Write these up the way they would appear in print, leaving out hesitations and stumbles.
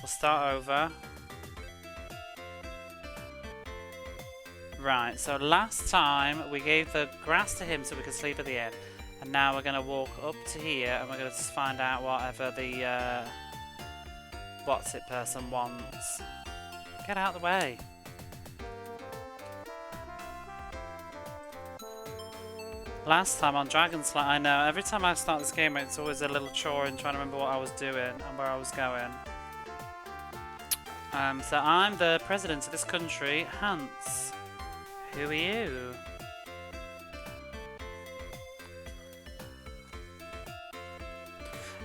We'll start over. Right, so last time we gave the grass to him so we could sleep at the inn. And now we're going to walk up to here and we're going to just find out whatever the what's it person wants. Get out of the way. Last time on Dragon's Light, I know, every time I start this game it's always a little chore in trying to remember what I was doing and where I was going. So I'm the president of this country, Hans. Who are you?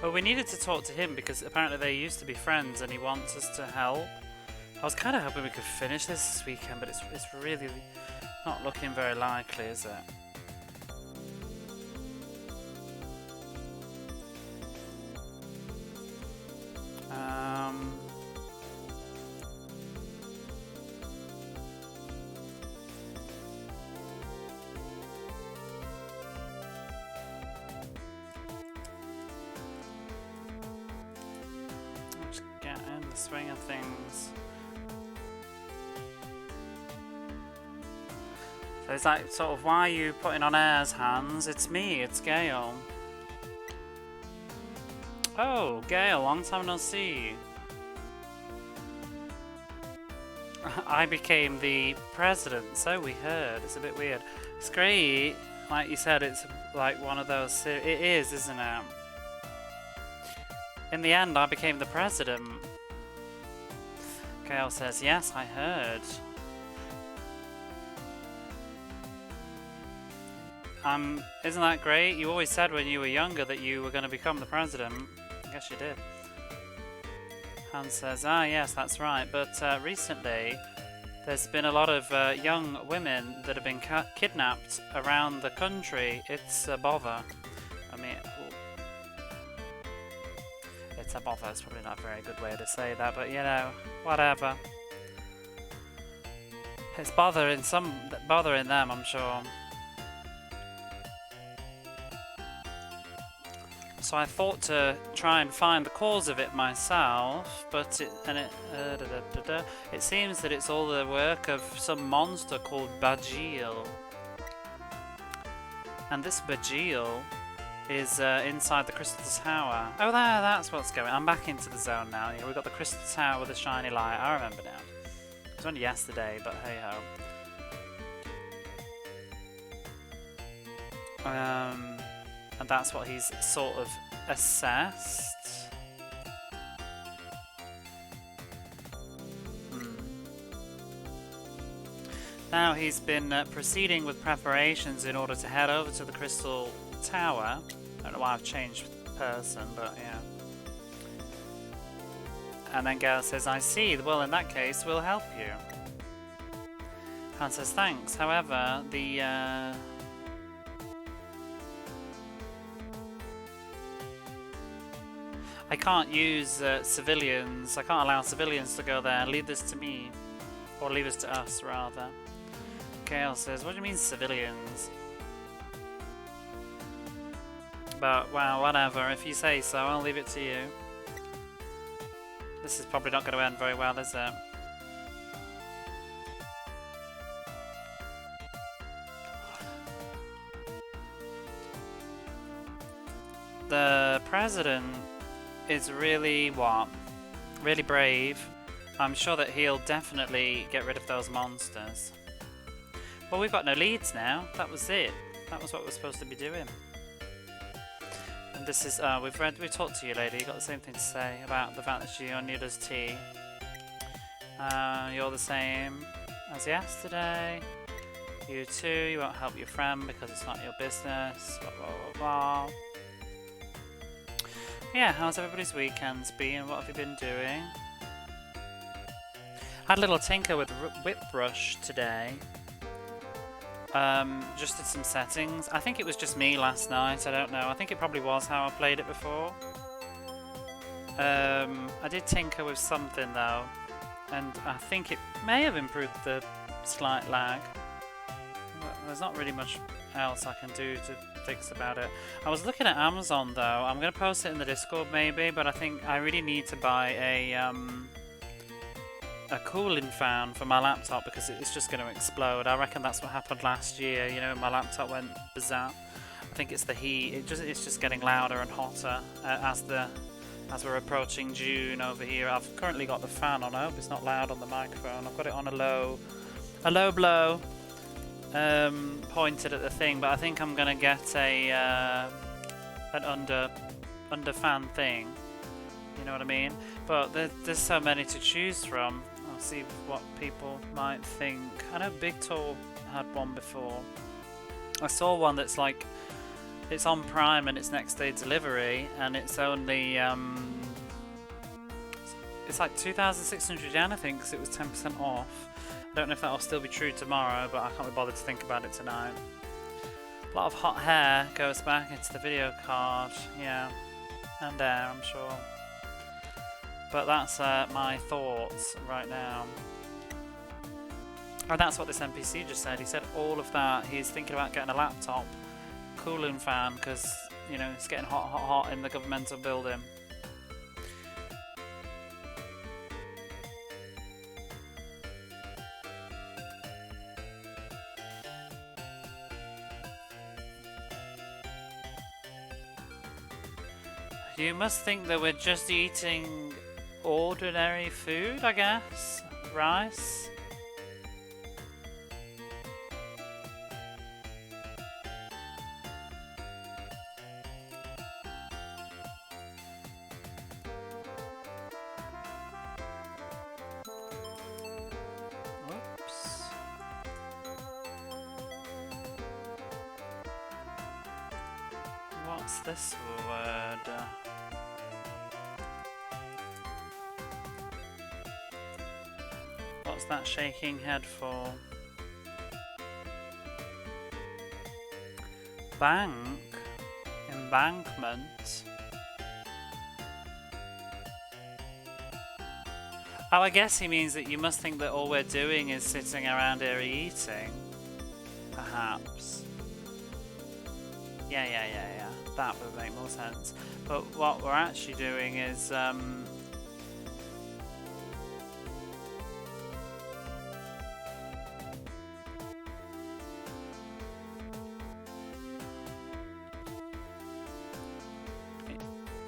Well, we needed to talk to him because apparently they used to be friends and he wants us to help. I was kind of hoping we could finish this weekend, but it's really not looking very likely, is it? Let's get in the swing of things. So it's like, sort of, why are you putting on airs, Hans? It's me, it's Gale. Oh, Gale, long time no see. I became the president, so we heard. It's a bit weird. It's great. Like you said, it's like one of those... It is, isn't it? In the end, I became the president. Gale says, yes, I heard. Isn't that great? You always said when you were younger that you were going to become the president. I guess you did. Hans says, ah, yes, that's right. But recently, there's been a lot of young women that have been kidnapped around the country. It's a bother. I mean, it's a bother. It's probably not a very good way to say that, but you know, whatever. It's bothering them, I'm sure. So I thought to try and find the cause of it myself, but it seems that it's all the work of some monster called Bajil. And this Bajil is inside the Crystal Tower. Oh, that's what's going on. I'm back into the zone now. Yeah, we've got the Crystal Tower with the shiny light. I remember now. It was only yesterday, but hey ho. And that's what he's sort of assessed. Now he's been proceeding with preparations in order to head over to the Crystal Tower. I don't know why I've changed person, but yeah. And then Gale says, I see. Well, in that case, we'll help you. Han says, thanks. However, the... I can't use civilians. I can't allow civilians to go there. Leave this to me. Or leave this to us, rather. Gale says, what do you mean civilians? But, well, whatever. If you say so, I'll leave it to you. This is probably not going to end very well, is it? The president is really, really brave. I'm sure that he'll definitely get rid of those monsters. Well, we've got no leads now. That was it. That was what we're supposed to be doing. And this is, we talked to you, lady. You got the same thing to say about the fact that you need us tea. You're the same as yesterday. You too. You won't help your friend because it's not your business. Blah blah blah blah. Yeah, how's everybody's weekends been? What have you been doing? Had a little tinker with Whip Brush today. Just did some settings. I think it was just me last night, I don't know. I think it probably was how I played it before. I did tinker with something though, and I think it may have improved the slight lag. There's not really much else I can do to fix about it. I was looking at Amazon though. I'm gonna post it in the Discord maybe, but I think I really need to buy a cooling fan for my laptop because it's just going to explode. I reckon that's what happened last year. You know, my laptop went bizarre. I think it's the heat. It's just getting louder and hotter as we're approaching June over here. I've currently got the fan on. I hope it's not loud on the microphone. I've got it on a low blow, pointed at the thing. But I think I'm gonna get an under fan thing. You know what I mean? But there's so many to choose from. I'll see what people might think. I know Big Tall had one before. I saw one that's like, it's on Prime and it's next day delivery, and it's only it's like 2,600 yen I think, because it was 10% off. I don't know if that'll still be true tomorrow, but I can't be bothered to think about it tonight. A lot of hot hair goes back into the video card, yeah, and air, I'm sure. But that's my thoughts right now. And that's what this NPC just said. He said all of that. He's thinking about getting a laptop cooling fan because, you know, it's getting hot in the governmental building. You must think that we're just eating ordinary food, I guess. Rice. Whoops. What's this word? What's that shaking head for? Bank? Embankment? Oh, I guess he means that you must think that all we're doing is sitting around here eating. Perhaps. Yeah. That would make more sense. But what we're actually doing is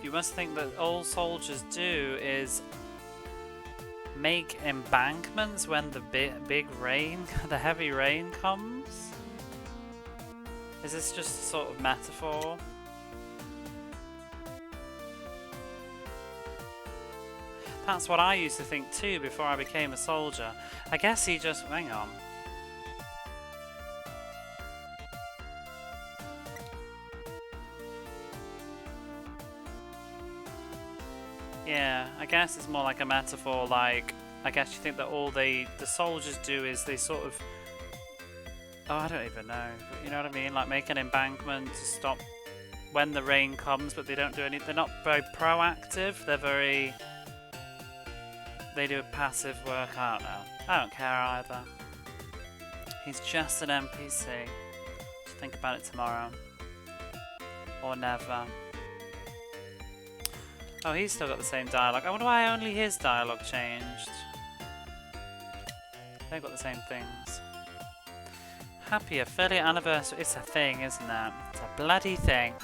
you must think that all soldiers do is make embankments when the big rain, the heavy rain comes? Is this just a sort of metaphor? That's what I used to think too before I became a soldier. I guess he just... hang on. Yeah, I guess it's more like a metaphor, like, I guess you think that all the soldiers do is they sort of... oh, I don't even know, but you know what I mean? Like make an embankment to stop when the rain comes, but they don't do any... they're not very proactive, they're very... they do passive work. I don't know. I don't care either. He's just an NPC. Just think about it tomorrow. Or never. Oh, he's still got the same dialogue. I wonder why only his dialogue changed. They've got the same things. Happy affiliate anniversary. It's a thing, isn't it? It's a bloody thing.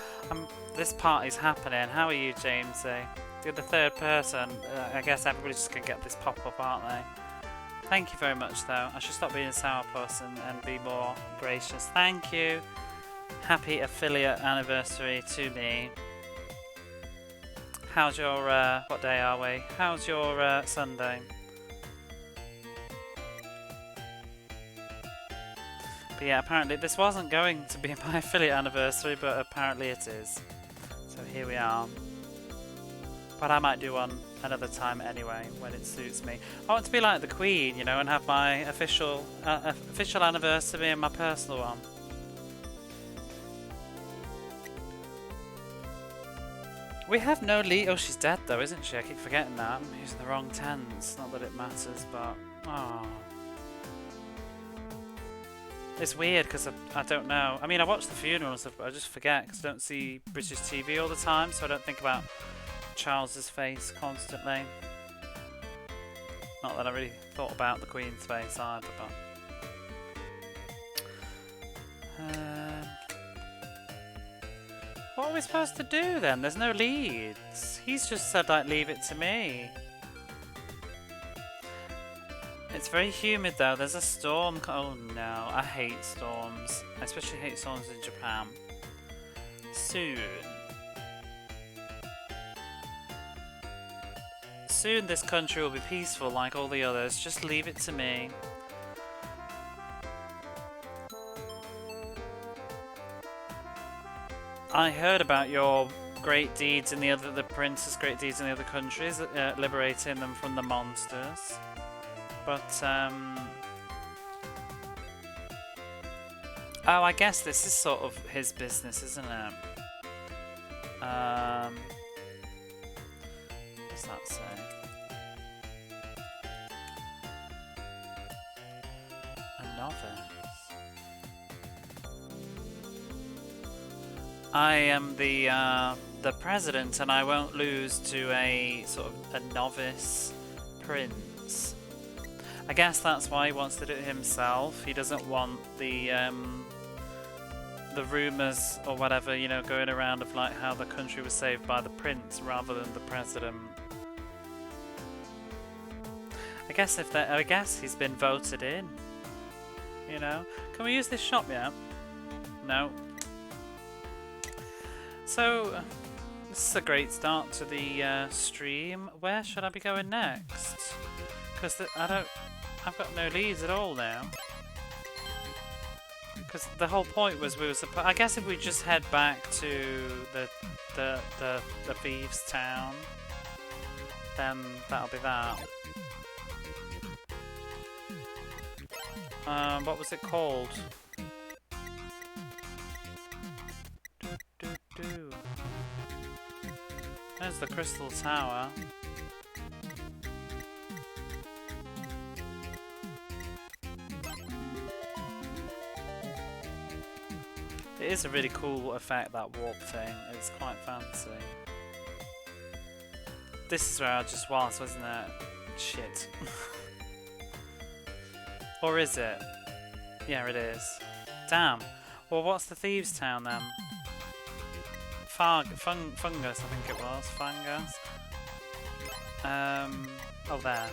This party's happening. How are you, Jamesy? You're the third person. I guess everybody's just gonna get this pop-up, aren't they? Thank you very much, though. I should stop being a sourpuss and be more gracious. Thank you. Happy affiliate anniversary to me. How's your, what day are we? How's your Sunday? But yeah, apparently this wasn't going to be my affiliate anniversary, but apparently it is. So here we are. But I might do one another time anyway, when it suits me. I want to be like the Queen, you know, and have my official anniversary and my personal one. We have no lead. Oh, she's dead though, isn't she? I keep forgetting that. I'm using the wrong tense. Not that it matters, but... oh. It's weird because I don't know. I mean, I watch the funerals, but I just forget because I don't see British TV all the time, so I don't think about Charles's face constantly. Not that I really thought about the Queen's face either, but... what are we supposed to do then? There's no leads. He's just said, like, leave it to me. It's very humid though. There's a storm. Oh no, I hate storms. I especially hate storms in Japan. Soon. Soon this country will be peaceful like all the others. Just leave it to me. I heard about your great deeds in the prince's great deeds in the other countries, liberating them from the monsters. But, oh, I guess this is sort of his business, isn't it? What's that say? A novice. I am the president, and I won't lose to a sort of a novice prince. I guess that's why he wants to do it himself. He doesn't want the rumours or whatever, you know, going around of like how the country was saved by the prince rather than the president. I guess he's been voted in. You know, can we use this shop yet? No. So this is a great start to the stream. Where should I be going next? Because I've got no leads at all now. Because the whole point was we were supposed. I guess if we just head back to the thieves' town, then that'll be that. What was it called? There's the Crystal Tower. It is a really cool effect, that warp thing. It's quite fancy. This is where I just was, wasn't it? Shit. Or is it? Yeah, it is. Damn. Well, what's the thieves' town then? Fungus, I think it was. Fungus. Oh, there.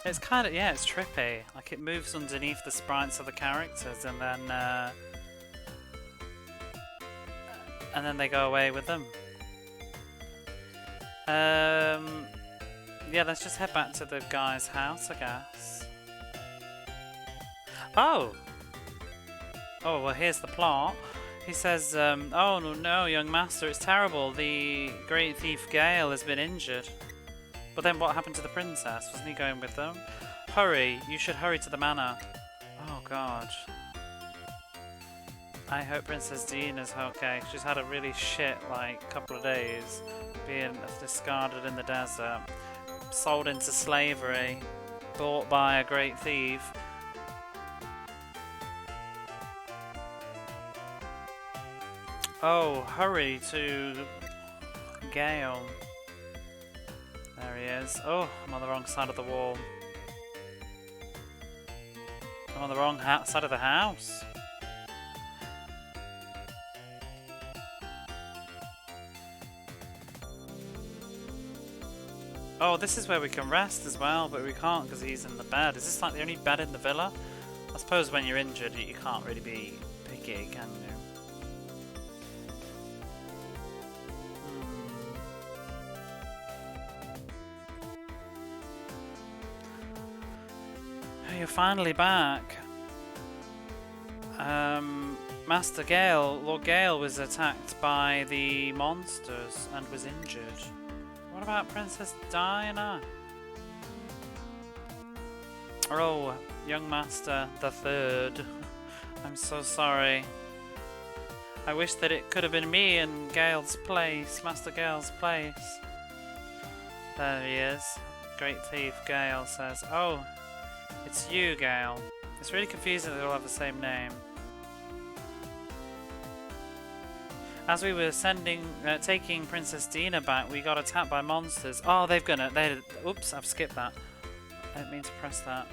It's kind of, yeah, it's trippy. Like, it moves underneath the sprites of the characters, and then they go away with them. Yeah, let's just head back to the guy's house, I guess. Oh! Oh, well, here's the plot. He says, oh, no, young master, it's terrible. The great thief Gale has been injured. But then what happened to the princess? Wasn't he going with them? Hurry, you should hurry to the manor. Oh, God. I hope Princess Dean is okay. She's had a really shit, like, couple of days. Being discarded in the desert. Sold into slavery. Bought by a great thief. Oh, hurry to Gale. There he is. Oh, I'm on the wrong side of the wall. I'm on the wrong side of the house. Oh, this is where we can rest as well, but we can't because he's in the bed. Is this like the only bed in the villa? I suppose when you're injured, you can't really be picky, can you? You're finally back. Master Gale, Lord Gale was attacked by the monsters and was injured. What about Princess Diana? Oh, young Master the Third. I'm so sorry. I wish that it could have been me in Gale's place, Master Gale's place. There he is. Great thief Gale says, oh, It's you, Gale. It's really confusing that they all have the same name. As we were taking Princess Dina back, we got attacked by monsters. Oh, oops, I've skipped that. I didn't mean to press that.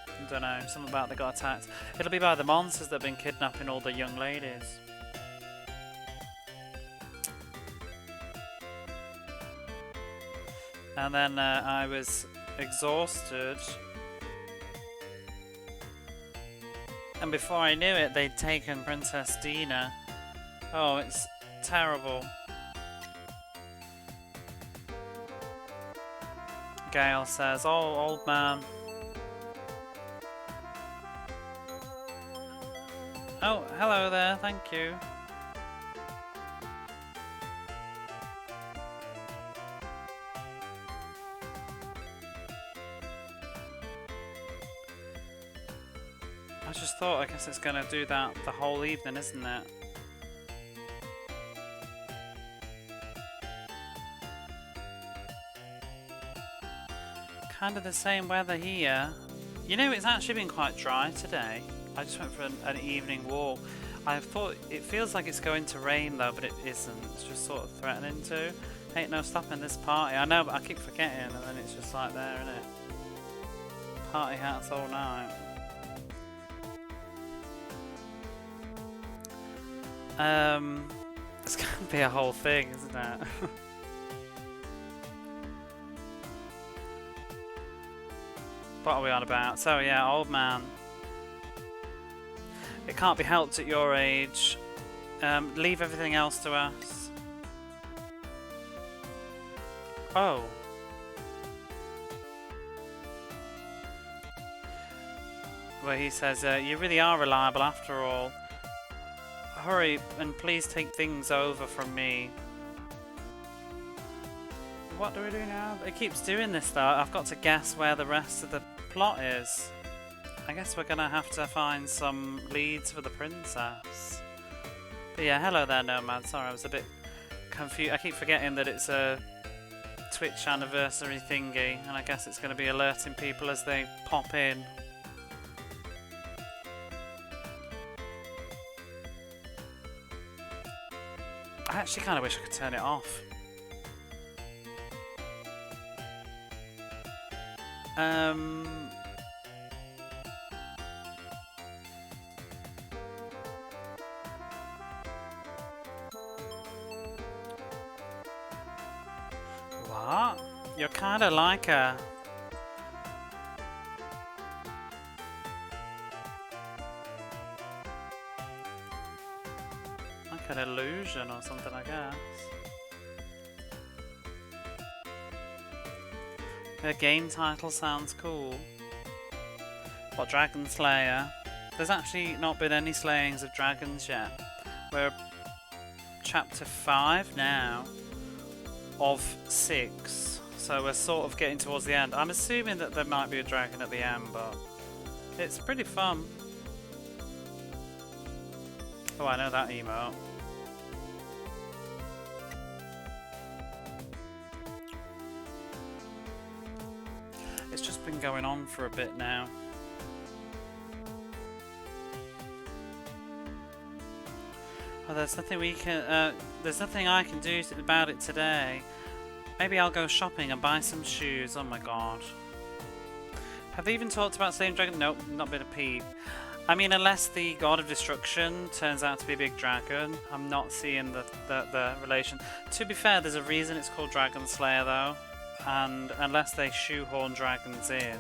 I don't know, something about they got attacked. It'll be by the monsters that have been kidnapping all the young ladies. And then I was exhausted. And before I knew it, they'd taken Princess Dina. Oh, it's terrible. Gale says, "Oh, old man." Oh, hello there, thank you. I just thought, I guess it's gonna do that the whole evening, isn't it? Kind of the same weather here. You know, it's actually been quite dry today. I just went for an evening walk. I thought it feels like it's going to rain though, but it isn't. It's just sort of threatening to. Ain't no stopping this party. I know, but I keep forgetting, and then it's just like there, isn't it? Party hats all night. It's gonna be a whole thing, isn't it? What are we on about? So yeah, old man. It can't be helped at your age. Leave everything else to us. Oh. Where he says, you really are reliable after all. Hurry and please take things over from me. What do we do now? It keeps doing this though. I've got to guess where the rest of the plot is. I guess we're gonna have to find some leads for the princess. But yeah, hello there, Nomad. Sorry, I was a bit confused. I keep forgetting that it's a Twitch anniversary thingy, and I guess it's gonna be alerting people as they pop in. I actually kind of wish I could turn it off. What? You're kind of like a... like an illusion or something, I guess. The game title sounds cool. What, Dragon Slayer? There's actually not been any slayings of dragons yet. We're chapter 5 now of 6, so we're sort of getting towards the end. I'm assuming that there might be a dragon at the end, but it's pretty fun. Oh, I know that emote. It's just been going on for a bit now. Oh, there's nothing we can. There's nothing I can do about it today. Maybe I'll go shopping and buy some shoes. Oh my god. Have they even talked about slaying dragon? Nope, not been a peep. I mean, unless the god of destruction turns out to be a big dragon, I'm not seeing the relation. To be fair, there's a reason it's called Dragon Slayer though. And unless they shoehorn dragons in,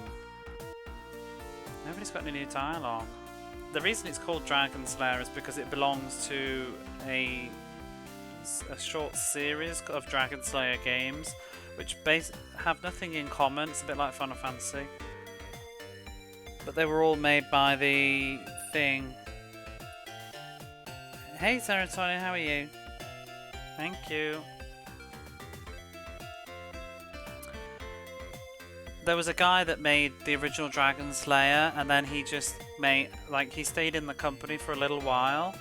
nobody's got any new dialogue. The reason it's called Dragon Slayer is because it belongs to a short series of Dragon Slayer games, which have nothing in common. It's a bit like Final Fantasy, but they were all made by the thing. Hey Serotonin, how are you? Thank you. There was a guy that made the original Dragon Slayer, and then he just he stayed in the company for a little while,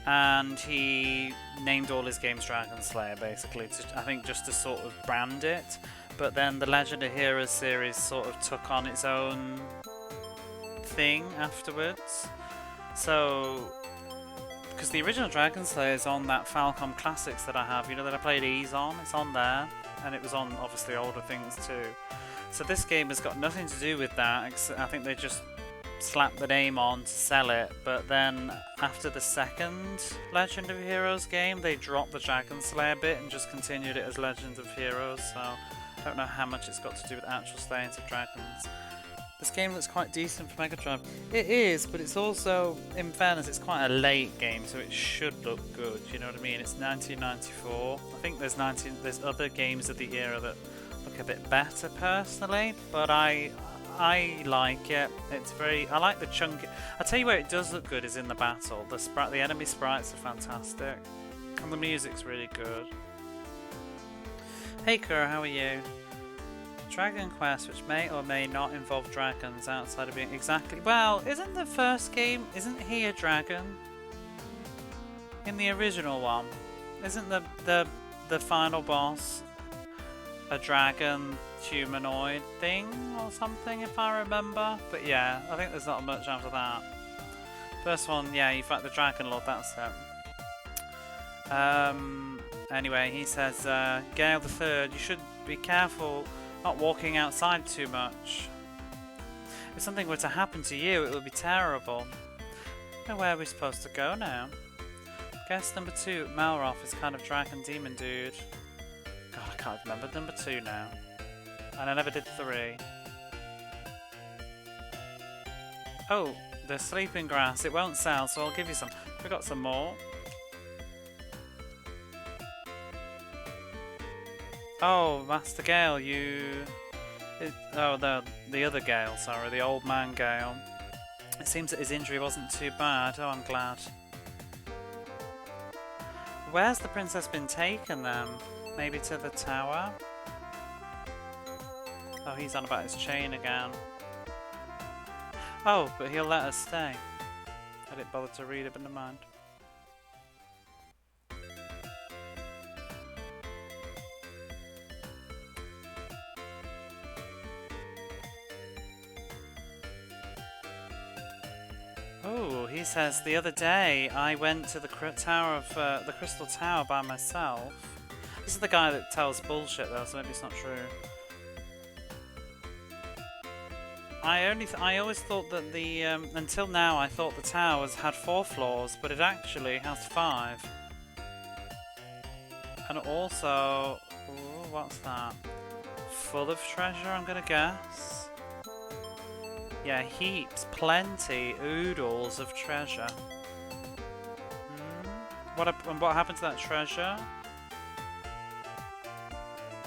and he named all his games Dragon Slayer basically, I think just to sort of brand it. but then the Legend of Heroes series sort of took on its own thing afterwards. So, because the original Dragon Slayer is on that Falcom Classics that I have, you know, that I played Ease on, it's on there, and it was on obviously older things too. So this game has got nothing to do with that, I think they just slapped the name on to sell it, but then after the second Legend of Heroes game, they dropped the Dragon Slayer bit and just continued it as Legend of Heroes, so I don't know how much it's got to do with actual slayings of dragons. This game looks quite decent for Mega Drive. It is, but it's also, in fairness, it's quite a late game, so it should look good, you know what I mean? It's 1994. I think there's other games of the era that look a bit better personally, but I like it. It's I like the chunky. I'll tell you where it does look good is in the battle. The enemy sprites are fantastic, and the music's really good. Hey Kuro, how are you? Dragon Quest, which may or may not involve dragons outside of being exactly. Well, isn't the first game? Isn't he a dragon? In the original one, isn't the final boss a dragon humanoid thing or something, if I remember? But yeah, I think there's not much after that. First one, yeah, you fight the Dragon Lord. That's it. Anyway, he says, Gale the Third, you should be careful not walking outside too much. If something were to happen to you, it would be terrible. Now where are we supposed to go now? Guess number 2, Malroth, is kind of dragon demon dude. God, I can't remember number 2 now. And I never did 3. Oh, the sleeping grass. It won't sell, so I'll give you some. We got some more. Oh, Master Gale, the other Gale, sorry, the old man Gale. It seems that his injury wasn't too bad. Oh, I'm glad. Where's the princess been taken then? Maybe to the tower? Oh, he's on about his chain again. Oh, but he'll let us stay. I didn't bother to read it, but never mind. Oh, he says, the other day I went to the tower of the Crystal Tower by myself. This is the guy that tells bullshit though, so maybe it's not true. I always thought that the until now I thought the towers had 4 floors, but it actually has 5. And also, ooh, what's that? Full of treasure, I'm gonna guess. Yeah, heaps, plenty, oodles of treasure. What happened to that treasure?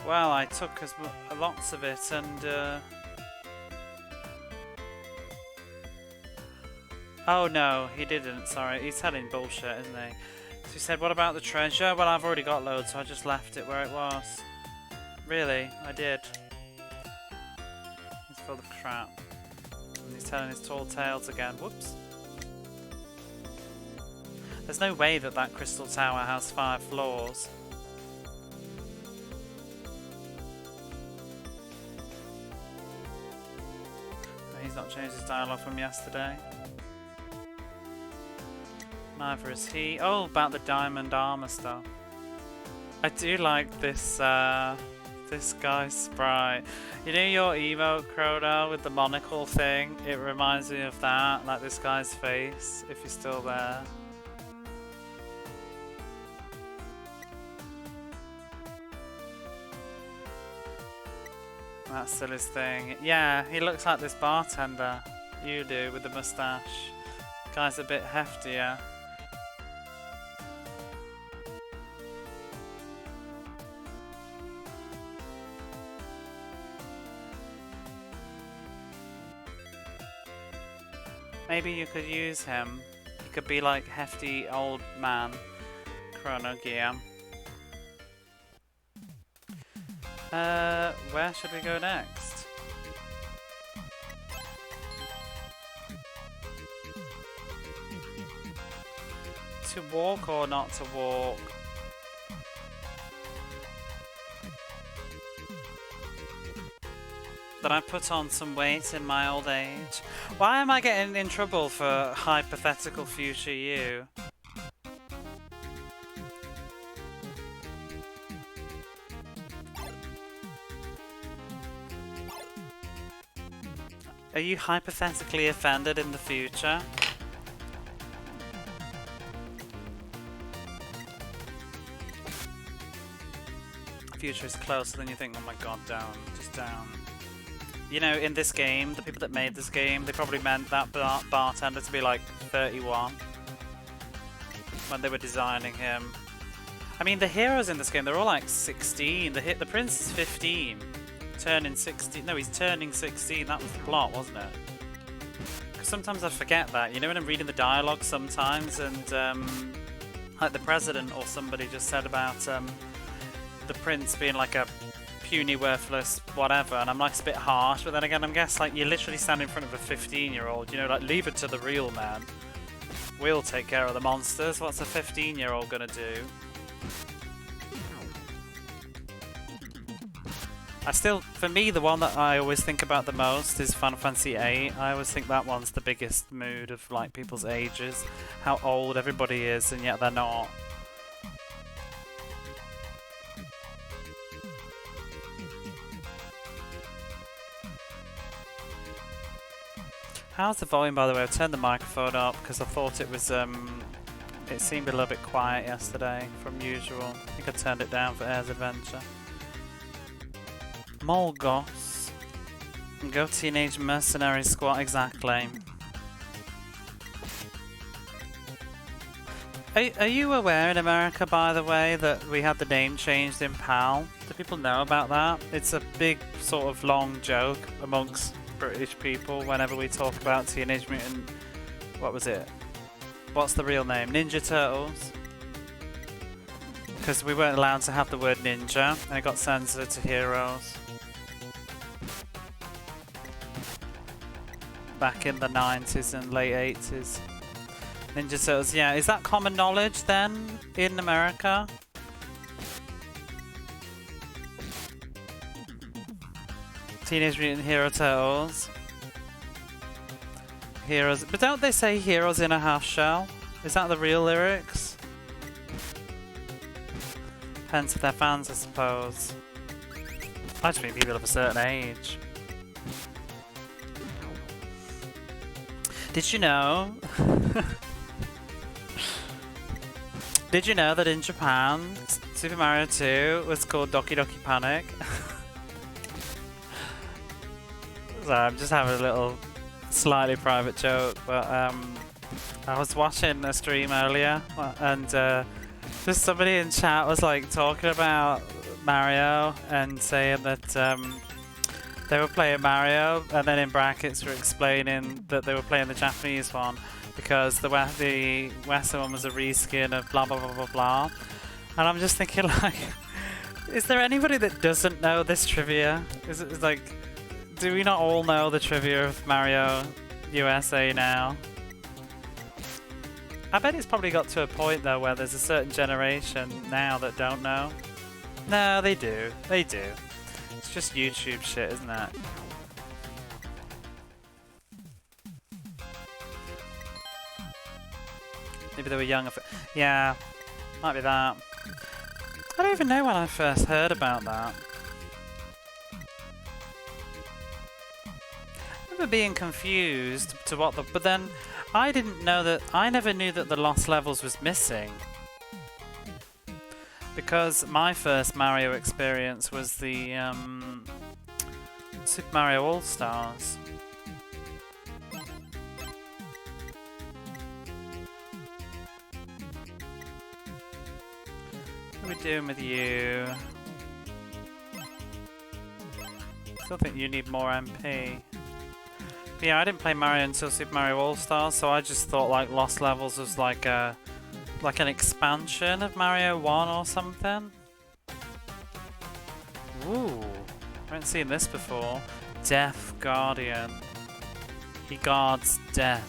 Well, I took lots of it and... Oh no, he didn't, sorry. He's telling bullshit, isn't he? So he said, what about the treasure? Well, I've already got loads, so I just left it where it was. Really? I did. He's full of crap. And he's telling his tall tales again. Whoops. There's no way that that crystal tower has 5 floors. He's not changed his dialogue from yesterday. Neither is he. Oh, about the diamond armor stuff. I do like this this guy's sprite. You know your emote, Crowdell, with the monocle thing? It reminds me of that, like this guy's face, if he's still there. That's still his thing. Yeah, he looks like this bartender. You do, with the moustache. Guy's a bit heftier. Maybe you could use him. He could be like hefty old man. Chrono Gear. Where should we go next? To walk or not to walk? that I put on some weight in my old age. Why am I getting in trouble for hypothetical future you? Are you hypothetically offended in the future? Future is closer than you think. Oh my god, down. Just down. You know, in this game, the people that made this game, they probably meant that bartender to be like 31 when they were designing him. I mean, the heroes in this game, they're all like 16. The prince is 15. Turning 16. No, he's turning 16. That was the plot, wasn't it? Because sometimes I forget that. You know, when I'm reading the dialogue sometimes, and like the president or somebody just said about the prince being like a puny, worthless whatever, and I'm like, it's a bit harsh, but then again, I'm guess like you're literally standing in front of a 15-year-old, you know, like leave it to the real man. We'll take care of the monsters. What's a 15-year-old gonna do? For me, the one that I always think about the most is Final Fantasy VIII. I always think that one's the biggest mood of like people's ages, how old everybody is, and yet they're not. How's the volume, by the way? I've turned the microphone up because I thought it was, it seemed a little bit quiet yesterday from usual. I think I turned it down for Air's Adventure. Molgos. Go Teenage Mercenary Squad, exactly. Are you aware in America, by the way, that we had the name changed in PAL? Do people know about that? It's a big sort of long joke amongst British people whenever we talk about Teenage Mutant... What was it? What's the real name? Ninja Turtles? Because we weren't allowed to have the word ninja, and it got censored to heroes. Back in the 90s and late 80s. Ninja Turtles, yeah. Is that common knowledge then in America? Teenage Mutant Hero Turtles. Heroes. But don't they say heroes in a half shell? Is that the real lyrics? Depends if they're fans, I suppose. I just mean people of a certain age. Did you know? Did you know that in Japan, Super Mario 2 was called Doki Doki Panic? So I'm just having a little slightly private joke, but I was watching a stream earlier, and just somebody in chat was like talking about Mario and saying that they were playing Mario, and then in brackets were explaining that they were playing the Japanese one because the Western one was a reskin of blah blah blah blah blah. And I'm just thinking, like, is there anybody that doesn't know this trivia? Is it like, do we not all know the trivia of Mario USA now? I bet it's probably got to a point though where there's a certain generation now that don't know. No, they do. They do. It's just YouTube shit, isn't it? Maybe they were young. Yeah, might be that. I don't even know when I first heard about that. I remember being confused to what the... But then I didn't know that... I never knew that the Lost Levels was missing. Because my first Mario experience was the Super Mario All-Stars. What are we doing with you? Still think you need more MP. But yeah, I didn't play Mario until Super Mario All-Stars, so I just thought like Lost Levels was like a... like an expansion of Mario 1 or something? Ooh, I haven't seen this before. Death Guardian. He guards death.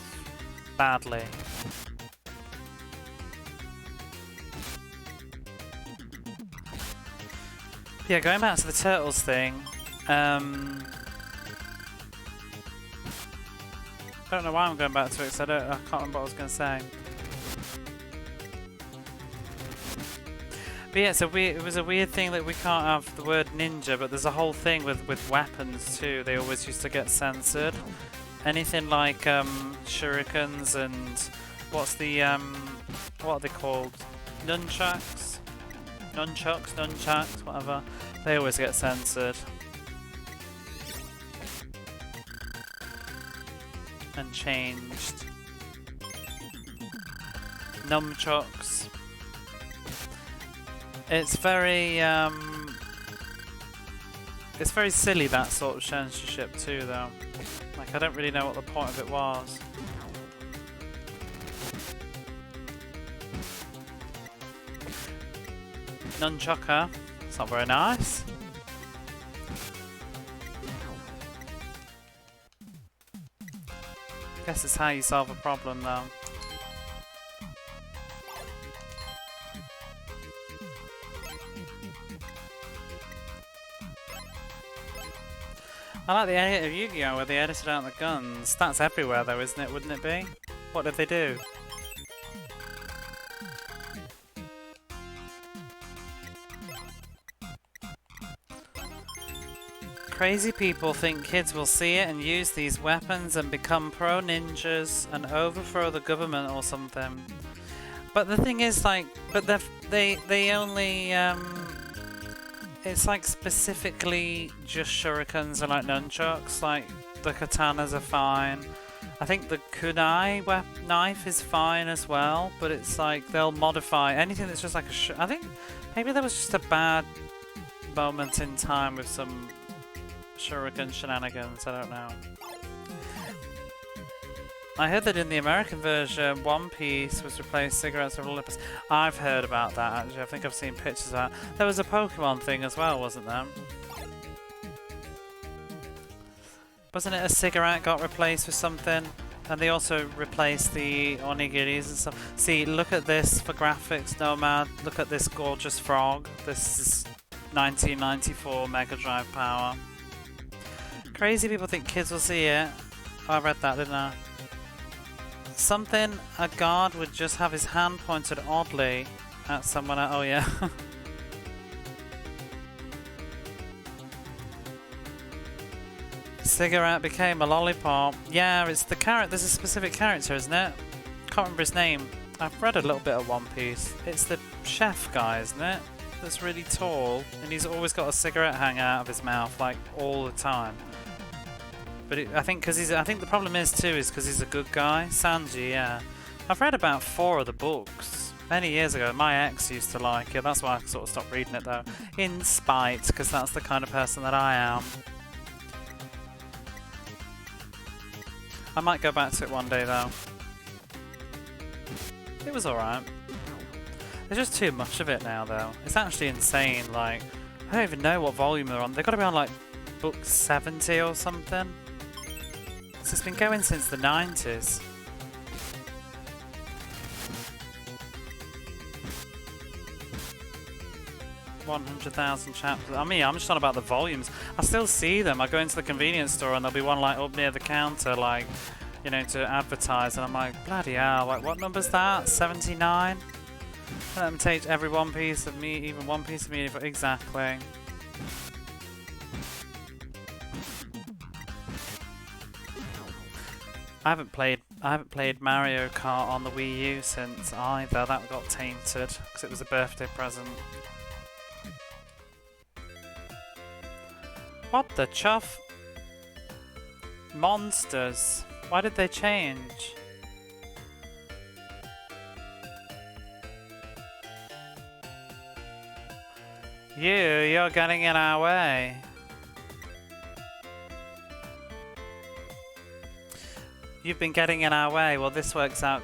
Badly. Yeah, going back to the Turtles thing, Don't know why I'm going back to it because I can't remember what I was going to say. But yeah, it was a weird thing that we can't have the word ninja, but there's a whole thing with weapons too. They always used to get censored. Anything like shurikens and what's the what are they called? Nunchucks, whatever. They always get censored. And changed. Nunchucks. It's very silly, that sort of censorship too, though. Like, I don't really know what the point of it was. Nunchucker. It's not very nice. Guess it's how you solve a problem, though. I like the edit of Yu-Gi-Oh! Where they edited out the guns. That's everywhere though, isn't it? Wouldn't it be? What did they do? Crazy people think kids will see it and use these weapons and become pro-ninjas and overthrow the government or something. But the thing is, like, but they only it's like specifically just shurikens and like nunchucks. Like the katanas are fine. I think the kunai knife is fine as well, but it's like they'll modify anything that's just like a I think maybe there was just a bad moment in time with some shuriken shenanigans, I don't know. I heard that in the American version, One Piece was replaced cigarettes with Olympus. I've heard about that actually, I think I've seen pictures of that. There was a Pokemon thing as well, wasn't there? Wasn't it a cigarette got replaced with something? And they also replaced the onigiris and stuff. See, look at this for graphics, Nomad. Look at this gorgeous frog. This is 1994 Mega Drive power. Crazy people think kids will see it. Oh, I read that, didn't I? Something a guard would just have his hand pointed oddly at someone. Oh yeah. Cigarette became a lollipop. Yeah, it's the character. There's a specific character, isn't it? Can't remember his name. I've read a little bit of One Piece. It's the chef guy, isn't it? That's really tall, and he's always got a cigarette hanging out of his mouth, like all the time. But I think the problem is too is because he's a good guy. Sanji, yeah. I've read about 4 of the books many years ago. My ex used to like it. That's why I sort of stopped reading it though, in spite, because that's the kind of person that I am. I might go back to it one day though. It was alright. There's just too much of it now though. It's actually insane. Like, I don't even know what volume they're on. They've got to be on like book 70 or something. It's been going since the 90s. 100,000 chapters. I mean, I'm just on about the volumes. I still see them. I go into the convenience store and there'll be one like up near the counter, like, you know, to advertise, and I'm like, bloody hell, like, what number's that? 79? Let them take every one piece of meat, even one piece of meat, exactly. I haven't played Mario Kart on the Wii U since either. That got tainted because it was a birthday present. What the chuff? Monsters. Why did they change? You're getting in our way. You've been getting in our way. Well, this works out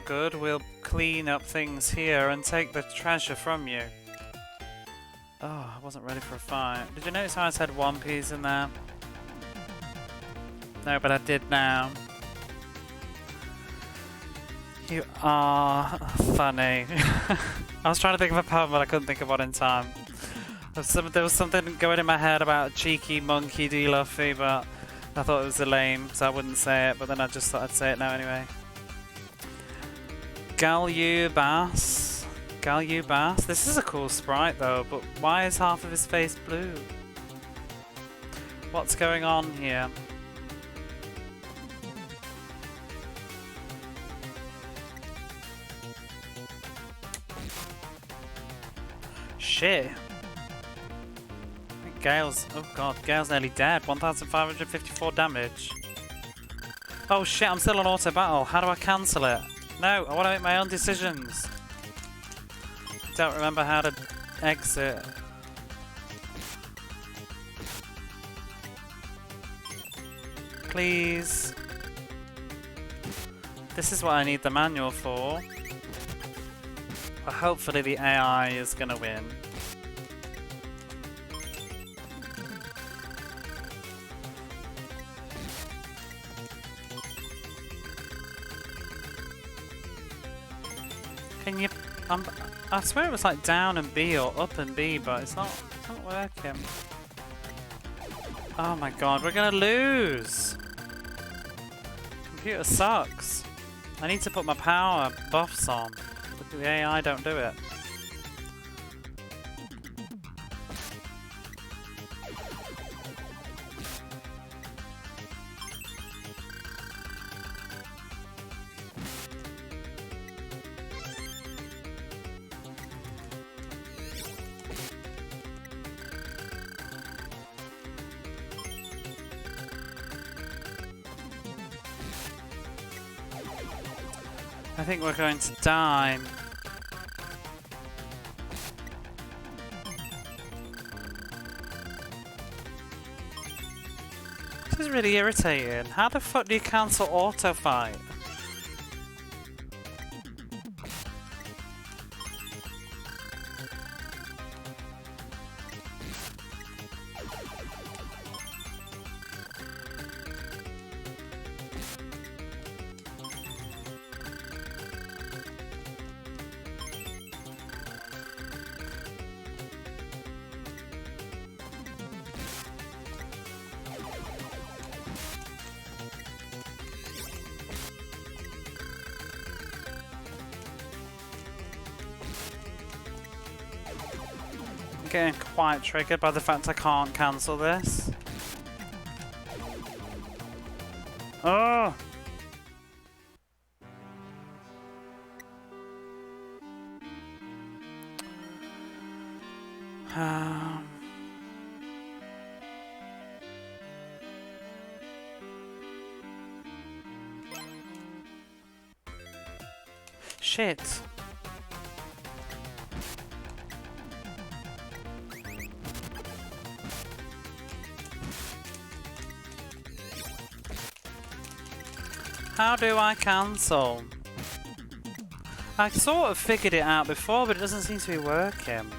good. We'll clean up things here and take the treasure from you. Oh, I wasn't ready for a fight. Did you notice how I said One Piece in there? No, but I did now. You are funny. I was trying to think of a poem, but I couldn't think of one in time. There was something going in my head about cheeky monkey D. Luffy, but I thought it was a lame, so I wouldn't say it, but then I just thought I'd say it now anyway. Galubas. Galubas. This is a cool sprite though, but why is half of his face blue? What's going on here? Shit. Gale's, oh god, Gale's nearly dead. 1,554 damage. Oh shit, I'm still on auto battle. How do I cancel it? No, I want to make my own decisions. I don't remember how to exit. Please. This is what I need the manual for. But hopefully the AI is gonna win. Can you... I swear it was like down and B or up and B, but it's not working. Oh my god, we're gonna lose! Computer sucks. I need to put my power buffs on. But the AI don't do it. I think we're going to die. This is really irritating. How the fuck do you cancel auto fight? Getting quite triggered by the fact I can't cancel this. Oh! Shit. How do I cancel? I sort of figured it out before, but it doesn't seem to be working.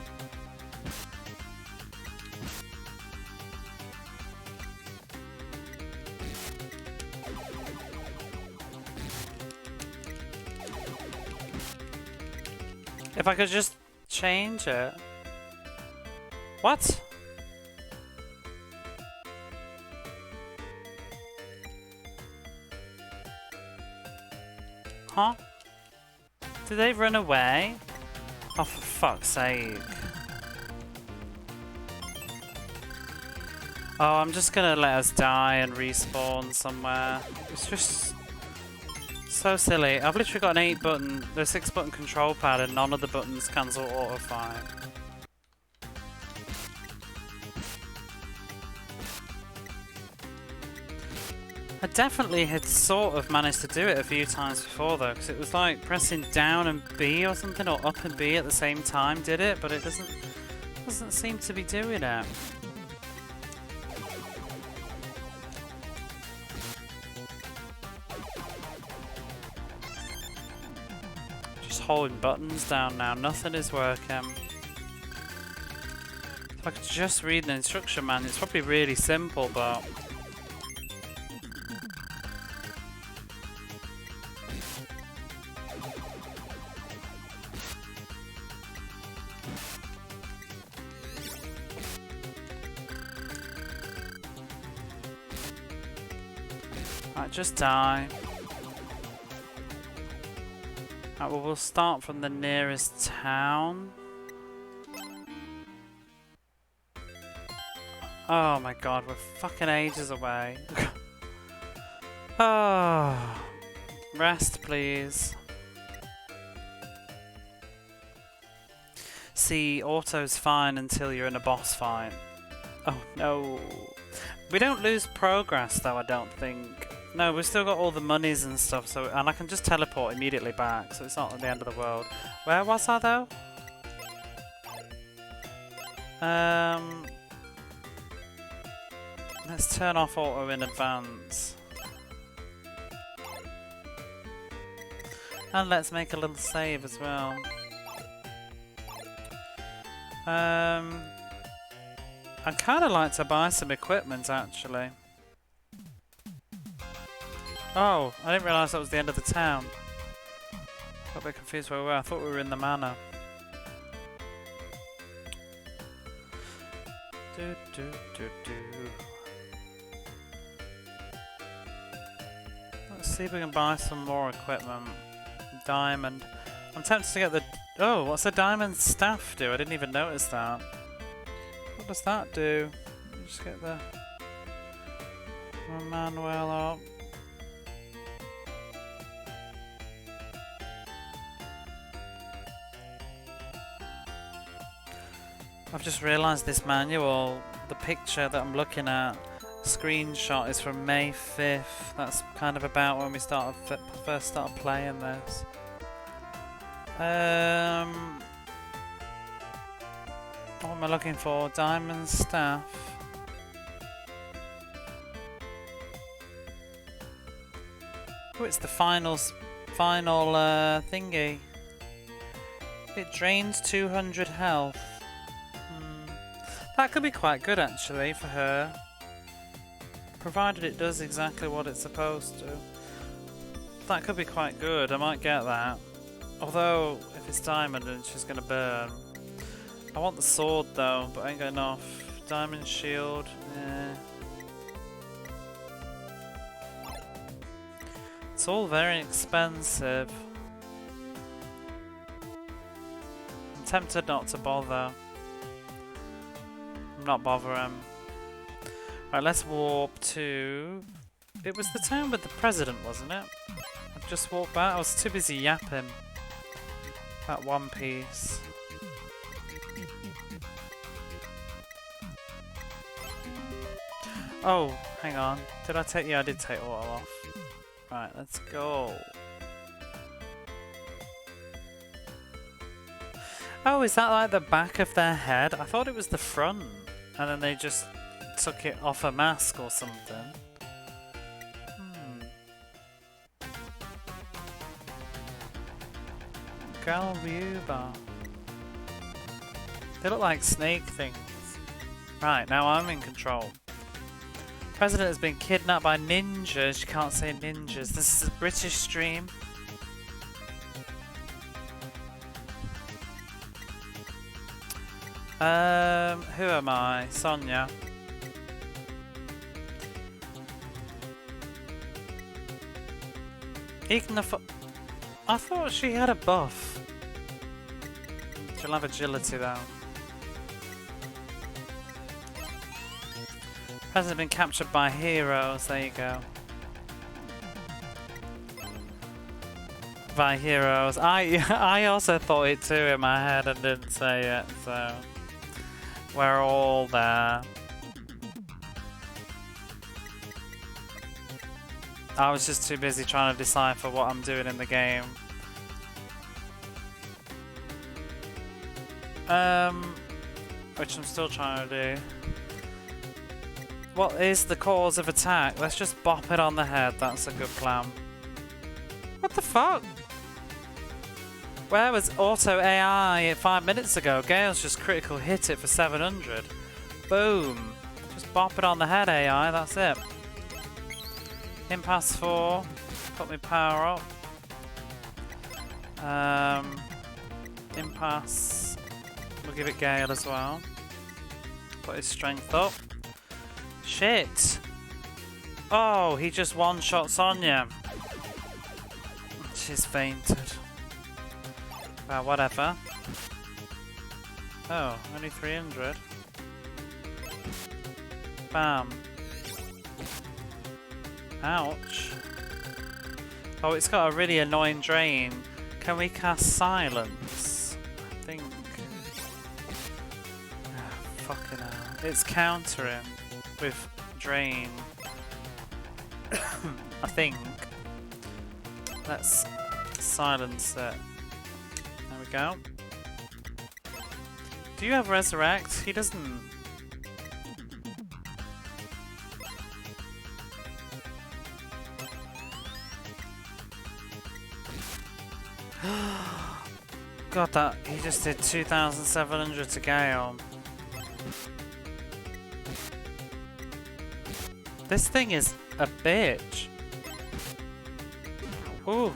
If I could just change it. What? Huh? Did they run away? Oh, for fuck's sake. Oh, I'm just gonna let us die and respawn somewhere. It's just so silly. I've literally got an 6-button control pad and none of the buttons cancel auto fight. I definitely had sort of managed to do it a few times before though, because it was like pressing down and B or something, or up and B at the same time did it, but it doesn't seem to be doing it. Just holding buttons down now, nothing is working. If I could just read the instruction manual, it's probably really simple, but Right, just die. Right, well, we'll start from the nearest town. Oh my god, we're fucking ages away. Oh, rest please. See, auto's fine until you're in a boss fight. Oh no. We don't lose progress though, I don't think. No, we've still got all the monies and stuff, so and I can just teleport immediately back, so it's not the end of the world. Where was I though? Let's turn off auto in advance. And let's make a little save as well. I'd kind of like to buy some equipment actually. Oh, I didn't realise that was the end of the town. Got a bit confused where we were. I thought we were in the manor. Do, do, do, do. Let's see if we can buy some more equipment. Diamond. I'm tempted to get the... Oh, what's the diamond staff do? I didn't even notice that. What does that do? Let me just get the manual up. I've just realised this manual, the picture that I'm looking at, screenshot is from May 5th. That's kind of about when we first started playing this. What am I looking for? Diamond staff. Oh, it's the final thingy. It drains 200 health. That could be quite good actually for her. Provided it does exactly what it's supposed to. That could be quite good, I might get that. Although, if it's diamond and she's gonna burn. I want the sword though, but I ain't got enough. Diamond shield, yeah. It's all very expensive. I'm tempted not to bother. I'm not bothering. Right, let's warp to... It was the town with the president, wasn't it? I've just walked back. I was too busy yapping about One Piece. Oh, hang on. Did I take... Yeah, I did take auto off. Right, let's go. Oh, is that like the back of their head? I thought it was the front. And then they just took it off a mask or something. Galruba. They look like snake things. Right, now I'm in control. President has been kidnapped by ninjas. You can't say ninjas. This is a British stream. Who am I? Sonia. I thought she had a buff. She'll have agility though. Hasn't been captured by heroes. There you go. By heroes. I also thought it too in my head and didn't say it. So we're all there. I was just too busy trying to decipher what I'm doing in the game. Which I'm still trying to do. What is the cause of attack? Let's just bop it on the head. That's a good plan. What the fuck? Where was auto AI 5 minutes ago? Gale's just critical hit it for 700. Boom. Just bop it on the head, AI. That's it. Impasse 4. Put me power up. Impasse. We'll give it Gale as well. Put his strength up. Shit. Oh, he just one-shot Sonia. She's fainted. Well, whatever. Oh, only 300. Bam. Ouch. Oh, it's got a really annoying drain. Can we cast silence? I think. Oh, fucking hell. It's countering with drain. I think. Let's silence it. There we go. Do you have resurrect? He doesn't. God, that he just did 2,700 to Gale. This thing is a bitch. Ooh.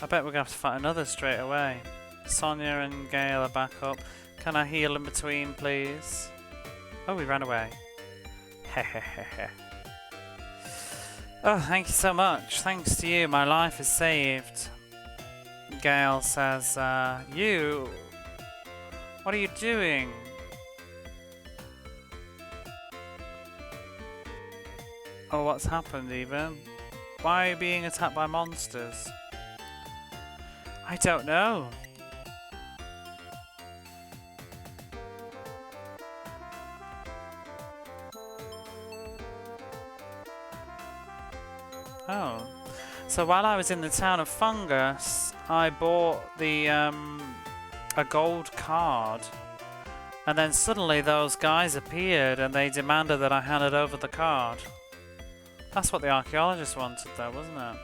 I bet we're gonna have to fight another straight away. Sonia and Gale are back up. Can I heal in between, please? Oh, we ran away. Hehehehe. Oh, thank you so much. Thanks to you, my life is saved. Gale says, you? What are you doing? Oh, what's happened even? Why are you being attacked by monsters? I don't know. Oh. So while I was in the town of Fungus, I bought the a gold card. And then suddenly those guys appeared and they demanded that I handed over the card. That's what the archaeologist wanted though, wasn't it?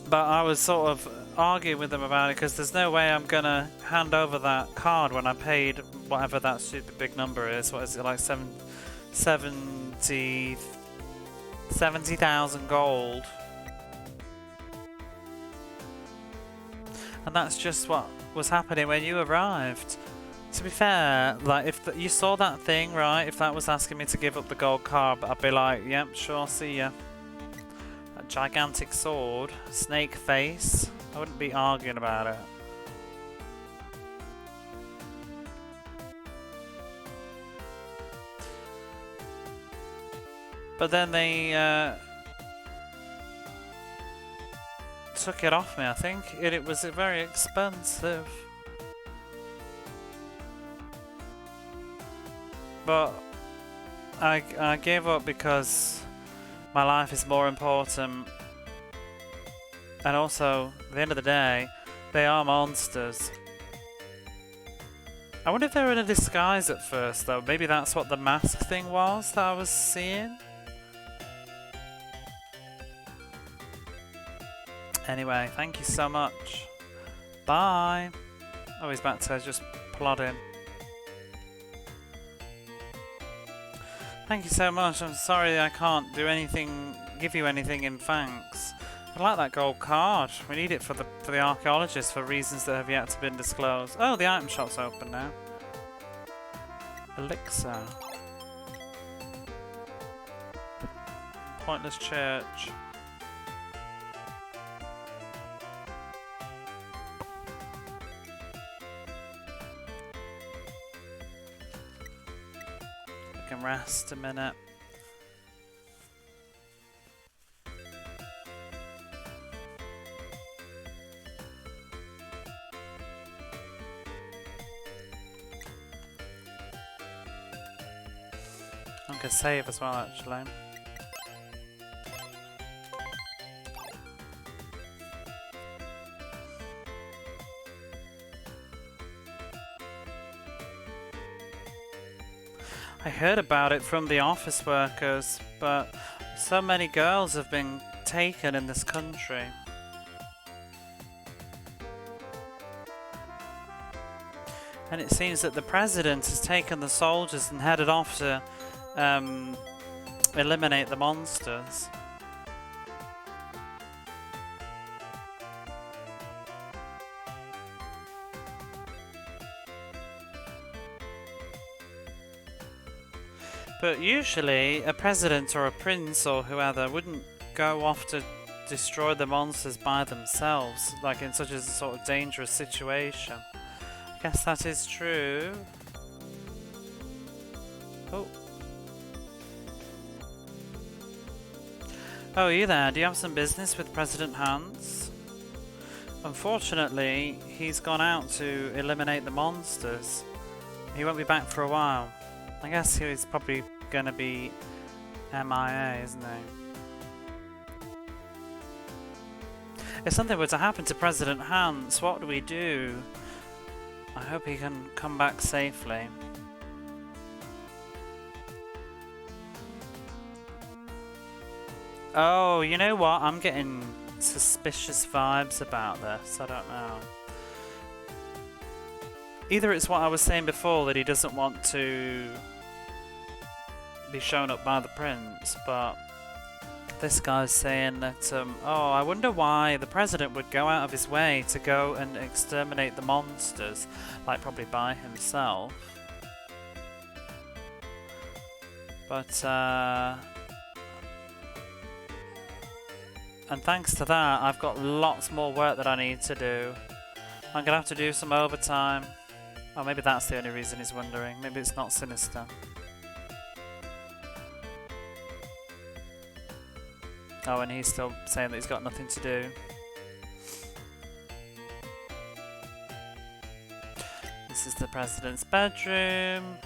But I was sort of arguing with them about it because there's no way I'm gonna hand over that card when I paid whatever that super big number is. What is it, like 70,000 gold? And that's just what was happening when you arrived. To be fair, like if you saw that thing, right? If that was asking me to give up the gold card, I'd be like, yep, sure, see ya. A gigantic sword, snake face. I wouldn't be arguing about it. But then they took it off me, I think. It was very expensive. But I gave up because my life is more important. And also, at the end of the day, they are monsters. I wonder if they were in a disguise at first though. Maybe that's what the mask thing was that I was seeing. Anyway, thank you so much. Bye. Oh, he's back to just plodding. Thank you so much. I'm sorry I can't do anything, give you anything in thanks. I like that gold card. We need it for the archaeologists for reasons that have yet to been disclosed. Oh, the item shop's open now. Elixir. Pointless church. We can rest a minute. I'm gonna save as well, actually. I heard about it from the office workers, but so many girls have been taken in this country. And it seems that the president has taken the soldiers and headed off to eliminate the monsters. But usually a president or a prince or whoever wouldn't go off to destroy the monsters by themselves, like in such a sort of dangerous situation. I guess that is true. Oh. Oh, are you there? Do you have some business with President Hans? Unfortunately, he's gone out to eliminate the monsters. He won't be back for a while. I guess he's probably gonna be MIA, isn't he? If something were to happen to President Hans, what do we do? I hope he can come back safely. Oh, you know what? I'm getting suspicious vibes about this. I don't know. Either it's what I was saying before, that he doesn't want to be shown up by the prince, but this guy's saying that, oh, I wonder why the president would go out of his way to go and exterminate the monsters, like probably by himself. But, and thanks to that, I've got lots more work that I need to do. I'm gonna have to do some overtime. Oh, maybe that's the only reason he's wondering. Maybe it's not sinister. Oh, and he's still saying that he's got nothing to do. This is the president's bedroom.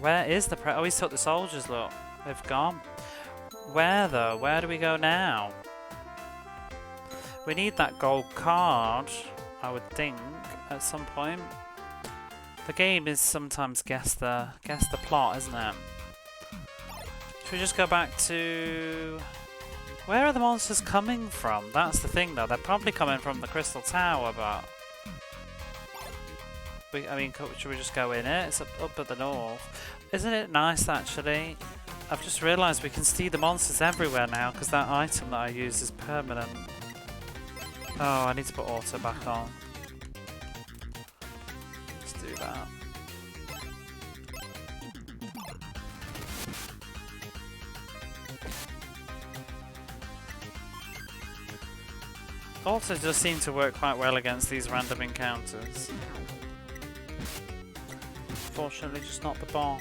Where is the oh, he's took the soldiers, look. They've gone. Where, though? Where do we go now? We need that gold card, I would think, at some point. The game is sometimes guess the plot, isn't it? Should we just go back to... Where are the monsters coming from? That's the thing, though. They're probably coming from the Crystal Tower, but... I mean, should we just go in it? It's up at the north. Isn't it nice, actually? I've just realised we can see the monsters everywhere now, because that item that I use is permanent. Oh, I need to put auto back on. Let's do that. Auto does seem to work quite well against these random encounters. Unfortunately, just not the boss.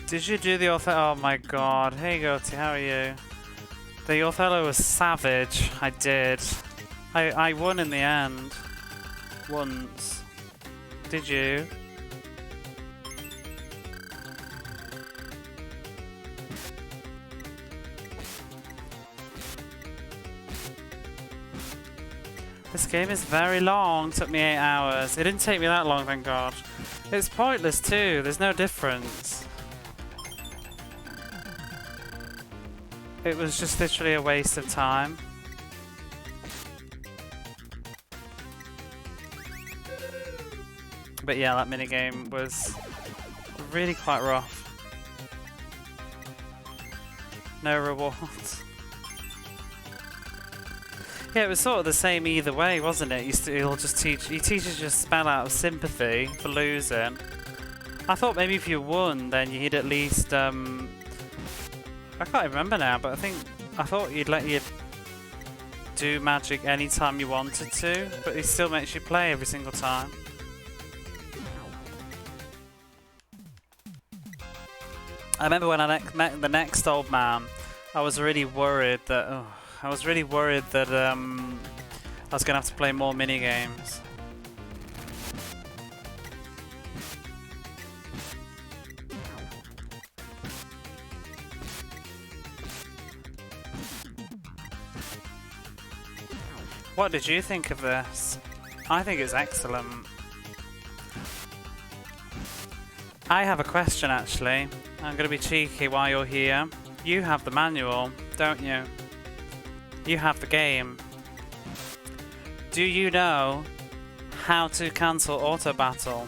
Did you do the Othello? Oh my god. Hey Goatee, how are you? The Othello was savage. I did. I won in the end. Once. Did you? This game is very long. Took me 8 hours. It didn't take me that long, thank god. It's pointless too. There's no difference. It was just literally a waste of time. But yeah, that minigame was really quite rough. No rewards. Yeah, it was sort of the same either way, wasn't it? He'll just he teaches you a spell out of sympathy for losing. I thought maybe if you won, then you'd at least I can't remember now, but I thought he'd let you do magic anytime you wanted to, but he still makes you play every single time. I remember when I met the next old man, I was really worried that I was going to have to play more mini games. What did you think of this? I think it's excellent. I have a question actually. I'm going to be cheeky while you're here. You have the manual, don't you? You have the game. Do you know how to cancel auto battle?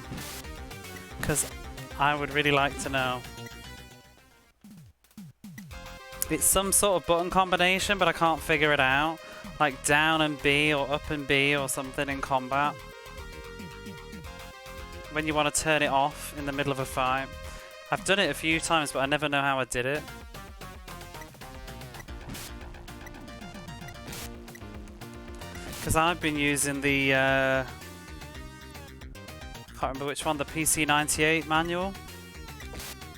Because I would really like to know. It's some sort of button combination, but I can't figure it out. Like down and B or up and B or something in combat. When you want to turn it off in the middle of a fight. I've done it a few times, but I never know how I did it. Because I've been using the, can't remember which one, the PC98 manual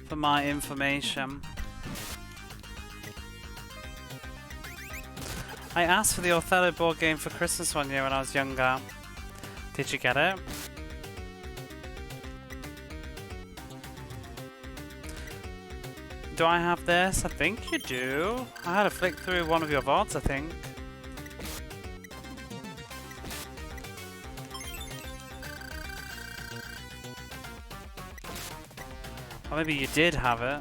for my information. I asked for the Othello board game for Christmas one year when I was younger. Did you get it? Do I have this? I think you do. I had to flick through one of your VODs, I think. Or maybe you did have it.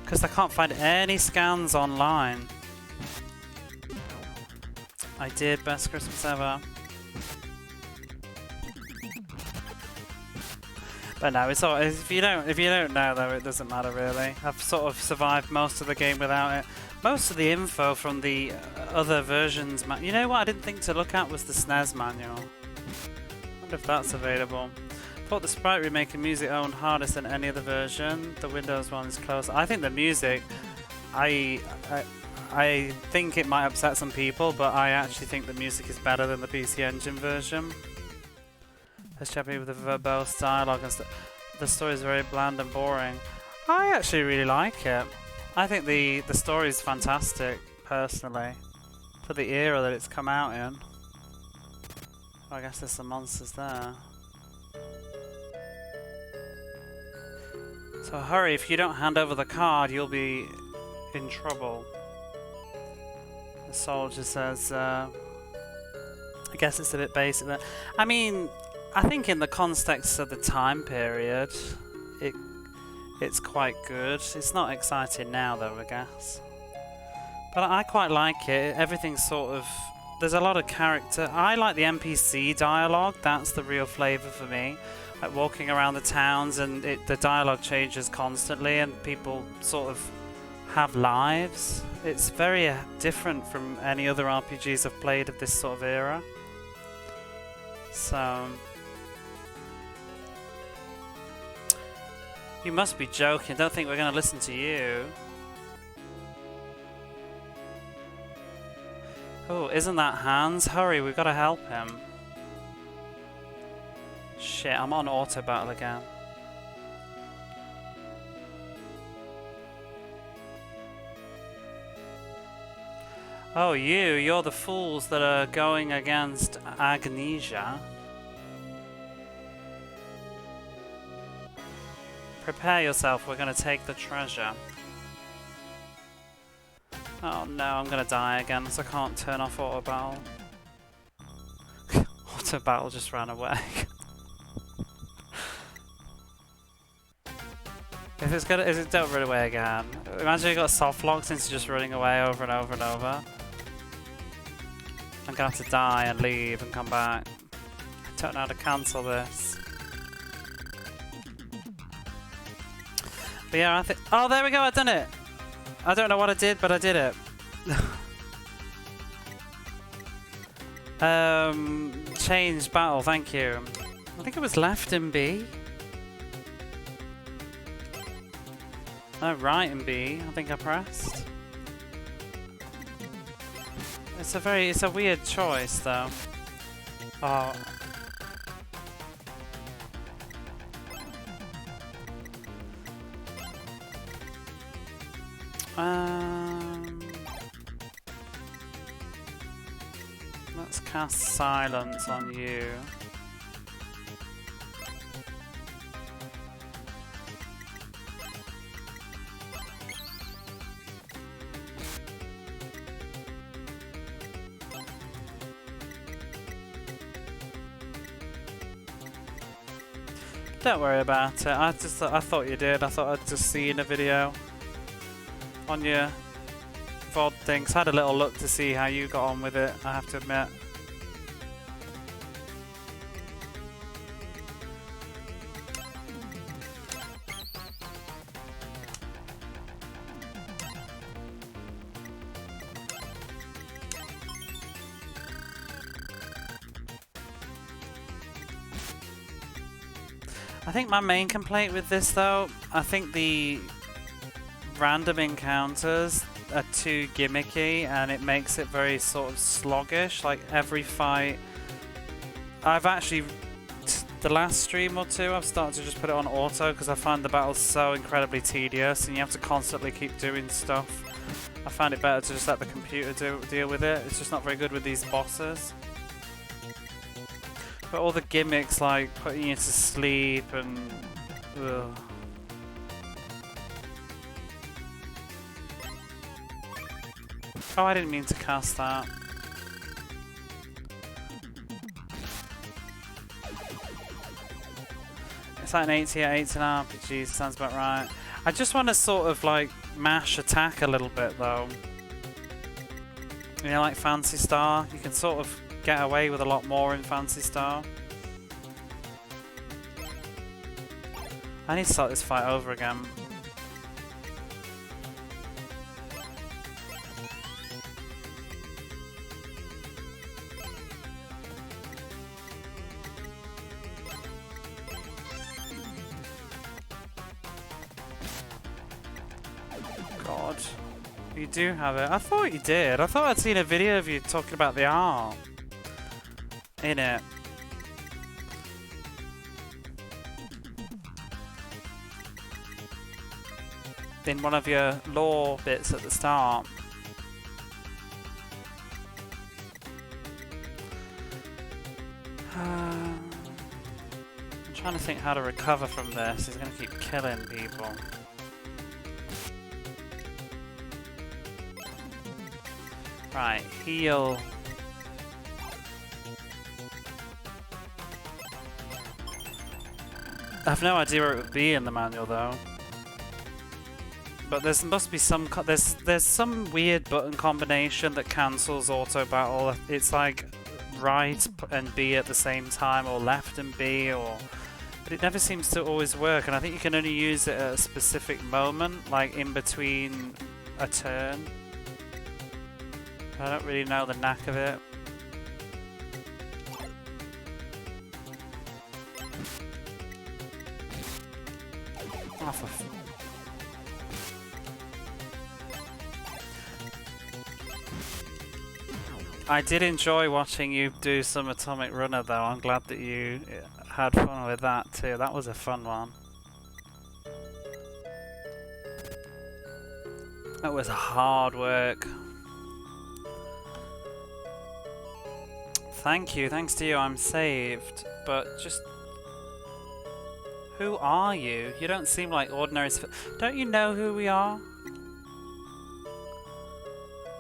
Because I can't find any scans online. I did. Best Christmas ever. But no, it's all, if you don't know though, it doesn't matter really. I've sort of survived most of the game without it. Most of the info from the other versions, you know what I didn't think to look at was the SNES manual. I wonder if that's available. Thought the sprite remake and music owned hardest than any other version. The Windows one is close. I think the music, I think it might upset some people, but I actually think the music is better than the PC Engine version. Let's chat with the verbose dialogue and the story is very bland and boring. I actually really like it. I think the story is fantastic, personally, for the era that it's come out in. I guess there's some monsters there. So hurry, if you don't hand over the card, you'll be in trouble. The soldier says, I guess it's a bit basic there. I mean, I think in the context of the time period, it's quite good. It's not exciting now though, I guess. But I quite like it. Everything's sort of... There's a lot of character. I like the NPC dialogue. That's the real flavour for me. Like walking around the towns and the dialogue changes constantly and people sort of have lives. It's very different from any other RPGs I've played of this sort of era. So... You must be joking. Don't think we're going to listen to you. Oh, isn't that Hans? Hurry, we've got to help him. Shit, I'm on auto battle again. Oh, you're the fools that are going against Agnesia. Prepare yourself, we're going to take the treasure. Oh no, I'm going to die again, so I can't turn off auto battle. Auto battle just ran away. If it don't run away again. Imagine you got soft lock since it's just running away over and over and over. I'm going to have to die and leave and come back. I don't know how to cancel this. But yeah, I think... Oh, there we go, I've done it! I don't know what I did, but I did it. Change battle, thank you. I think it was left in B. No, right in B, I think I pressed. It's a weird choice, though. Oh. Let's cast silence on you. Don't worry about it. I thought you did. I thought I'd just seen a video on your VOD things. Had a little look to see how you got on with it, I have to admit. I think my main complaint with this though, I think the random encounters are too gimmicky and it makes it very sort of sluggish. Like every fight, I've actually, the last stream or two, I've started to just put it on auto because I find the battles so incredibly tedious and you have to constantly keep doing stuff. I find it better to just let the computer deal with it. It's just not very good with these bosses. But all the gimmicks like putting you to sleep and... ugh. Oh, I didn't mean to cast that. It's like an 88 in RPGs, sounds about right. I just want to sort of like mash attack a little bit though. You know, like Phantasy Star, you can sort of get away with a lot more in Phantasy Star. I need to start this fight over again. God. You do have it. I thought you did. I thought I'd seen a video of you talking about the art in it. In one of your lore bits at the start. I'm trying to think how to recover from this. He's going to keep killing people. Right, heal. I have no idea where it would be in the manual though. But there must be some. There's some weird button combination that cancels auto battle. It's like right and B at the same time, or left and B, or. But it never seems to always work. And I think you can only use it at a specific moment, like in between a turn. I don't really know the knack of it. Oh, for I did enjoy watching you do some Atomic Runner though. I'm glad that you had fun with that too. That was a fun one. That was hard work. Thank you, thanks to you I'm saved. But just... who are you? You don't seem like ordinary... Don't you know who we are?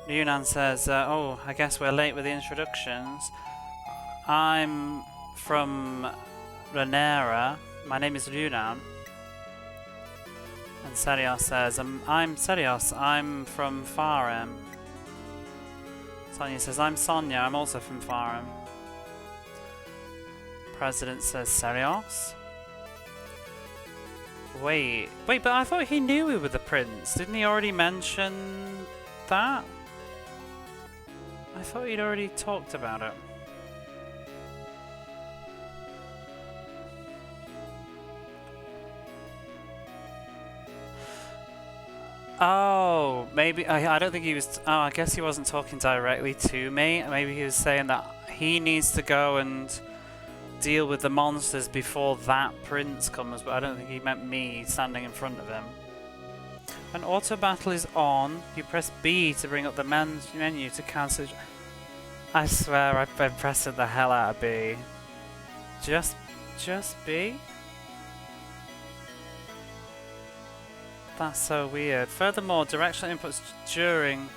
Yunan says, oh, I guess we're late with the introductions. I'm from Renera. My name is Yunan. And Serios says, I'm Serios. I'm from Farem. Sonia says, I'm Sonia. I'm also from Farem. President says, Serios? Wait, but I thought he knew we were the prince. Didn't he already mention that? I thought he'd already talked about it. Oh, maybe I don't think he was. Oh, I guess he wasn't talking directly to me. Maybe he was saying that he needs to go and deal with the monsters before that prince comes. But I don't think he meant me standing in front of him. When auto battle is on, you press B to bring up the menu to cancel. I swear I've been pressing the hell out of B. Just B? That's so weird. Furthermore, directional inputs during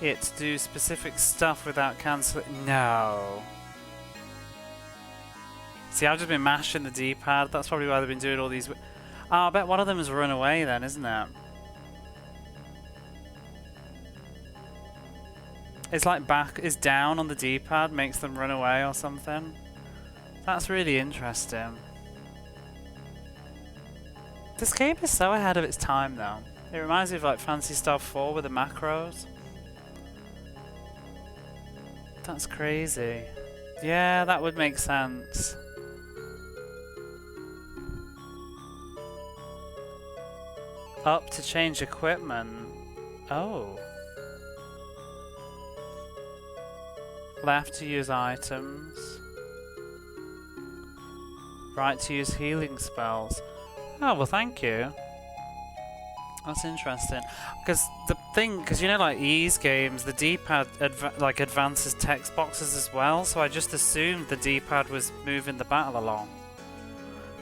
it do specific stuff without cancelling. No. See, I've just been mashing the D-pad. That's probably why they've been doing all these... Oh, I bet one of them has run away then, isn't it? It's like back is down on the D-pad, makes them run away or something. That's really interesting. This game is so ahead of its time though. It reminds me of like Phantasy Star 4 with the macros. That's crazy. Yeah, that would make sense. Up to change equipment. Oh. Left to use items. Right to use healing spells. Oh, well thank you. That's interesting. Because the thing, because you know like Ease games, the D-pad like advances text boxes as well, so I just assumed the D-pad was moving the battle along.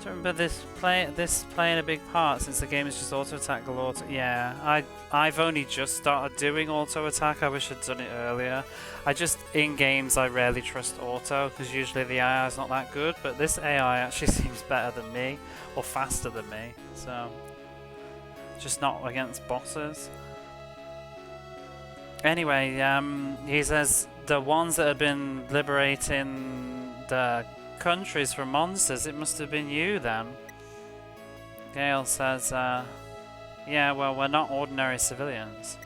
Do you remember this playing a big part since the game is just auto attack galore? Yeah, I've only just started doing auto attack. I wish I'd done it earlier. In games I rarely trust auto because usually the AI is not that good, but this AI actually seems better than me or faster than me. So just not against bosses. Anyway, he says the ones that have been liberating the countries from monsters, it must have been you then. Gale says, yeah, well, we're not ordinary civilians.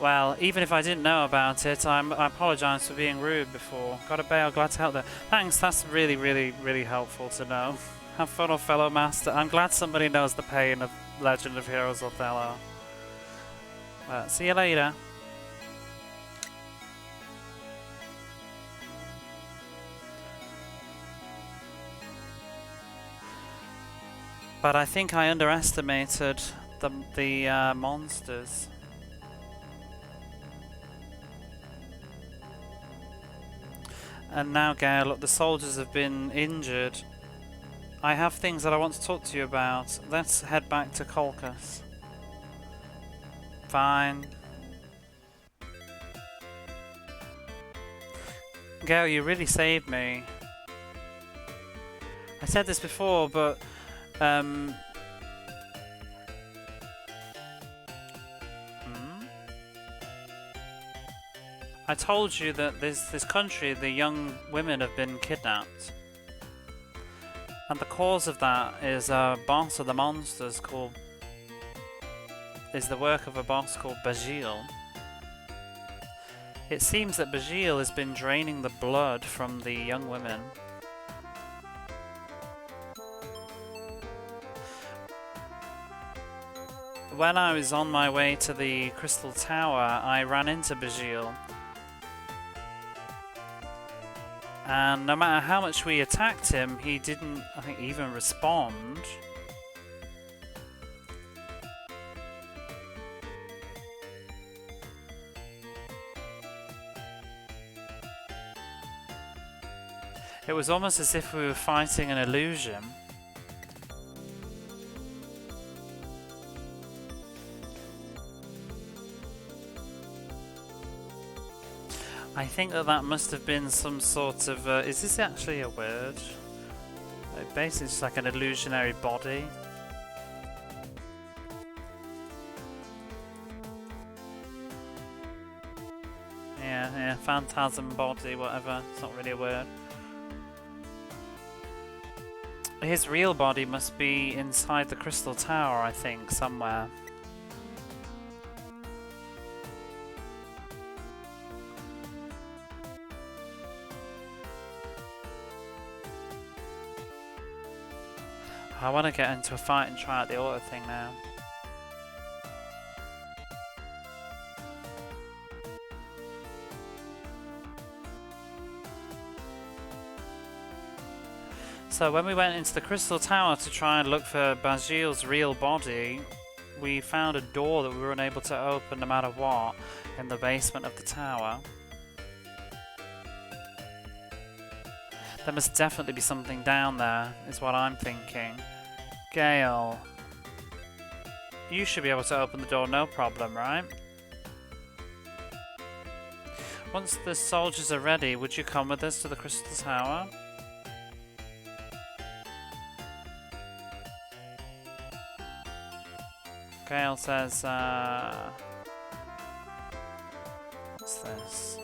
Well, even if I didn't know about it, I apologise for being rude before. Got a bail, glad to help there. Thanks, that's really, really, really helpful to know. Have fun, or fellow master. I'm glad somebody knows the pain of Legend of Heroes Othello. See you later. But I think I underestimated the monsters. And now, Gale, look, the soldiers have been injured. I have things that I want to talk to you about. Let's head back to Colchis. Fine. Gale, you really saved me. I said this before, but I told you that this country, the young women have been kidnapped. And the cause of that is a boss of the monsters is the work of a boss called Bajil. It seems that Bajil has been draining the blood from the young women. When I was on my way to the Crystal Tower, I ran into Bajil. And no matter how much we attacked him, he didn't, I think, even respond. It was almost as if we were fighting an illusion. I think that must have been some sort of... is this actually a word? Basically it's like an illusionary body. Yeah, phantasm body, whatever. It's not really a word. His real body must be inside the Crystal Tower, I think, somewhere. I want to get into a fight and try out the auto thing now. So when we went into the Crystal Tower to try and look for Bajil's real body, we found a door that we were unable to open no matter what in the basement of the tower. There must definitely be something down there, is what I'm thinking. Gale, you should be able to open the door no problem, right? Once the soldiers are ready, would you come with us to the Crystal Tower? Gale says, what's this?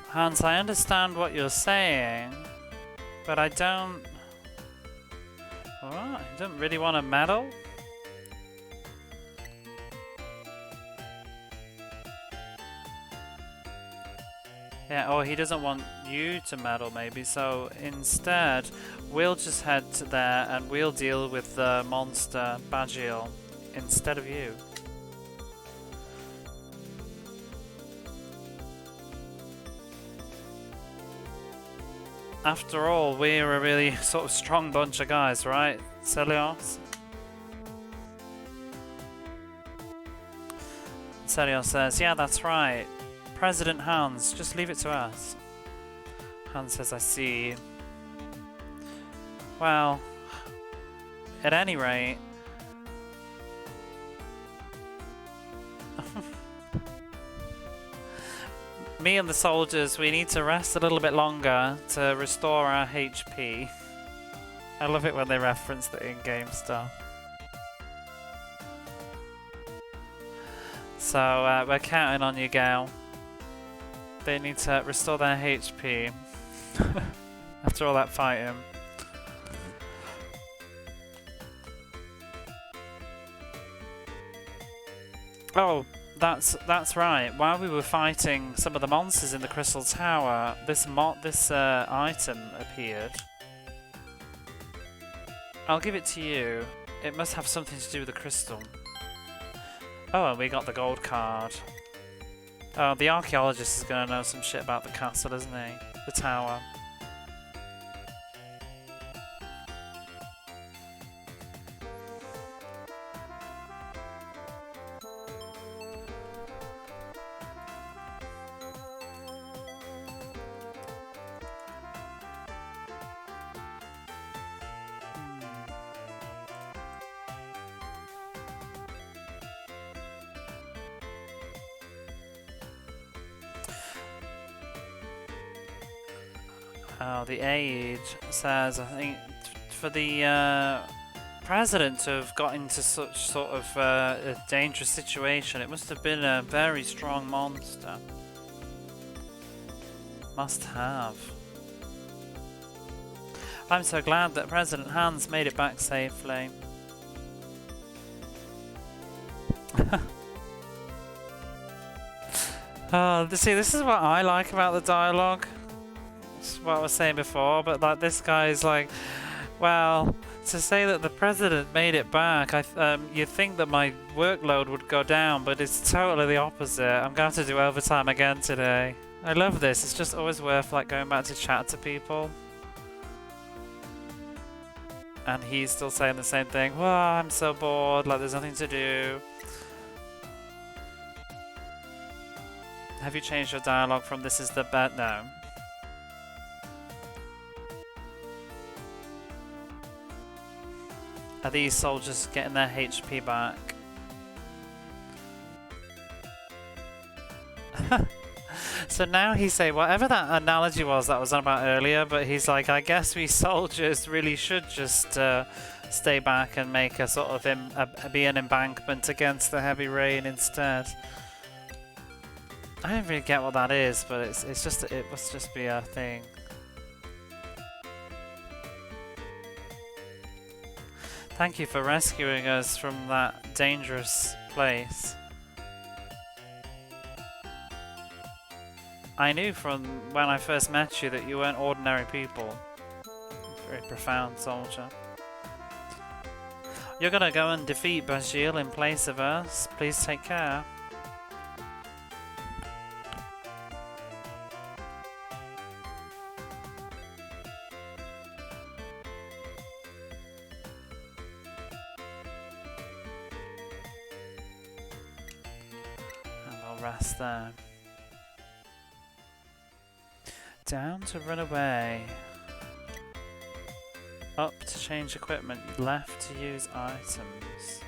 Hans, I understand what you're saying, but I don't... What? You don't really want a medal? Yeah, or he doesn't want you to meddle maybe, so instead we'll just head to there and we'll deal with the monster Bagil instead of you. After all, we're a really sort of strong bunch of guys, right, Celios? Celios says, yeah, that's right. President Hans, just leave it to us. Hans says, I see. Well, at any rate... me and the soldiers, we need to rest a little bit longer to restore our HP. I love it when they reference the in-game stuff. So, we're counting on you, Gale. They need to restore their HP after all that fighting. Oh, that's right. While we were fighting some of the monsters in the Crystal Tower, this item appeared. I'll give it to you. It must have something to do with the crystal. Oh, and we got the gold card. Oh, the archaeologist is going to know some shit about the castle, isn't he? The tower. Oh, the aide says, I think, for the president to have got into such sort of a dangerous situation, it must have been a very strong monster. Must have. I'm so glad that President Hans made it back safely. See, this is what I like about the dialogue. What I was saying before, but like this guy's like, well, to say that the president made it back, you'd think that my workload would go down, but it's totally the opposite. I'm going to have to do overtime again today. I love this. It's just always worth like going back to chat to people. And he's still saying the same thing. Well, I'm so bored, like there's nothing to do. Have you changed your dialogue from this is the bed? No. Are these soldiers getting their HP back? So now he's saying, whatever that analogy was that was on about earlier, but he's like, I guess we soldiers really should just stay back and make a sort of be an embankment against the heavy rain instead. I don't really get what that is, but it must just be a thing. Thank you for rescuing us from that dangerous place. I knew from when I first met you that you weren't ordinary people. Very profound soldier. You're gonna go and defeat Bagil in place of us. Please take care. Rest there. Down to run away. Up to change equipment, left to use items.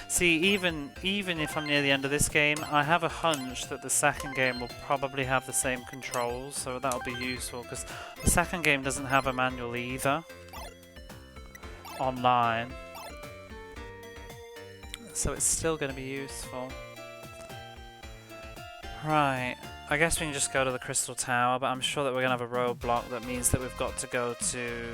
See, even if I'm near the end of this game, I have a hunch that the second game will probably have the same controls, so that'll be useful, because the second game doesn't have a manual either. Online. So it's still going to be useful. Right, I guess we can just go to the Crystal Tower, but I'm sure that we're going to have a roadblock that means that we've got to go to...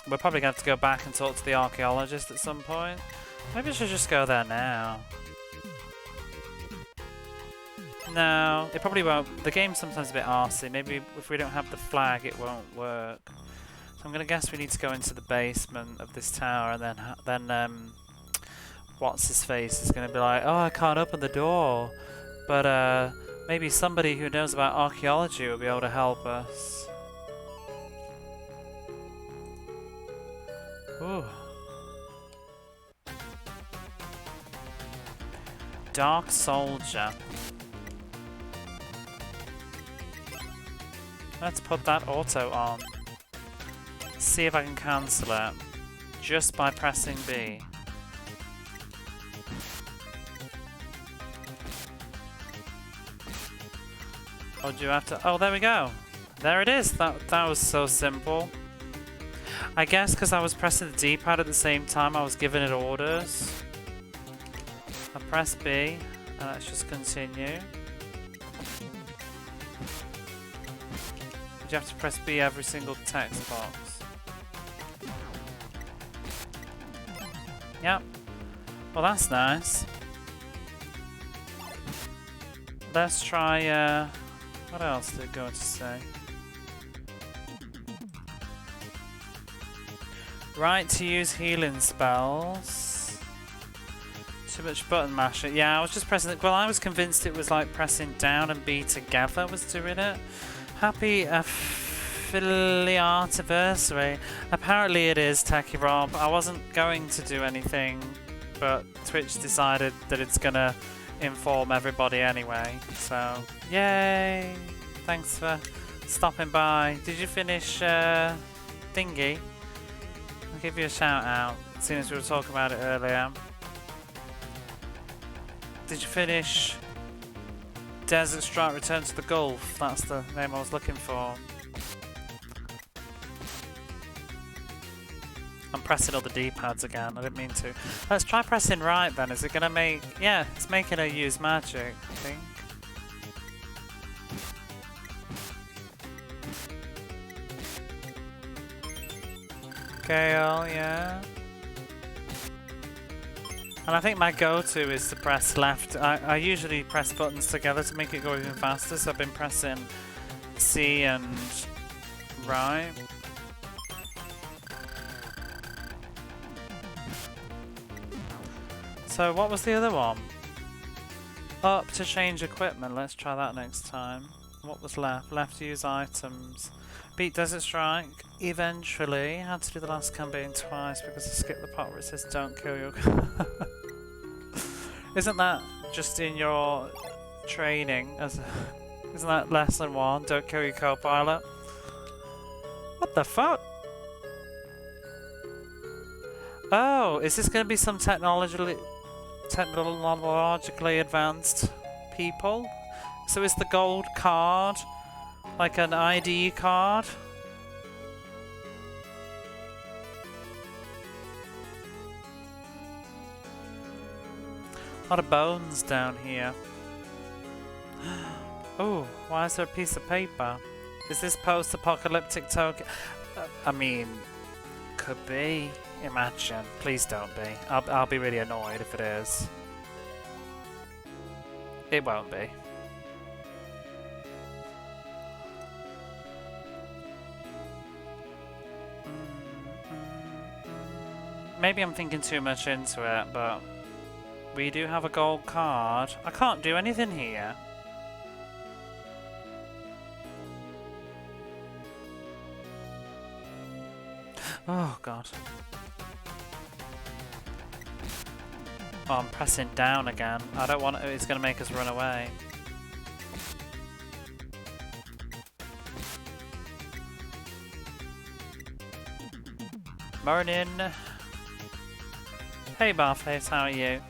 we're probably going to have to go back and talk to the archaeologist at some point. Maybe I should just go there now. No, it probably won't. The game's sometimes a bit arsey. Maybe if we don't have the flag, it won't work. So I'm going to guess we need to go into the basement of this tower, and then what's his face is going to be like, oh, I can't open the door. But maybe somebody who knows about archaeology will be able to help us. Ooh. Dark Soldier. Let's put that auto on. See if I can cancel it. Just by pressing B. Oh, do you have to... Oh, there we go. There it is. That was so simple. I guess because I was pressing the D-pad at the same time, I was giving it orders. I press B, and let's just continue. You have to press B every single text box. Yep. Well, that's nice. Let's try, what else did it go to say? Right to use healing spells. Too much button mashing. Yeah, I was just pressing it. Well, I was convinced it was like pressing down and B together was doing it. Happy affiliate-anniversary. Apparently it is, Techie Rob. I wasn't going to do anything, but Twitch decided that it's gonna inform everybody anyway. So, yay! Thanks for stopping by. Did you finish Thingy? I'll give you a shout out, seeing as we were talking about it earlier. Did you finish Desert Strike Return to the Gulf? That's the name I was looking for. I'm pressing all the D-pads again, I didn't mean to. Let's try pressing right then. Is it gonna make... Yeah, it's making her use magic, I think. Gale, yeah. And I think my go-to is to press left. I usually press buttons together to make it go even faster, so I've been pressing C and right. So what was the other one? Up to change equipment. Let's try that next time. What was left? Left to use items. Beat Desert Strike. Eventually. Had to do the last campaign twice because I skipped the part where it says don't kill your... Isn't that just in your training? Isn't that lesson 1? Don't kill your co-pilot? What the fuck? Oh, is this going to be some technologically advanced people? So is the gold card like an ID card? A lot of bones down here. Oh, why is there a piece of paper? Is this post-apocalyptic token? I mean, could be. Imagine. Please don't be. I'll be really annoyed if it is. It won't be. Maybe I'm thinking too much into it, but we do have a gold card. I can't do anything here. Oh god. Oh, I'm pressing down again. I don't want it. It's going to make us run away. Morning. Hey Barface, how are you?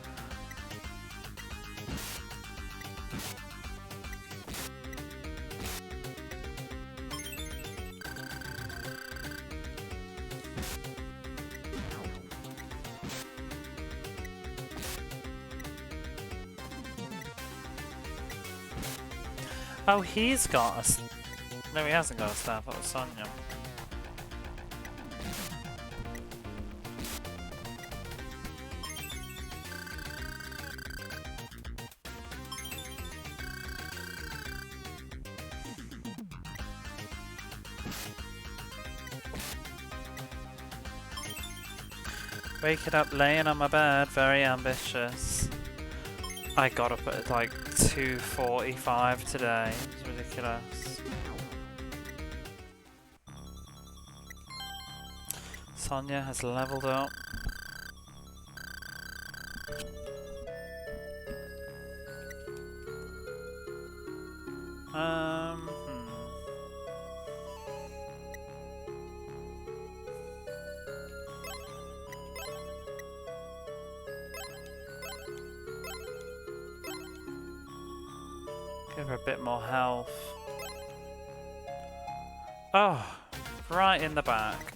Oh, he's got a... No, he hasn't got a staff. That was Sonia. Waking up laying on my bed, very ambitious. I got up at like 2:45 today. It's ridiculous. Sonia has leveled up. Give her a bit more health. Oh, right in the back.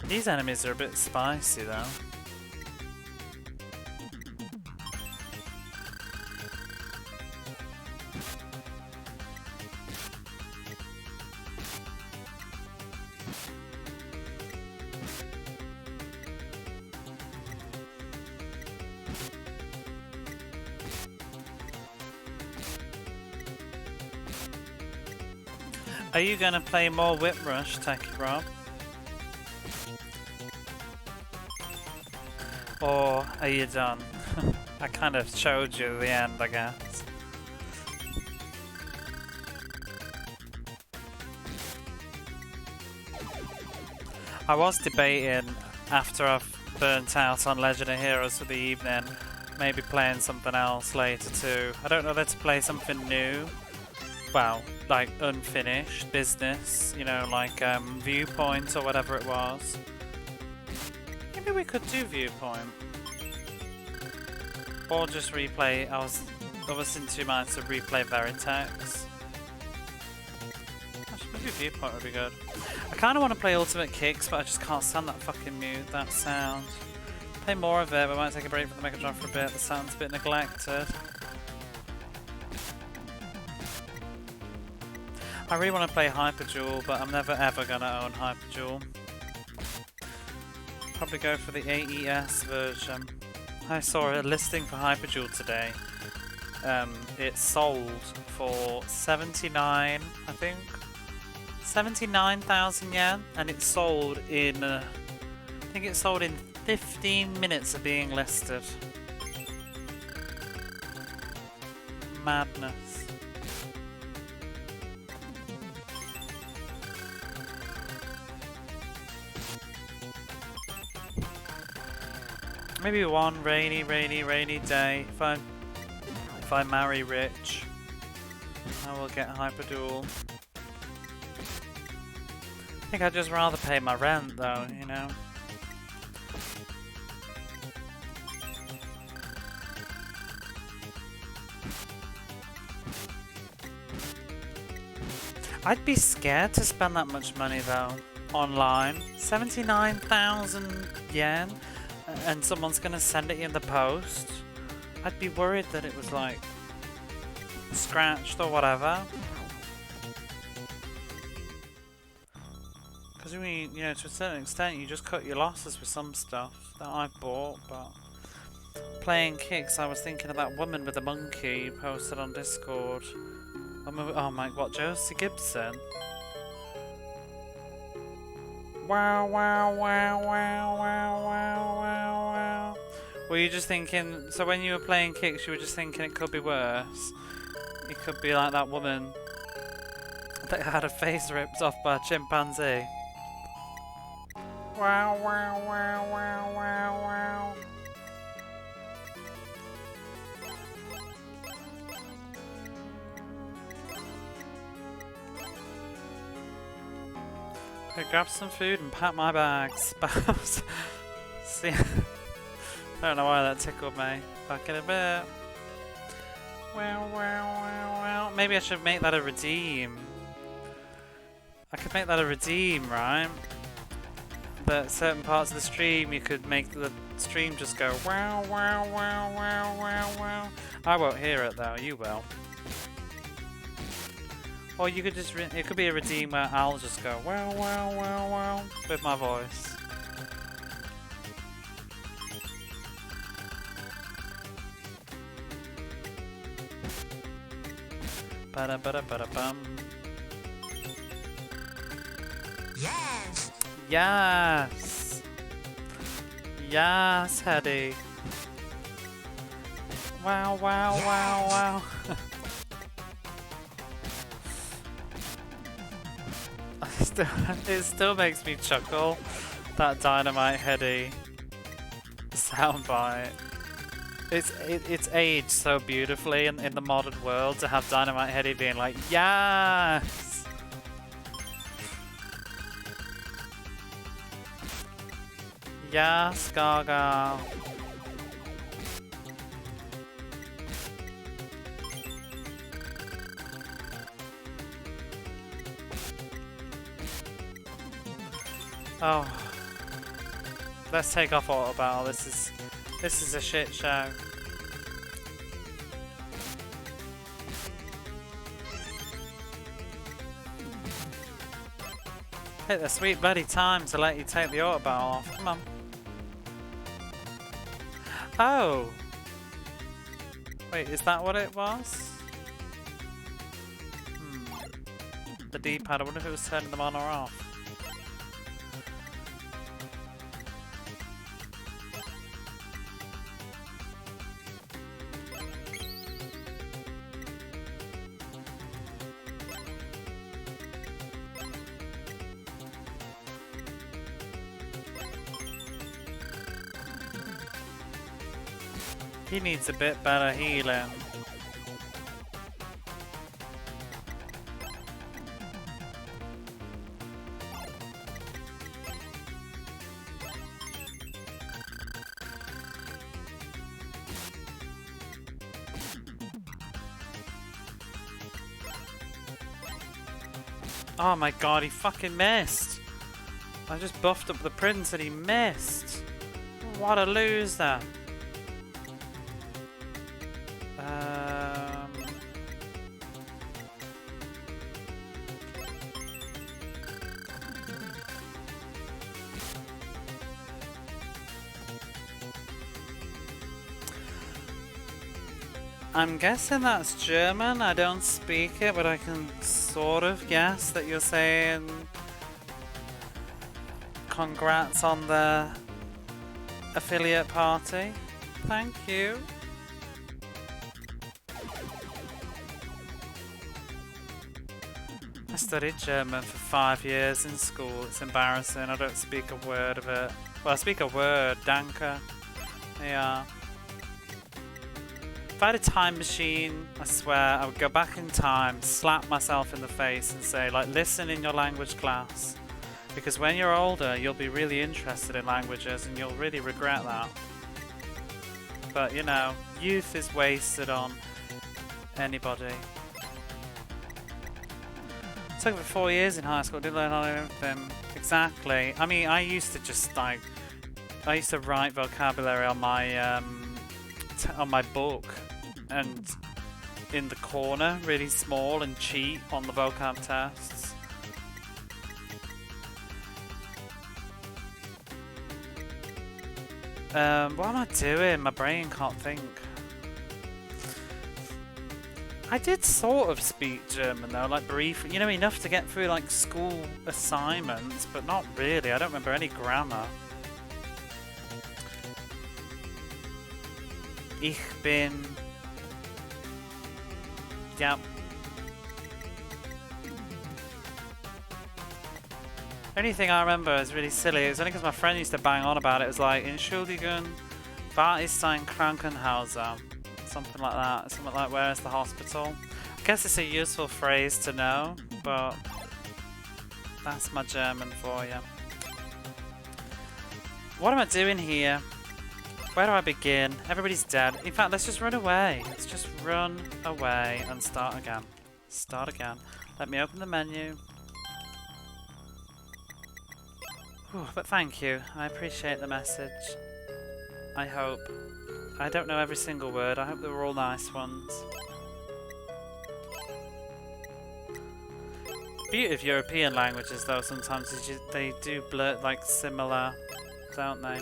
These enemies are a bit spicy though. Are you going to play more Whip Rush, Techie Rob? Or are you done? I kind of showed you the end, I guess. I was debating, after I've burnt out on Legend of Heroes for the evening, maybe playing something else later too. I don't know whether to play something new. Well, like unfinished business, you know, like Viewpoint or whatever it was. Maybe we could do Viewpoint. Or just replay. I was in 2 minds to replay Veritex. Actually, maybe Viewpoint would be good. I kind of want to play Ultimate Kicks, but I just can't stand that fucking that sound. Play more of it, but I might take a break from the Mega Drive for a bit. The sound's a bit neglected. I really want to play Hyperduel, but I'm never ever going to own Hyperduel. Probably go for the AES version. I saw a listing for Hyperduel today. It sold for 79, I think. 79,000 yen, and it sold in, I think it sold in 15 minutes of being listed. Madness. Maybe one rainy day. If I marry rich, I will get Hyperduel. I think I'd just rather pay my rent though, you know. I'd be scared to spend that much money though, online. 79,000 yen, and someone's gonna send it in the post. I'd be worried that it was like scratched or whatever. Because I mean, you know, to a certain extent, you just cut your losses with some stuff that I've bought. But playing kicks, I was thinking of that woman with the monkey you posted on Discord. Oh my, what, Josie Gibson? Wow, wow, wow, wow, wow, wow, wow, wow. Were you just thinking, so when you were playing kicks, you were just thinking it could be worse? It could be like that woman They had a face ripped off by a chimpanzee. Wow, wow, wow, wow, wow, wow. Okay, grab some food and pack my bags. See, I don't know why that tickled me. Back in a bit. Wow, wow, wow, wow. Maybe I should make that a redeem. I could make that a redeem, right? That certain parts of the stream you could make the stream just go wow, wow, wow, wow, wow, wow. I won't hear it though, you will. Or you could just, it could be a redeem where I'll just go wow, wow, wow, wow with my voice. Ba-da-ba-da-ba-da-bum. Yes! Yes! Yes, Hedy. Wow, wow, Yes. wow, wow. It still makes me chuckle, that Dynamite Hedy soundbite. It's aged so beautifully in the modern world to have Dynamite Hedy being like, yes! Yes, Gaga. Oh. Let's take off Auto Battle. This is a shit show. Hit the sweet bloody time to let you take the Auto Battle off. Come on. Oh! Wait, is that what it was? The D-pad, I wonder if it was turning them on or off. He needs a bit better healing. Oh my god, he fucking missed! I just buffed up the prince and he missed! What a loser! I'm guessing that's German. I don't speak it, but I can sort of guess that you're saying congrats on the affiliate party. Thank you. I studied German for 5 years in school. It's embarrassing. I don't speak a word of it. Well, I speak a word, danke. Yeah. If I had a time machine, I swear I would go back in time, slap myself in the face and say, like, listen in your language class. Because when you're older, you'll be really interested in languages and you'll really regret that. But, you know, youth is wasted on anybody. I took it for 4 years in high school, didn't learn anything. Exactly. I mean, I used to just, like, I used to write vocabulary on my book. And in the corner, really small, and cheat on the vocab tests. What am I doing? My brain can't think. I did sort of speak German though, like briefly, you know, enough to get through like school assignments, but not really. I don't remember any grammar. Ich bin... Yep. Only thing I remember is really silly. It was only because my friend used to bang on about it. It was like, Entschuldigung, war ist ein Krankenhauser? Something like that. Something like, where is the hospital? I guess it's a useful phrase to know, but that's my German for you. What am I doing here? Where do I begin? Everybody's dead. In fact, let's just run away. Let's just run away and start again. Start again. Let me open the menu. Whew, but thank you. I appreciate the message. I hope. I don't know every single word. I hope they were all nice ones. Beauty of European languages, though, sometimes is they do blur like similar, don't they?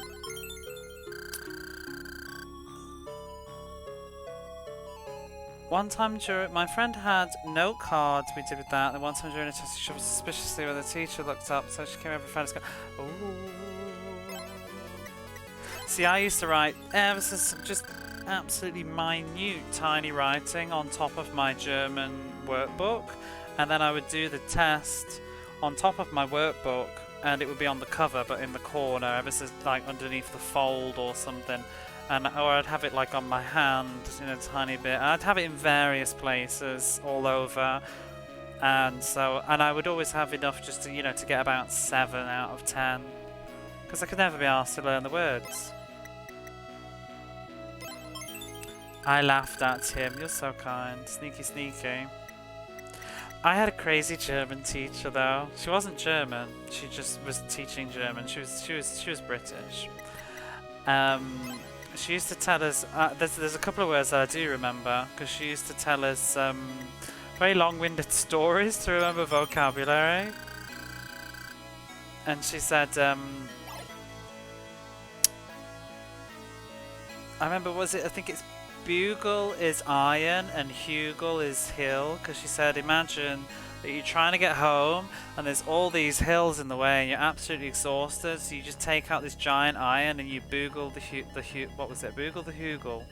One time during my friend had note cards. We did with that. And one time during a test, she was suspiciously when the teacher looked up, so she came over and found us. Ooh. See, I used to write ever so just absolutely minute, tiny writing on top of my German workbook, and then I would do the test on top of my workbook, and it would be on the cover, but in the corner, ever so like underneath the fold or something. Or I'd have it like on my hand in a tiny bit. I'd have it in various places all over, and I would always have enough just to to get about 7 out of 10, because I could never be asked to learn the words. I laughed at him. You're so kind, sneaky, sneaky. I had a crazy German teacher though. She wasn't German. She just was teaching German. She was British. She used to tell us, there's a couple of words that I do remember, because she used to tell us very long-winded stories to remember vocabulary. And she said, I remember, I think it's bugle is iron and hugel is hill, because she said, imagine that you're trying to get home and there's all these hills in the way and you're absolutely exhausted, so you just take out this giant iron and you bugle what was it? Bugle the hugel.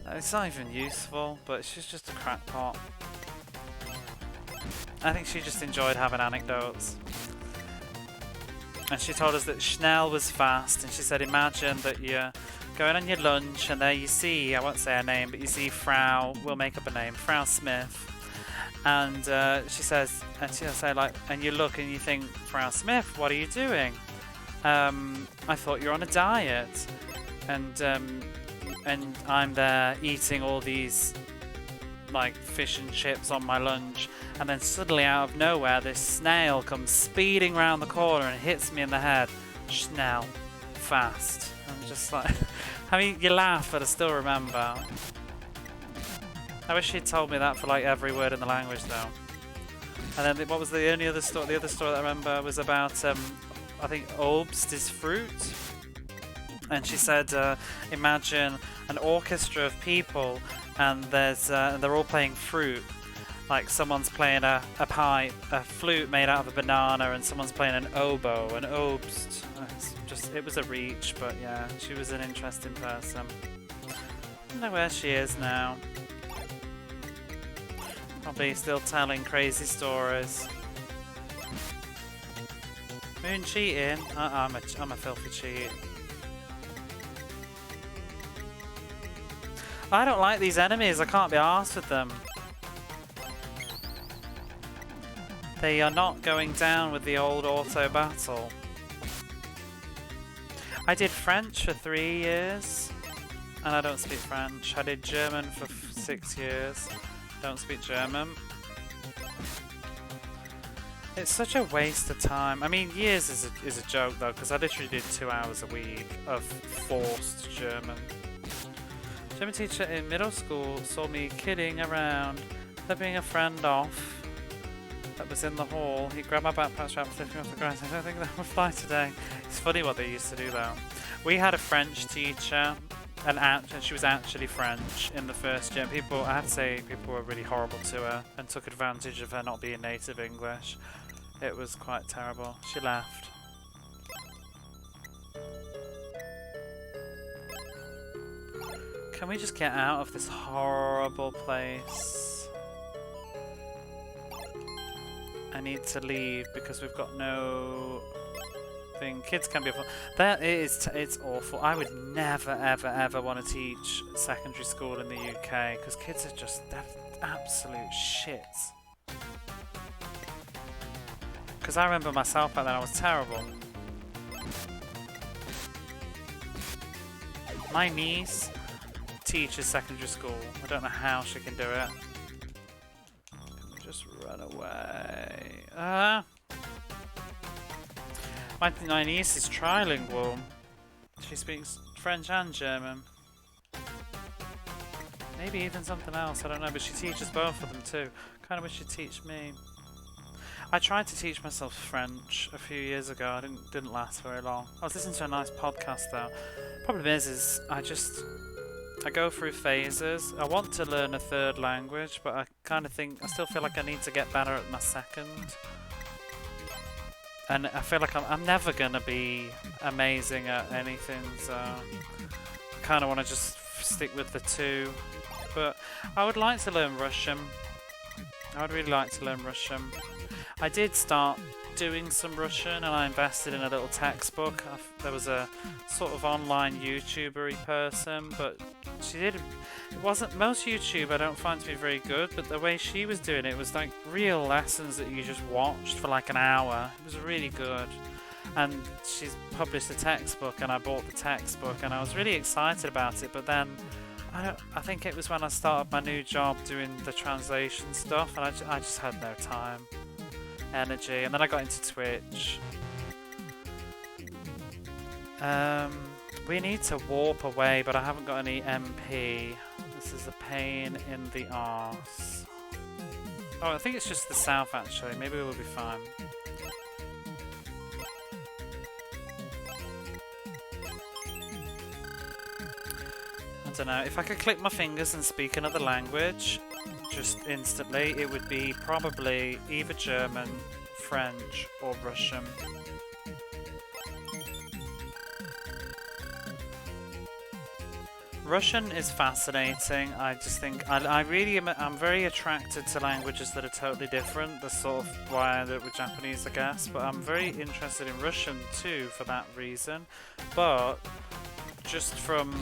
It's not even useful, but she's just a crackpot. I think she just enjoyed having anecdotes. And she told us that schnell was fast, and she said imagine that you're going on your lunch and there you see, I won't say her name, but you see Frau, we'll make up a name, Frau Smith. And she says, and she'll say like, and you look and you think, Frau Smith, what are you doing? I thought you're on a diet, and I'm there eating all these like fish and chips on my lunch, and then suddenly out of nowhere, this snail comes speeding round the corner and hits me in the head. Schnell, fast. I'm just like, I mean, you laugh, but I still remember. I wish she'd told me that for like every word in the language though. And then what was the only other story? The other story that I remember was about I think Obst is fruit. And she said, imagine an orchestra of people, and they're all playing fruit. Like someone's playing a pipe, a flute made out of a banana, and someone's playing an oboe, an Obst. It was a reach, but yeah, she was an interesting person. I don't know where she is now. Probably still telling crazy stories. Moon cheating? I'm a filthy cheat. I don't like these enemies. I can't be arsed with them. They are not going down with the old auto battle. I did French for 3 years, and I don't speak French. I did German for 6 years. Don't speak German. It's such a waste of time. I mean, years is a joke though, because I literally did 2 hours a week of forced German. German teacher in middle school saw me kidding around, flipping a friend off that was in the hall. He grabbed my backpack strap and flipped me off the ground. I don't think that would fly today. It's funny what they used to do though. We had a French teacher, and she was actually French in the first year. I have to say, people were really horrible to her and took advantage of her not being native English. It was quite terrible. She left. Can we just get out of this horrible place? I need to leave because we've got no thing. Kids can be awful. That is, it's awful. I would never, ever, ever want to teach secondary school in the UK because kids are just they're absolute shits. Because I remember myself back then, I was terrible. My niece teaches secondary school. I don't know how she can do it. Just run away. My niece is trilingual. She speaks French and German. Maybe even something else, I don't know, but she teaches both of them too. Kind of wish she'd teach me. I tried to teach myself French a few years ago. I didn't last very long. I was listening to a nice podcast though. Problem is I go through phases. I want to learn a third language, but I still feel like I need to get better at my second. And I feel like I'm never gonna be amazing at anything, so I kind of want to just stick with the two. But I would like to learn Russian. I would really like to learn Russian. I did start doing some Russian and I invested in a little textbook. There was a sort of online YouTuber-y person, but it wasn't, most YouTube I don't find to be very good, but the way she was doing it was like real lessons that you just watched for like an hour. It was really good. And she's published a textbook and I bought the textbook and I was really excited about it, but then I think it was when I started my new job doing the translation stuff and I just had no time, energy, and then I got into Twitch. We need to warp away, but I haven't got any MP. This is a pain in the arse. Oh, I think it's just the south actually. Maybe we'll be fine. I don't know. If I could click my fingers and speak another language, just instantly, it would be probably either German, French, or Russian. Russian is fascinating. I just think I'm very attracted to languages that are totally different. That's sort of why I ended up with Japanese, I guess. But I'm very interested in Russian too for that reason. But just from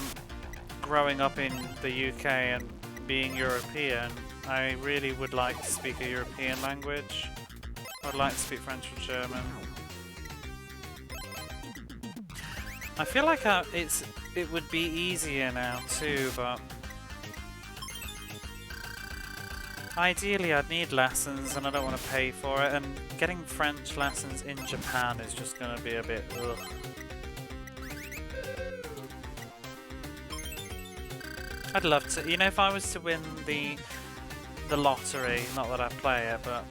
growing up in the UK and being European, I really would like to speak a European language. I'd like to speak French or German. I feel like it would be easier now too, but ideally I'd need lessons and I don't want to pay for it, and getting French lessons in Japan is just going to be a bit ugh. I'd love to, you know, if I was to win the lottery, not that I play it, but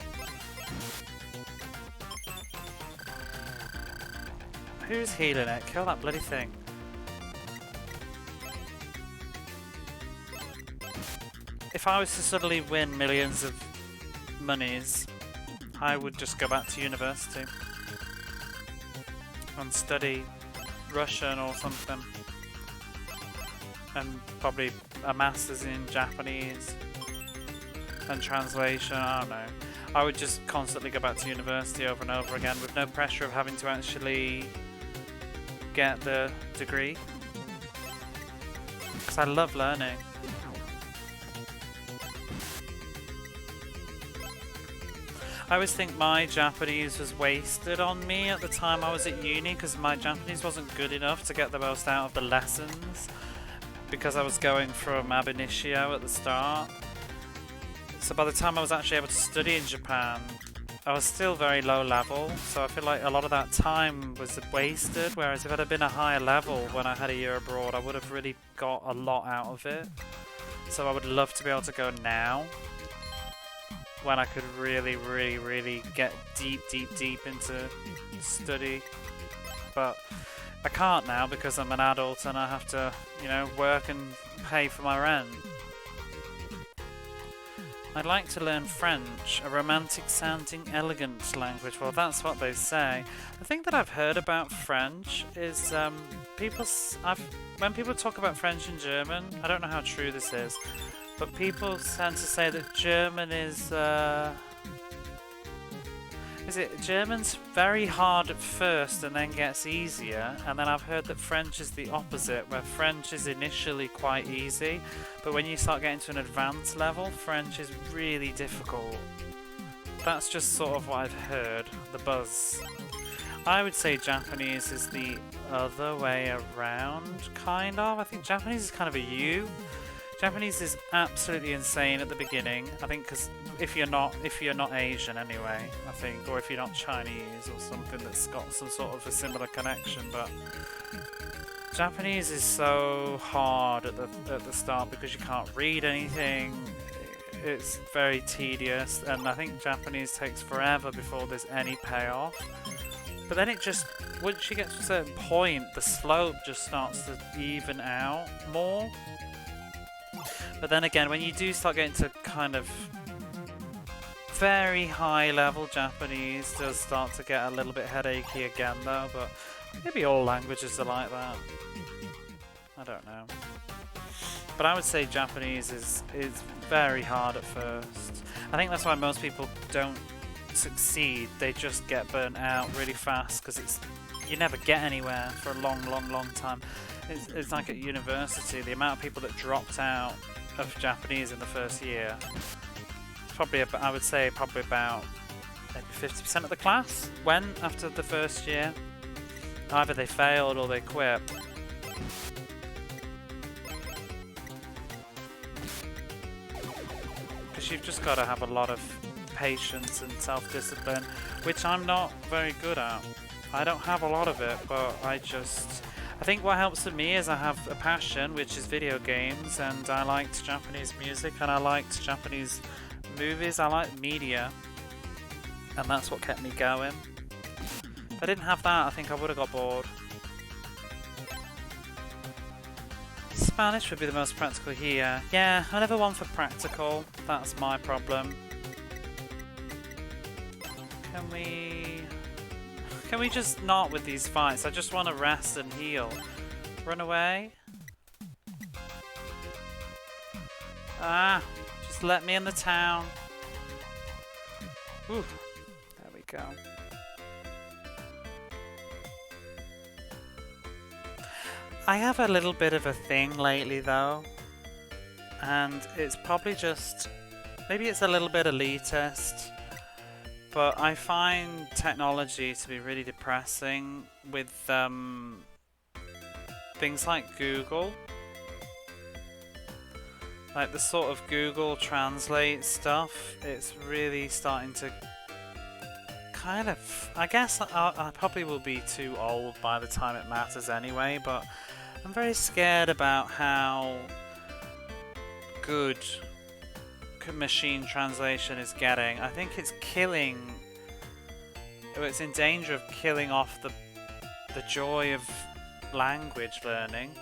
who's healing it? Kill that bloody thing. If I was to suddenly win millions of monies, I would just go back to university and study Russian or something, and probably a master's in Japanese and translation. I don't know. I would just constantly go back to university over and over again with no pressure of having to actually get the degree, because I love learning. I always think my Japanese was wasted on me at the time I was at uni, because my Japanese wasn't good enough to get the most out of the lessons, because I was going from ab initio at the start. So by the time I was actually able to study in Japan, I was still very low level, so I feel like a lot of that time was wasted, whereas if it had been a higher level when I had a year abroad, I would have really got a lot out of it. So I would love to be able to go now, when I could really, really, really get deep into study. But I can't now because I'm an adult and I have to, you know, work and pay for my rent. I'd like to learn French, a romantic sounding, elegant language. Well, that's what they say. The thing that I've heard about French is when people talk about French and German, I don't know how true this is, but people tend to say that German is Is it German's very hard at first and then gets easier, and then I've heard that French is the opposite, where French is initially quite easy, but when you start getting to an advanced level, French is really difficult. That's just sort of what I've heard, the buzz. I would say Japanese is the other way around, kind of. I think Japanese is kind of a U. Japanese is absolutely insane at the beginning. I think because if you're not Asian anyway, I think, or if you're not Chinese or something that's got some sort of a similar connection. But Japanese is so hard at the start because you can't read anything. It's very tedious, and I think Japanese takes forever before there's any payoff. But then it just, once you get to a certain point, the slope just starts to even out more. But then again, when you do start getting to kind of very high level Japanese, does start to get a little bit headachy again though, but maybe all languages are like that. I don't know. But I would say Japanese is very hard at first. I think that's why most people don't succeed. They just get burnt out really fast because you never get anywhere for a long time. It's like at university, the amount of people that dropped out of Japanese in the first year, probably I would say probably about maybe 50% of the class went after the first year. Either they failed or they quit. Because you've just got to have a lot of patience and self-discipline, which I'm not very good at. I don't have a lot of it, but I think what helps for me is I have a passion, which is video games, and I liked Japanese music, and I liked Japanese movies, I liked media, and that's what kept me going. If I didn't have that, I think I would have got bored. Spanish would be the most practical here. Yeah, I never one for practical, that's my problem. Can we just not with these fights? I just want to rest and heal. Run away? Ah, just let me in the town. Whew, there we go. I have a little bit of a thing lately though, and it's probably just, maybe it's a little bit elitist, but I find technology to be really depressing with things like Google. Like the sort of Google Translate stuff, it's really starting to kind of, I guess I probably will be too old by the time it matters anyway, but I'm very scared about how good machine translation is getting. I think it's it's in danger of killing off the joy of language learning.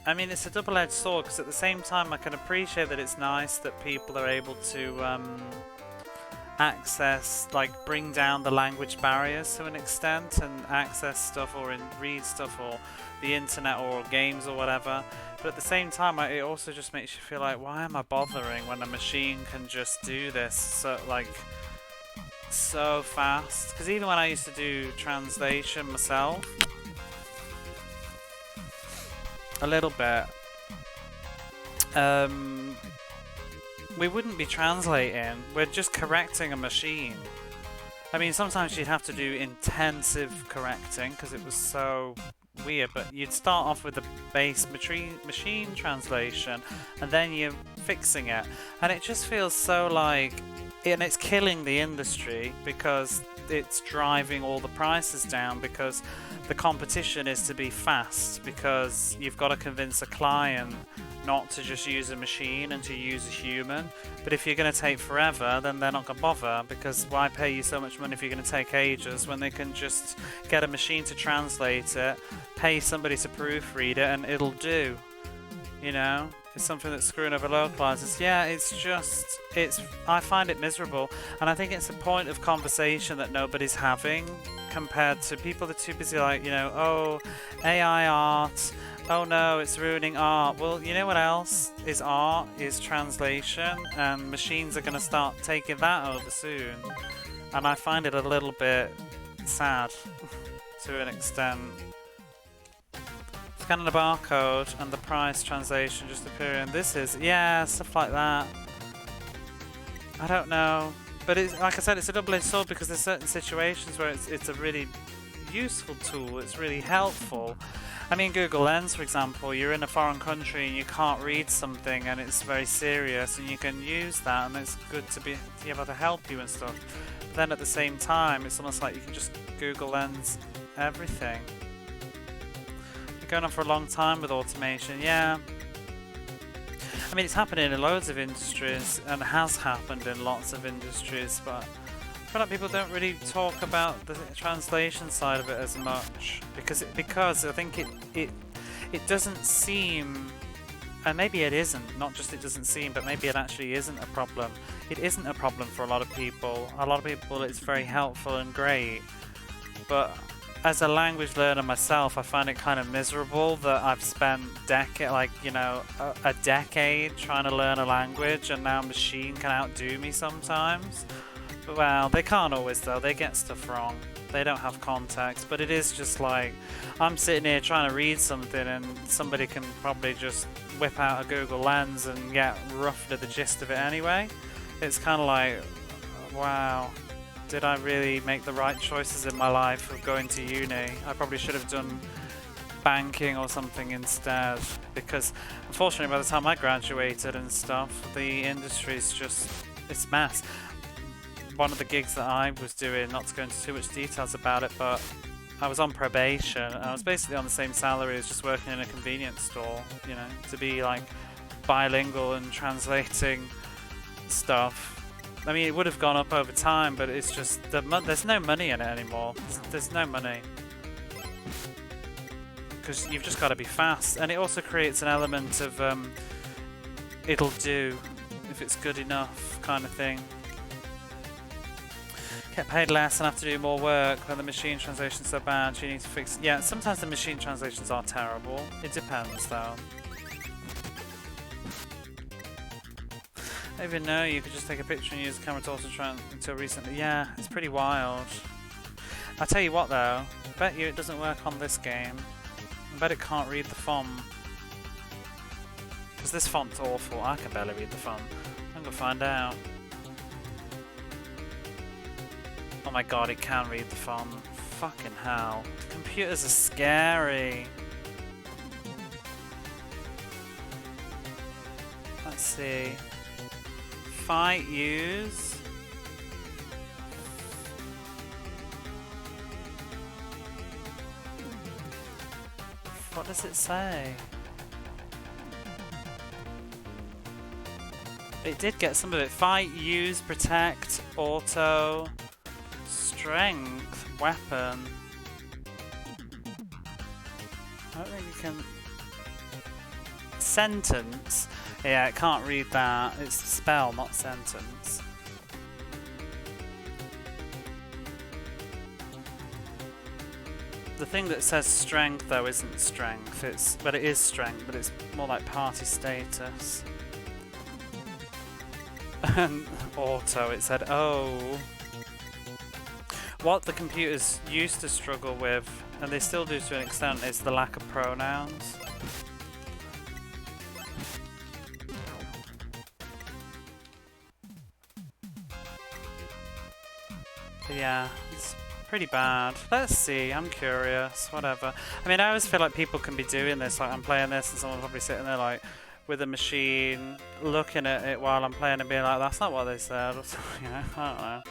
I mean, it's a double-edged sword, because at the same time I can appreciate that it's nice that people are able to access, like, bring down the language barriers to an extent and access stuff or read stuff or the internet or games or whatever. But at the same time, it also just makes you feel like, why am I bothering when a machine can just do this so fast? Because even when I used to do translation myself, a little bit, we wouldn't be translating, we're just correcting a machine. I mean, sometimes you'd have to do intensive correcting because it was so weird, but you'd start off with the base machine translation and then you're fixing it, and it just feels so like, and it's killing the industry because it's driving all the prices down, because the competition is to be fast, because you've got to convince a client not to just use a machine and to use a human. But if you're going to take forever, then they're not going to bother, because why pay you so much money if you're going to take ages when they can just get a machine to translate it, pay somebody to proofread it, and it'll do, you know? It's something that's screwing over localizers. Yeah, I find it miserable, and I think it's a point of conversation that nobody's having, compared to people that are too busy, like, you know, oh, AI art, Oh no, it's ruining art. Well, you know what else is art? Is translation, and machines are going to start taking that over soon. And I find it a little bit sad to an extent. Scanning the barcode and the price translation just appearing. This is, yeah, stuff like that. I don't know. But it's, like I said, it's a double-edged sword because there's certain situations where it's a really useful tool, it's really helpful. I mean, Google Lens, for example, you're in a foreign country and you can't read something and it's very serious, and you can use that, and it's good to be able to help you and stuff. But then at the same time, it's almost like you can just Google Lens everything. You're going on for a long time with automation, yeah. I mean, it's happening in loads of industries and has happened in lots of industries, but I feel like people don't really talk about the translation side of it as much because I think it doesn't seem, and maybe it isn't, not just it doesn't seem, but maybe it actually isn't a problem. It isn't a problem for a lot of people. A lot of people, it's very helpful and great, but as a language learner myself, I find it kind of miserable that I've spent a decade trying to learn a language, and now a machine can outdo me sometimes. Well, they can't always though, they get stuff wrong. They don't have context, but it is just like, I'm sitting here trying to read something and somebody can probably just whip out a Google Lens and get roughly the gist of it anyway. It's kind of like, wow, did I really make the right choices in my life of going to uni? I probably should have done banking or something instead, because unfortunately by the time I graduated and stuff, the industry's just, it's mess. One of the gigs that I was doing, not to go into too much details about it, but I was on probation and I was basically on the same salary as just working in a convenience store, you know, to be like bilingual and translating stuff. I mean, it would have gone up over time, but it's just, there's no money in it anymore. There's no money. Because you've just got to be fast. And it also creates an element of, it'll do if it's good enough kind of thing. Get paid less and have to do more work when the machine translation's so bad, you need to fix. Yeah, sometimes the machine translations are terrible. It depends though. I even know you could just take a picture and use the camera to auto until recently. Yeah, it's pretty wild. I tell you what though, I bet you it doesn't work on this game. I bet it can't read the font. Because this font's awful, I can barely read the font. I'm gonna find out. Oh my god, it can read the font. Fucking hell. Computers are scary. Let's see. Fight, use. What does it say? It did get some of it. Fight, use, protect, auto, strength, weapon. I don't think you can. Sentence. Yeah, it can't read that. It's spell, not sentence. The thing that says strength though isn't strength. But it is strength, but it's more like party status. And auto, it said oh. What the computers used to struggle with, and they still do to an extent, is the lack of pronouns. But yeah, it's pretty bad. Let's see, I'm curious, whatever. I mean, I always feel like people can be doing this, like I'm playing this and someone's probably sitting there like with a machine, looking at it while I'm playing and being like, that's not what they said, or something, you know, I don't know.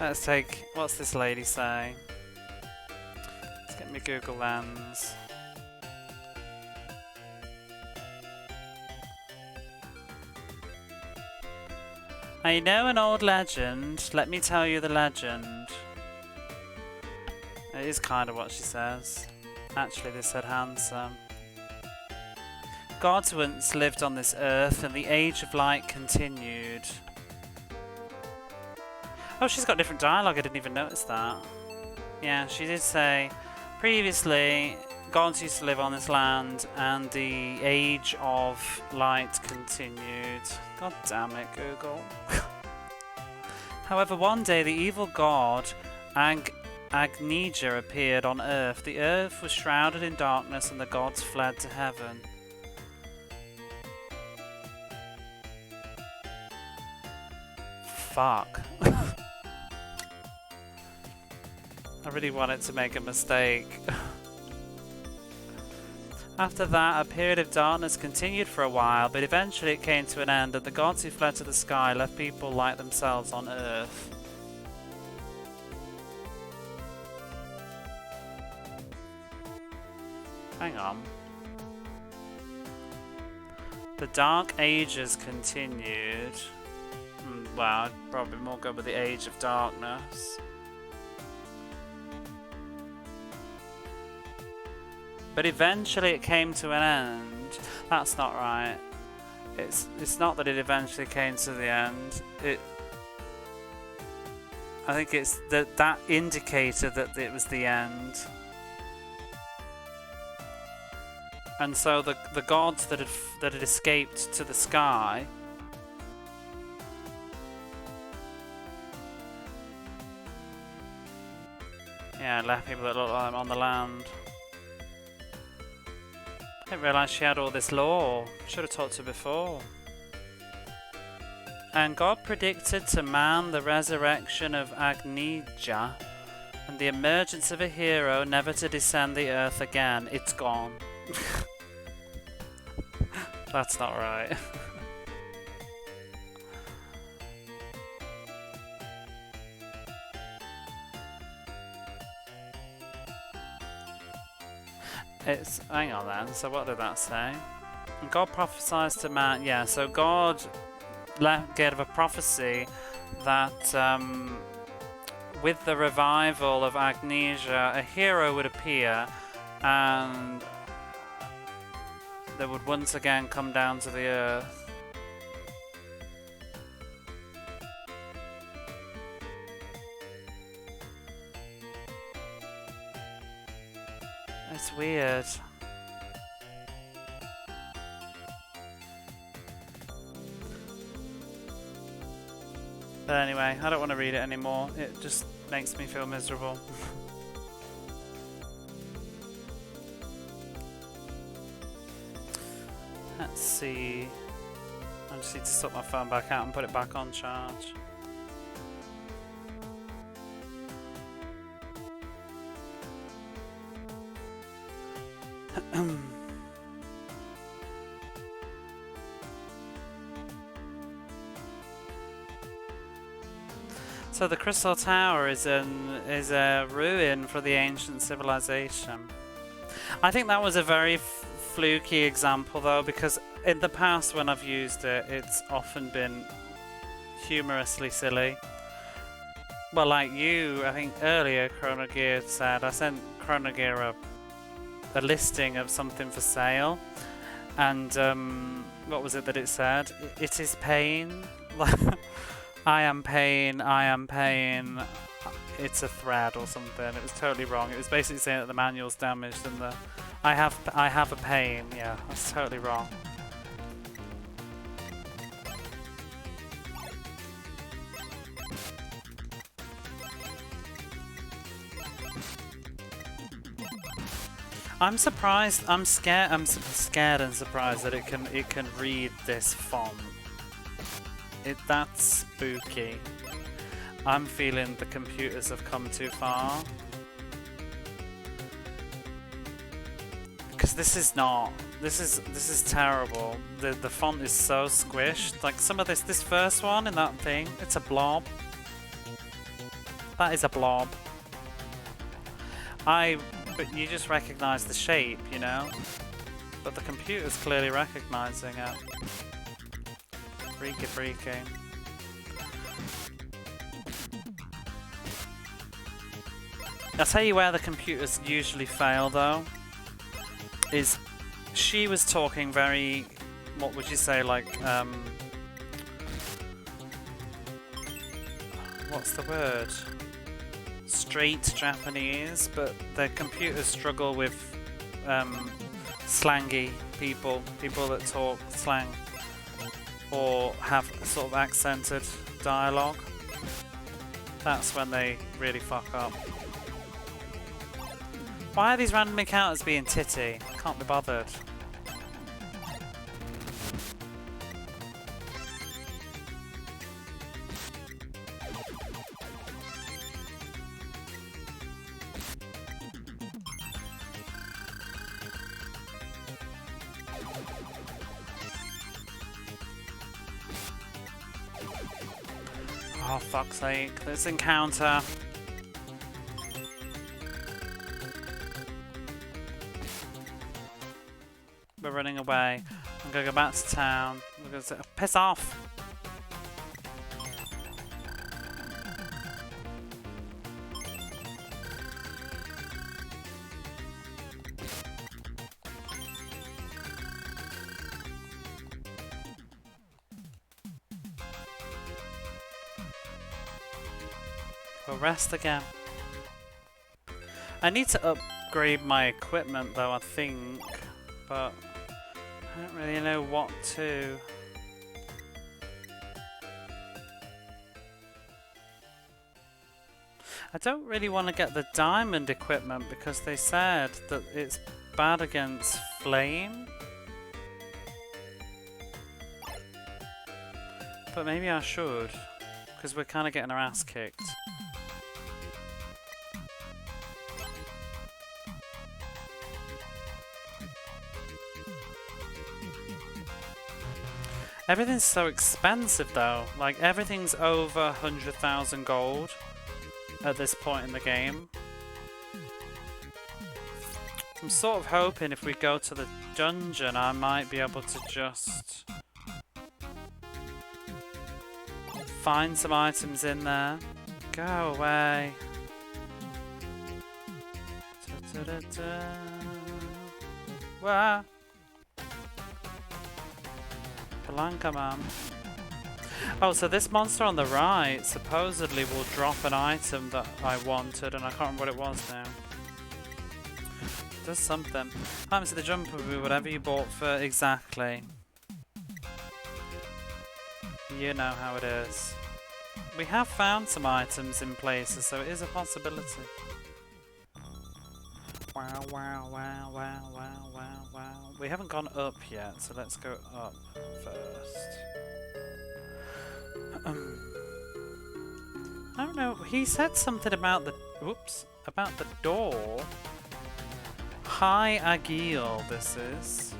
Let's take, what's this lady saying? Let's get me Google Lens. I know an old legend, let me tell you the legend. It is kind of what she says. Actually, they said handsome. Gods once lived on this earth and the age of light continued. Oh, she's got different dialogue, I didn't even notice that. Yeah, she did say, previously, gods used to live on this land, and the age of light continued. God damn it, Google. However, one day the evil god Agneja appeared on Earth. The Earth was shrouded in darkness, and the gods fled to heaven. Fuck. I really wanted to make a mistake. After that, a period of darkness continued for a while, but eventually it came to an end, and the gods who fled to the sky left people like themselves on Earth. Hang on. The Dark Ages continued. Well, I'd probably more go with the Age of Darkness. But eventually it came to an end. That's not right. It's not that it eventually came to the end. I think it's that indicated that it was the end. And so the gods that had escaped to the sky left people that looked like them on the land. I didn't realise she had all this lore. Should have talked to her before. And God predicted to man the resurrection of Agneja and the emergence of a hero never to descend the earth again. It's gone. That's not right. Hang on then, so what did that say? And God prophesies to man, yeah, so God gave a prophecy that with the revival of Agneja, a hero would appear and they would once again come down to the earth. It's weird. But anyway, I don't want to read it anymore. It just makes me feel miserable. Let's see. I just need to sort my phone back out and put it back on charge. So the Crystal Tower is a ruin for the ancient civilization. I think that was a very fluky example though, because in the past when I've used it, it's often been humorously silly. Well, like you, I think earlier Chronogear said, I sent Chronogear a listing of something for sale, and what was it that it said? It is pain. I am pain, I am pain, it's a thread or something. It was totally wrong. It was basically saying that the manual's damaged and the I have a pain. Yeah, that's totally wrong. I'm surprised. I'm scared. I'm scared and surprised that it can read this font. That's spooky. I'm feeling the computers have come too far. Because this is not. This is terrible. The font is so squished. Like some of this first one in that thing, it's a blob. That is a blob. But you just recognise the shape, you know? But the computer's clearly recognising it. Freaky freaky. I'll tell you where the computers usually fail though. Is she was talking very, what would you say, like, what's the word? Straight Japanese, but the computers struggle with slangy people, people that talk slang or have sort of accented dialogue. That's when they really fuck up. Why are these random encounters being titty? Can't be bothered. Oh, fuck's sake. This encounter. We're running away. I'm gonna go back to town. We're gonna say, piss off! We'll rest again. I need to upgrade my equipment though, I think, but I don't really know what to. I don't really want to get the diamond equipment because they said that it's bad against flame. But maybe I should, because we're kind of getting our ass kicked. Everything's so expensive though, like everything's over 100,000 gold at this point in the game. I'm sort of hoping if we go to the dungeon I might be able to just find some items in there. Go away. Wah. Blanca, man. Oh, so this monster on the right supposedly will drop an item that I wanted, and I can't remember what it was now. It does something. Happens to the jump will be whatever you bought for exactly. You know how it is. We have found some items in places, so it is a possibility. Wow, wow, wow, wow, wow, wow, wow. We haven't gone up yet, so let's go up first. I don't know, he said something about the... Whoops. About the door. High Agil, this is.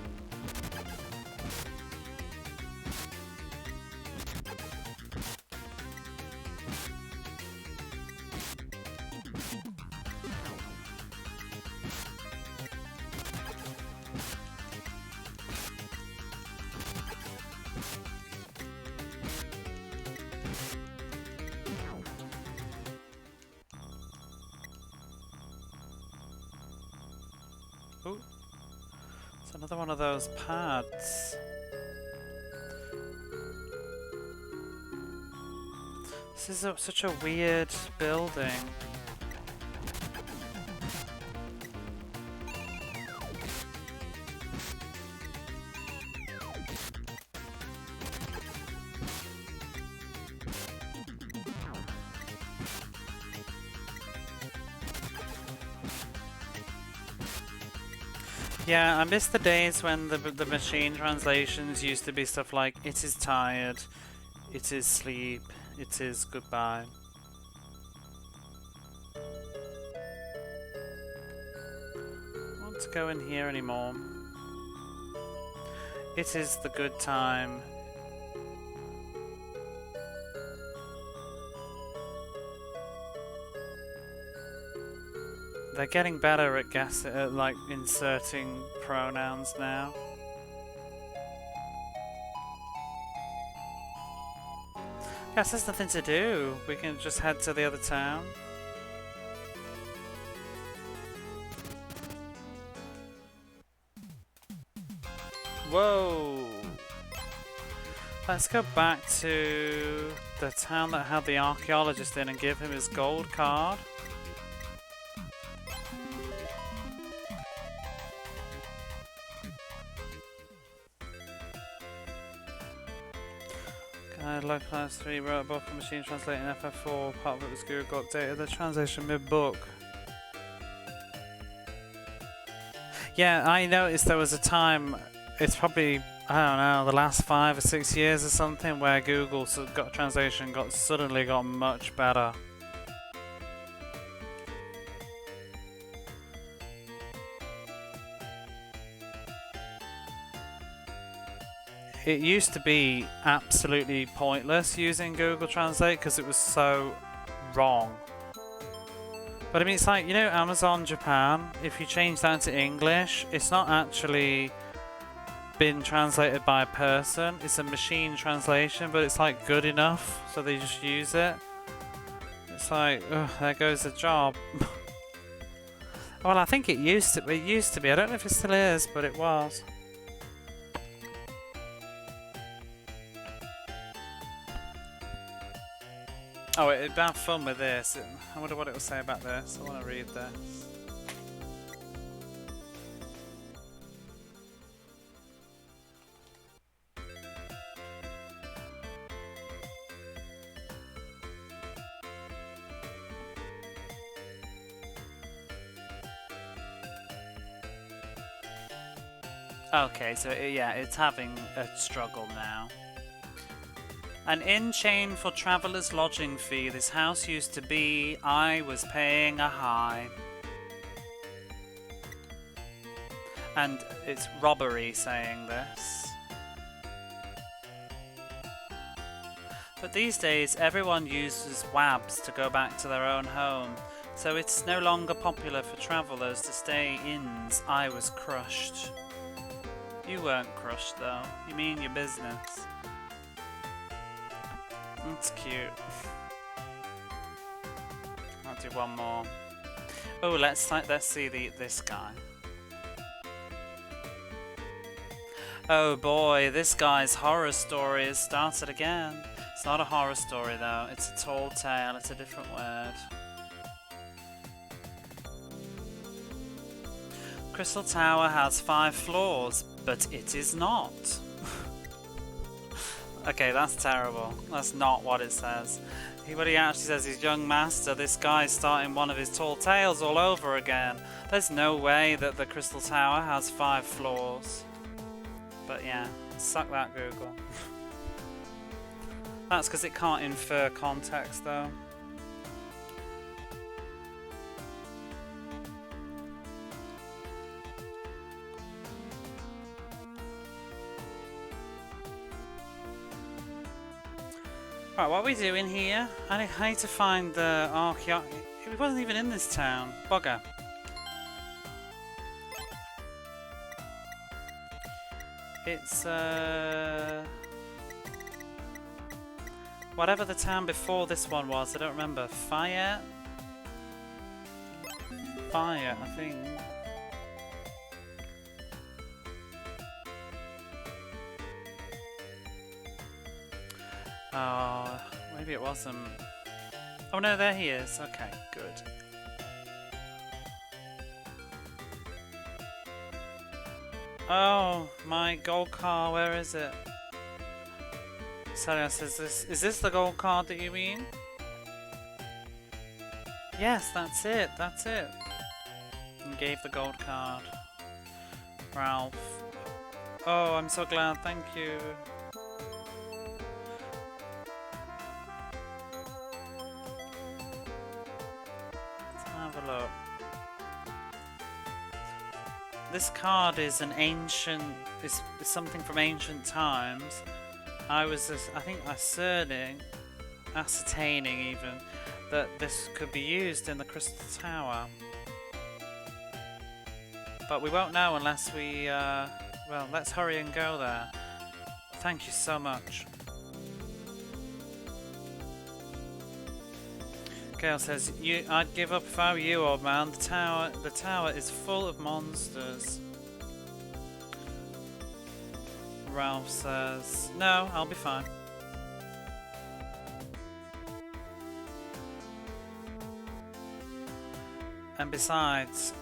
Ooh. It's another one of those pads. This is such a weird building. Yeah, I miss the days when the machine translations used to be stuff like, it is tired, it is sleep, it is goodbye. I don't want to go in here anymore. It is the good time. They're getting better at like inserting pronouns now. Guess there's nothing to do. We can just head to the other town. Whoa! Let's go back to the town that had the archaeologist in and give him his gold card. Localized 3 wrote a book on machine translating FF4. Part of it was Google updated the translation mid-book. Yeah, I noticed there was a time, it's probably, I don't know, the last 5 or 6 years or something, where Google translation suddenly got much better. It used to be absolutely pointless using Google Translate because it was so wrong. But I mean, it's like, you know, Amazon Japan, if you change that to English, it's not actually been translated by a person, it's a machine translation, but it's like good enough, so they just use it. It's like, ugh, there goes the job. Well, I think it used to be, I don't know if it still is, but it was. Oh, it'd have fun with this. I wonder what it will say about this. I want to read this. Okay, so yeah, it's having a struggle now. An inn chain for travellers' lodging fee. This house used to be. I was paying a high. And it's robbery saying this. But these days, everyone uses WABs to go back to their own home. So it's no longer popular for travellers to stay inns. I was crushed. You weren't crushed though. You mean your business. That's cute. I'll do one more. Oh, let's see this guy. Oh boy, this guy's horror story has started again. It's not a horror story though. It's a tall tale. It's a different word. Crystal Tower has 5 floors, but it is not. Okay, that's terrible. That's not what it says. What he actually says is, young master, this guy's starting one of his tall tales all over again. There's no way that the Crystal Tower has 5 floors. But yeah, suck that, Google. That's because it can't infer context though. Right, what are we doing here? I need to find the It wasn't even in this town. Bugger. It's whatever the town before this one was. I don't remember. Fire, I think. Oh, maybe it wasn't. Oh no, there he is. Okay, good. Oh, my gold car, where is it? Celia says is this the gold card that you mean? Yes, that's it, And gave the gold card. Ralph. Oh, I'm so glad, thank you. Have a look. This card is an ancient. It's something from ancient times. I think ascertaining even that this could be used in the Crystal Tower, but we won't know unless we. Well, let's hurry and go there. Thank you so much. Gail says, I'd give up if I were you, old man. The tower is full of monsters. Ralph says, no, I'll be fine. And besides,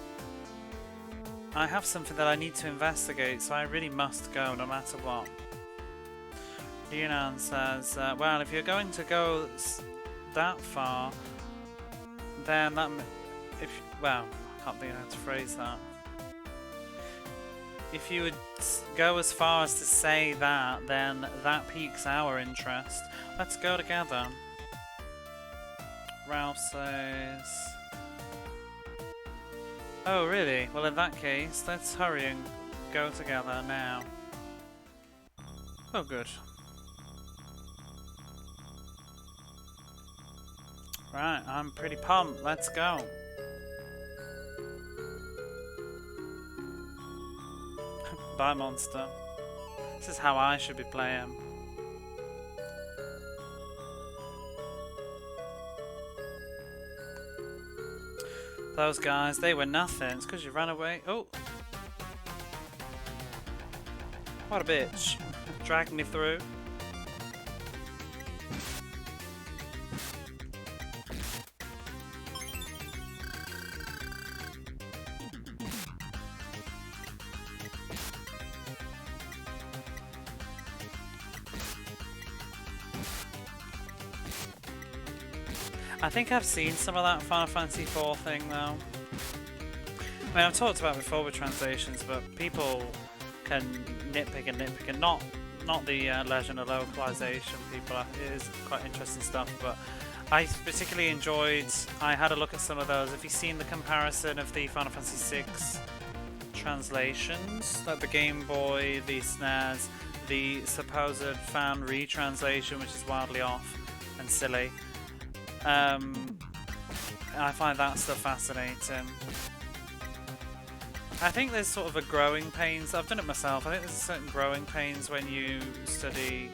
I have something that I need to investigate, so I really must go no matter what. Yunan says, well, if you're going to go that far, then that if well, I can't think of how to phrase that. If you would go as far as to say that, then that piques our interest. Let's go together. Ralph says, oh really? Well, in that case, let's hurry and go together now. Oh good. Right, I'm pretty pumped. Let's go. Bye, monster. This is how I should be playing. Those guys, they were nothing. It's because you ran away. Oh! What a bitch. Dragged me through. I think I've seen some of that Final Fantasy IV thing though. I mean, I've talked about it before with translations, but people can nitpick and not the Legend of localization people. It is quite interesting stuff, but I particularly enjoyed. I had a look at some of those. Have you seen the comparison of the Final Fantasy VI translations, like the Game Boy, the SNES, the supposed fan retranslation, which is wildly off and silly? I find that stuff fascinating. I think there's sort of a growing pains. I've done it myself. I think there's a certain growing pains when you study,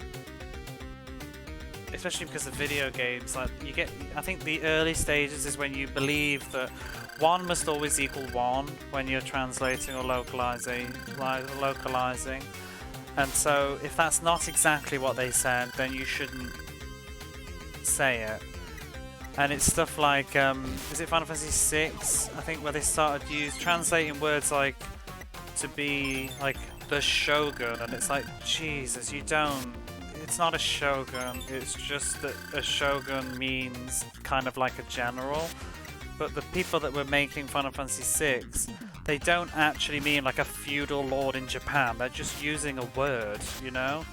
especially because of video games. Like you get, I think the early stages is when you believe that one must always equal one when you're translating or localizing. And so if that's not exactly what they said, then you shouldn't say it. And it's stuff like, is it Final Fantasy VI? I think where they started translating words like to be like the Shogun, and it's like, Jesus, you don't. It's not a Shogun. It's just that a Shogun means kind of like a general. But the people that were making Final Fantasy VI, they don't actually mean like a feudal lord in Japan. They're just using a word, you know?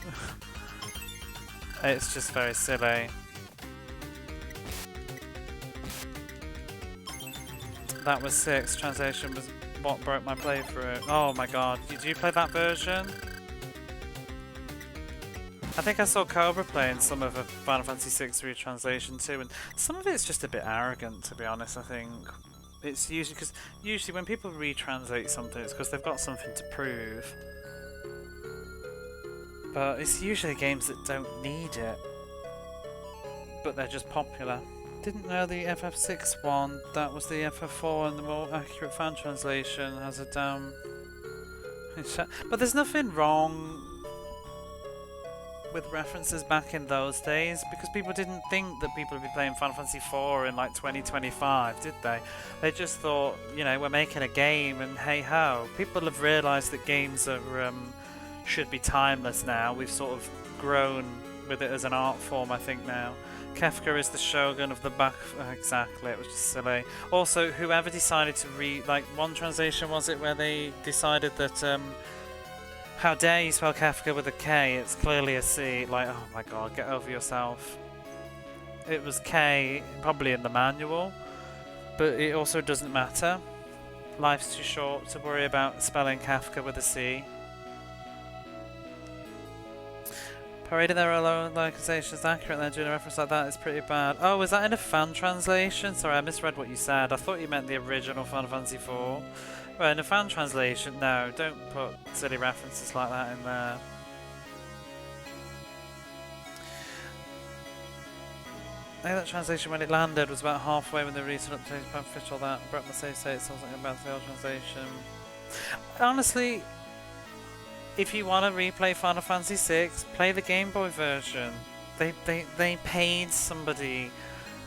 It's just very silly. That was 6. Translation was what broke my playthrough. Oh my god. Did you play that version? I think I saw Cobra playing some of a Final Fantasy VI retranslation too, and some of it's just a bit arrogant, to be honest. I think it's usually because when people retranslate something, it's because they've got something to prove. But it's usually games that don't need it, but they're just popular. Didn't know the FF6 one. That was the FF4, and the more accurate fan translation has a damn. But there's nothing wrong with references back in those days, because people didn't think that people would be playing Final Fantasy IV in like 2025, did they? They just thought, you know, we're making a game, and hey ho. People have realised that games are should be timeless now. We've sort of grown with it as an art form, I think now. Kefka is the Shogun of the back. Exactly, it was just silly. Also, whoever decided to like one translation was it where they decided that how dare you spell Kefka with a K? It's clearly a C. Like, oh my god, get over yourself. It was K, probably in the manual, but it also doesn't matter. Life's too short to worry about spelling Kafka with a C. Parading their own localization is accurate, and then doing a reference like that is pretty bad. Oh, was that in a fan translation? Sorry, I misread what you said. I thought you meant the original Final Fantasy IV. Well, in a fan translation, no, don't put silly references like that in there. I think that translation when it landed was about halfway when the recent update official that broke my save state, so something about the old translation. Honestly, if you want to replay Final Fantasy VI, play the Game Boy version. They paid somebody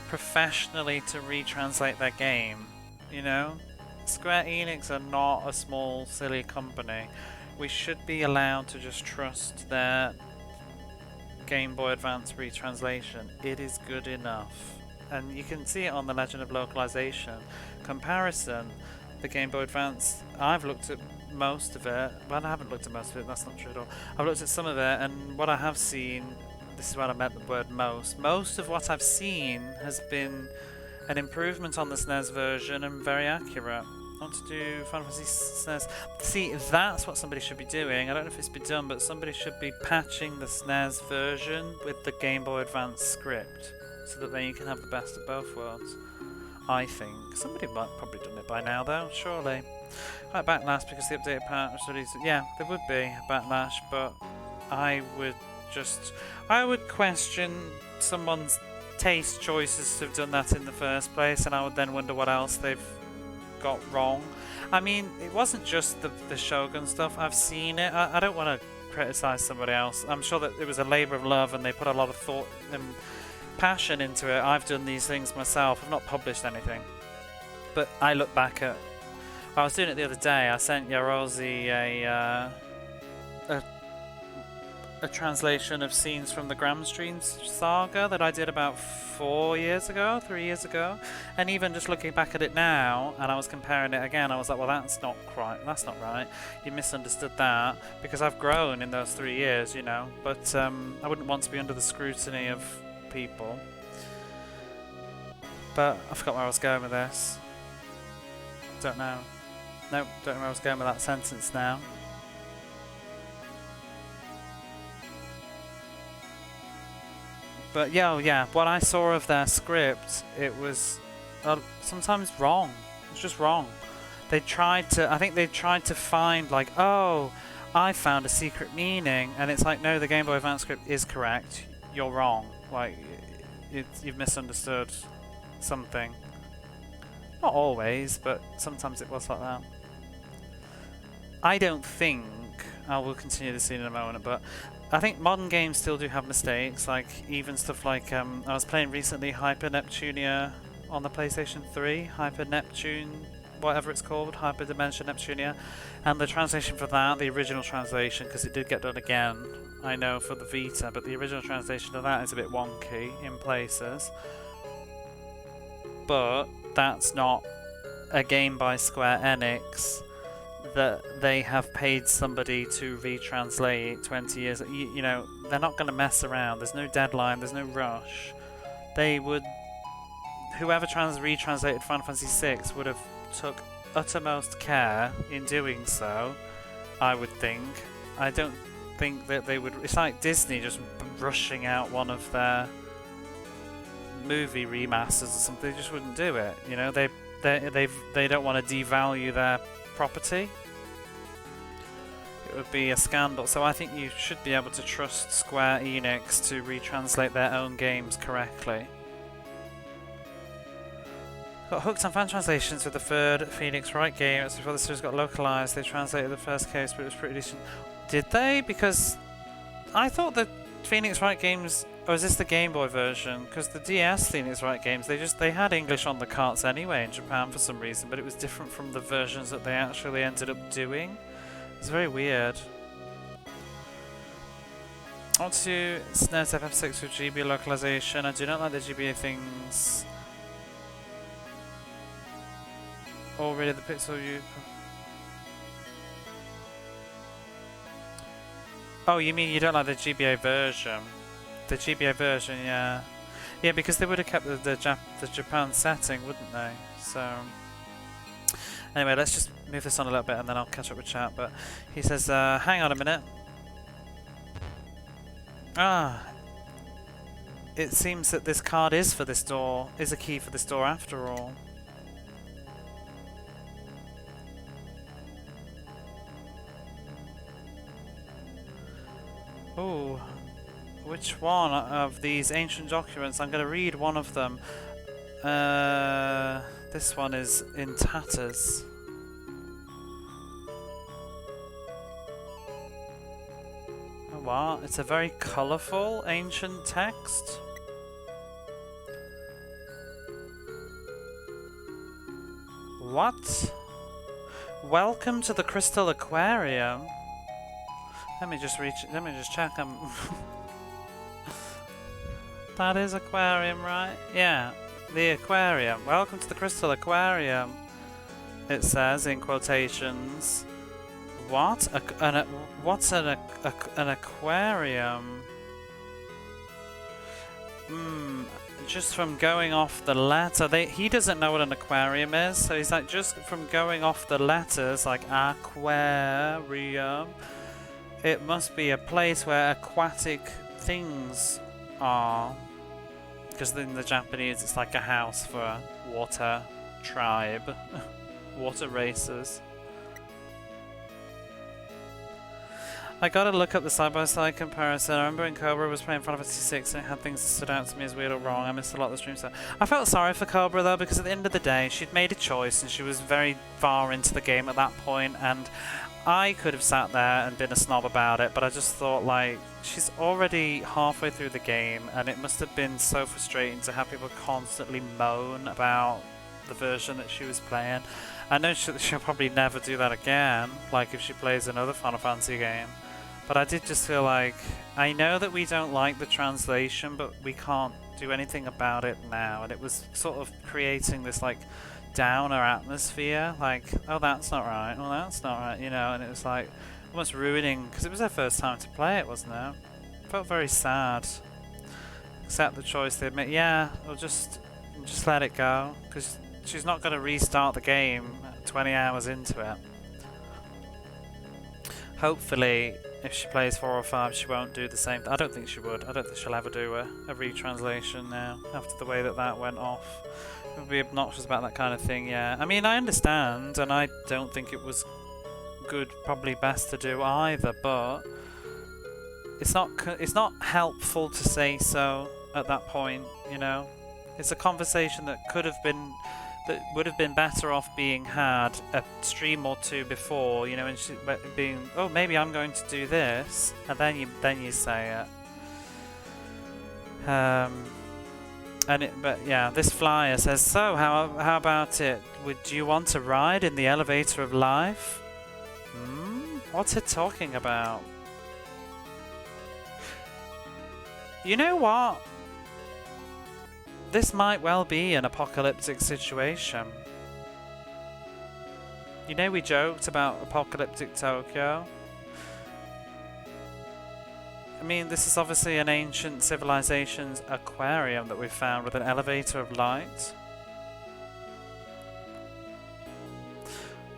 professionally to retranslate their game, you know? Square Enix are not a small, silly company. We should be allowed to just trust their Game Boy Advance retranslation. It is good enough. And you can see it on the Legend of Localization. Comparison, the Game Boy Advance, I've looked at most of it. Well, I haven't looked at most of it, that's not true at all. I've looked at some of it, and what I have seen, this is what I meant the word most. Most of what I've seen has been an improvement on the SNES version and very accurate. I want to do Final Fantasy SNES. See, that's what somebody should be doing. I don't know if it's been done, but somebody should be patching the SNES version with the Game Boy Advance script, so that then you can have the best of both worlds. I think. Somebody might probably done it by now though, surely. Right, backlash because the updated patch released. Yeah, there would be a backlash, but I would question someone's taste choices to have done that in the first place, and I would then wonder what else they've got wrong. I mean, it wasn't just the Shogun stuff. I've seen it. I don't want to criticize somebody else. I'm sure that it was a labor of love and they put a lot of thought and passion into it. I've done these things myself. I've not published anything, but I look back at, I was doing it the other day. I sent Yarozi a translation of scenes from the Gramstream saga that I did about 3 years ago, and even just looking back at it now, and I was comparing it again, I was like, well, that's not right, you misunderstood that, because I've grown in those 3 years, you know, but I wouldn't want to be under the scrutiny of people. But I forgot where I was going with this. Don't know. Nope, don't know where I was going with that sentence now. But yeah, what I saw of their script, it was sometimes wrong. It's just wrong. I think they tried to find like, oh, I found a secret meaning, and it's like, no, the Game Boy Advance script is correct. You're wrong. Like, you've misunderstood something. Not always, but sometimes it was like that. I don't think, I will continue this scene in a moment, but I think modern games still do have mistakes, like even stuff like, I was playing recently Hyper Neptunia on the PlayStation 3, Hyper Neptune, whatever it's called, Hyper Dimension Neptunia, and the translation for that, the original translation, because it did get done again, I know, for the Vita, but the original translation of that is a bit wonky in places. But that's not a game by Square Enix that they have paid somebody to retranslate 20 years. You know, they're not going to mess around. There's no deadline, there's no rush. They would... Whoever retranslated Final Fantasy VI would have took uttermost care in doing so, I would think. I don't think that they would... It's like Disney just rushing out one of their movie remasters or something. They just wouldn't do it. You know, they don't want to devalue their property. It would be a scandal. So I think you should be able to trust Square Enix to retranslate their own games correctly. Got hooked on fan translations for the third Phoenix Wright game. It was before the series got localized. They translated the first case, but it was pretty decent. Did they? Because I thought the Phoenix Wright games... Or is this the Game Boy version? Because the DS Phoenix Wright games, they had English on the carts anyway in Japan for some reason, but it was different from the versions that they actually ended up doing. It's very weird. On to SNES FF6 with GBA localization. I do not like the GBA things. Already the pixel view. Oh, you mean you don't like the GBA version? The GBA version, yeah. Yeah, because they would have kept the Japan setting, wouldn't they? So... Anyway, let's just move this on a little bit and then I'll catch up with chat. But he says, hang on a minute. Ah. It seems that this card is for this door, is a key for this door after all. Ooh. Which one of these ancient documents? I'm going to read one of them. This one is in tatters. What? It's a very colourful ancient text. What? Welcome to the Crystal Aquarium. Let me just check. That is aquarium, right? Yeah, the aquarium. Welcome to the Crystal Aquarium. It says in quotations. What? What's an aquarium? Just from going off the letter, he doesn't know what an aquarium is, so he's like, just from going off the letters, like aquarium, it must be a place where aquatic things are. Because in the Japanese, it's like a house for a water tribe, water racers. I gotta look up the side-by-side comparison. I remember when Cobra was playing Final Fantasy VI and it had things that stood out to me as weird or wrong. I missed a lot of the stream stuff. I felt sorry for Cobra though, because at the end of the day, she'd made a choice and she was very far into the game at that point, and I could have sat there and been a snob about it, but I just thought, like, she's already halfway through the game and it must have been so frustrating to have people constantly moan about the version that she was playing. I know she'll probably never do that again, like if she plays another Final Fantasy game. But I did just feel like, I know that we don't like the translation, but we can't do anything about it now. And it was sort of creating this like downer atmosphere, like, oh that's not right, oh that's not right, you know, and it was like almost ruining, because it was her first time to play it, wasn't it? Felt very sad. Accept the choice they made. Yeah, or just let it go, because she's not going to restart the game 20 hours into it. Hopefully, if she plays 4 or 5, she won't do the same. I don't think she would. I don't think she'll ever do a retranslation now, after the way that went off. It would be obnoxious about that kind of thing, yeah. I mean, I understand, and I don't think it was good, probably best to do either, but it's not helpful to say so at that point, you know? It's a conversation that would have been better off being had a stream or two before, you know, and being, oh, maybe I'm going to do this, and then you say it. But yeah, this flyer says, so how about it? Do you want to ride in the elevator of life? What's it talking about? You know what? This might well be an apocalyptic situation. You know, we joked about apocalyptic Tokyo. I mean, this is obviously an ancient civilization's aquarium that we found with an elevator of light.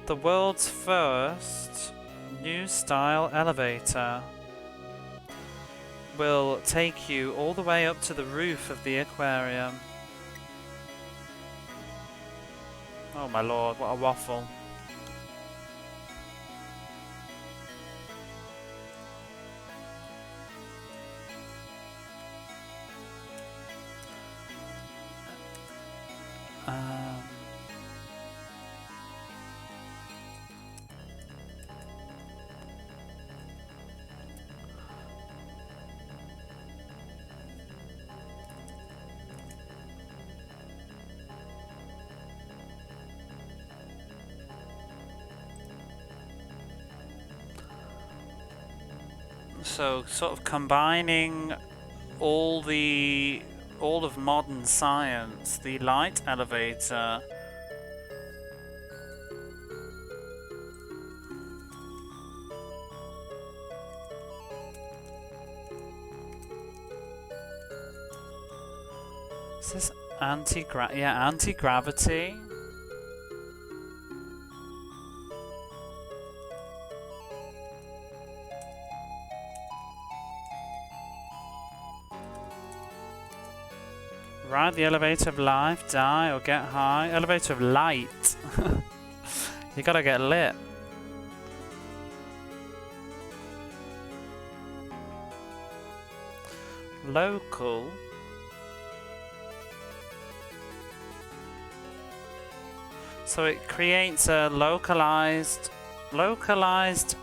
The world's first new style elevator will take you all the way up to the roof of the aquarium. Oh my lord, what a waffle. So sort of combining all of modern science, the light elevator is this anti-gravity? Ride the elevator of life, die or get high. Elevator of light. You gotta get lit. Local. So it creates a localized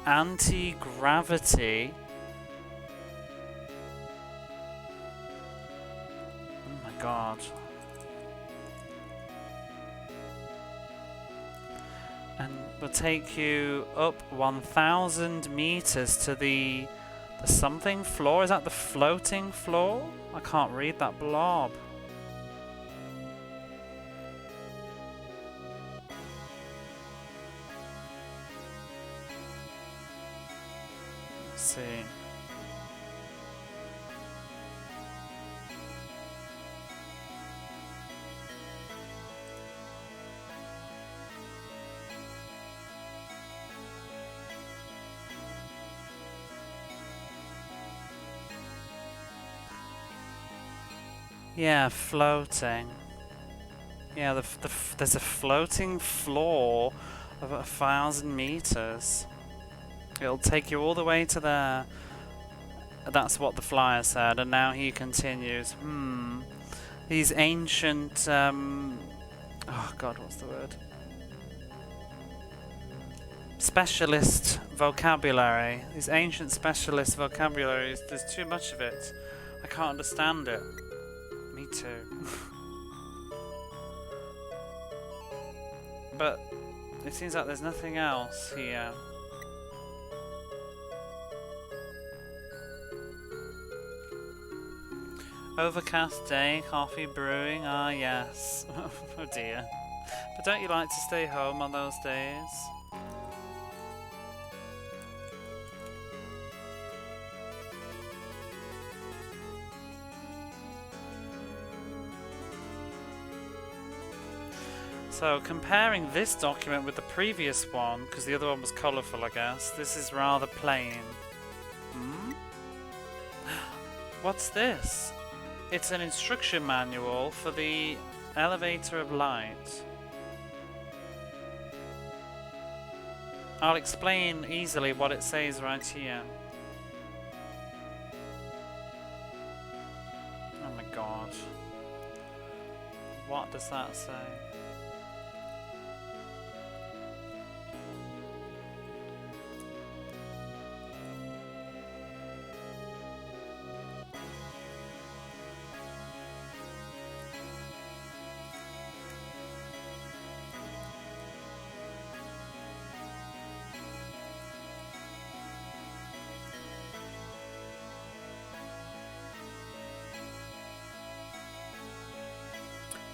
anti-gravity. God. And will take you up 1,000 meters to the The something floor? Is that the floating floor? I can't read that blob. Let's see. Yeah, floating. Yeah, there's a floating floor of 1,000 meters. It'll take you all the way to there. That's what the flyer said, and now he continues. These ancient, oh god, what's the word? Specialist vocabulary. These ancient specialist vocabularies, there's too much of it. I can't understand it. Me too. But it seems like there's nothing else here. Overcast day, coffee brewing, ah yes. Oh dear. But don't you like to stay home on those days? So, comparing this document with the previous one, because the other one was colourful I guess, this is rather plain. What's this? It's an instruction manual for the elevator of light. I'll explain easily what it says right here. Oh my god. What does that say?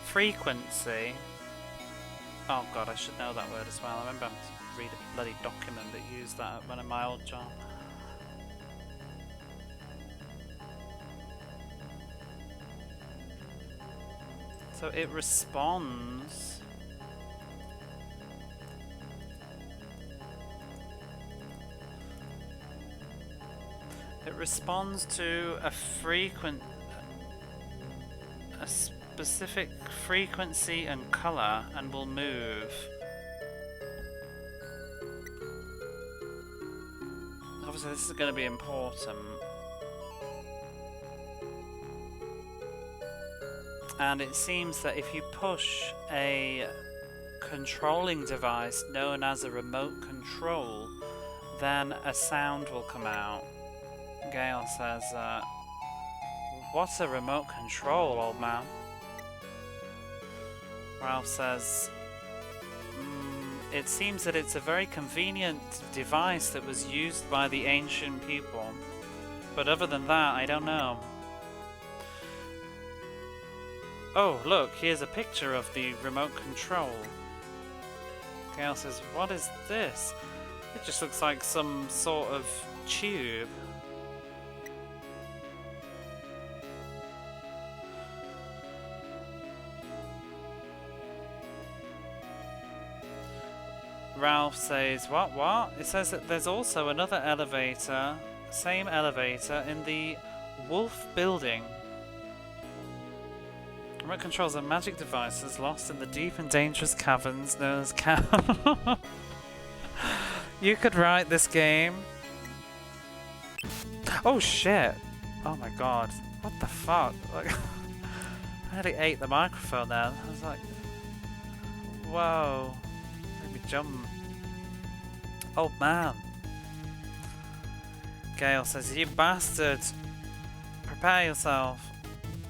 Frequency. Oh god, I should know that word as well. I remember having to read a bloody document that used that at one of my old jobs. So it responds. It responds to a specific frequency and color and will move. Obviously this is going to be important. And it seems that if you push a controlling device known as a remote control, then a sound will come out. Gail says, what's a remote control, old man? Ralph says, it seems that it's a very convenient device that was used by the ancient people. But other than that, I don't know. Oh, look, here's a picture of the remote control. Gail says, what is this? It just looks like some sort of tube. Ralph says, what? It says that there's also another elevator, same elevator, in the Wolf building. Remote controls are magic devices lost in the deep and dangerous caverns known as You could write this game. Oh shit! Oh my god. What the fuck? Like, I nearly ate the microphone then. I was like, whoa. Made me jump. Oh man. Gale says, you bastard. Prepare yourself.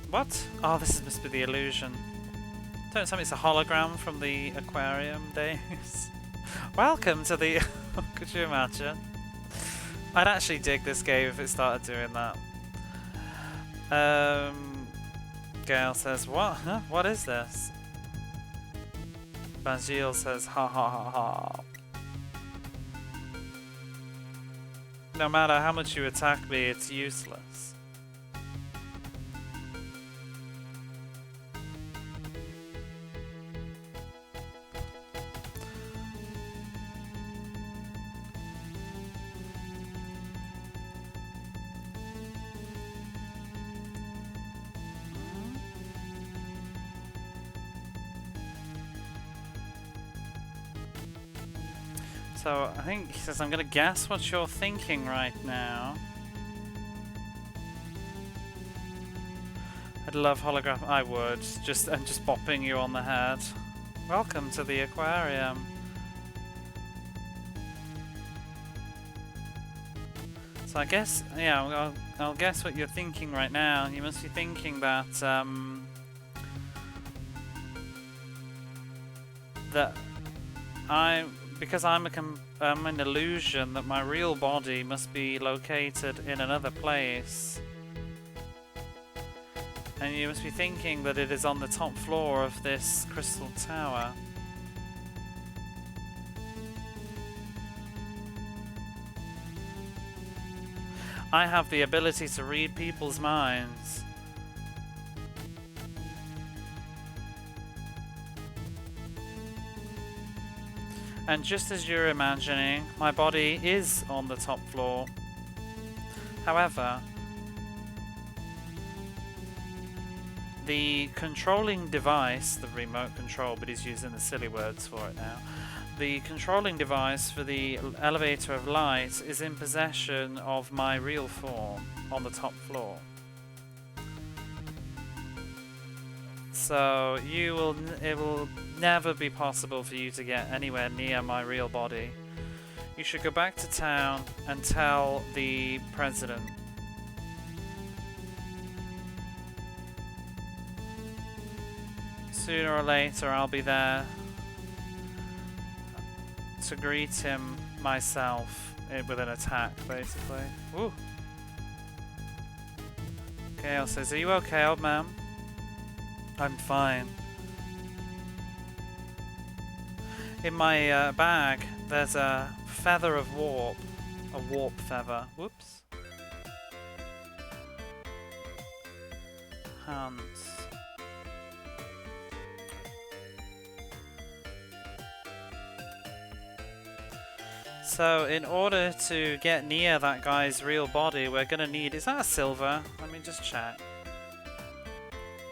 What? Oh, this must be the illusion. Don't tell me it's a hologram from the aquarium days. Welcome to the... Could you imagine? I'd actually dig this game if it started doing that. Gail says, what? Huh? What is this? Bajil says, ha ha ha ha. No matter how much you attack me, it's useless. So I think he says, I'm gonna guess what you're thinking right now. I'd love holograph. I would. Just bopping you on the head. Welcome to the aquarium. So I guess, yeah, I'll guess what you're thinking right now. You must be thinking that because I'm an illusion, that my real body must be located in another place. And you must be thinking that it is on the top floor of this crystal tower. I have the ability to read people's minds. And just as you're imagining, my body is on the top floor. However, the controlling device, the remote control, but he's using the silly words for it now. The controlling device for the elevator of light is in possession of my real form on the top floor. So it will never be possible for you to get anywhere near my real body. You should go back to town and tell the president. Sooner or later I'll be there to greet him myself with an attack, basically. Ooh. Gail says, are you okay, old man? I'm fine. In my bag, there's a feather of warp. A warp feather. Whoops. Hands. So, in order to get near that guy's real body, we're gonna need... Is that a silver? Let me just check.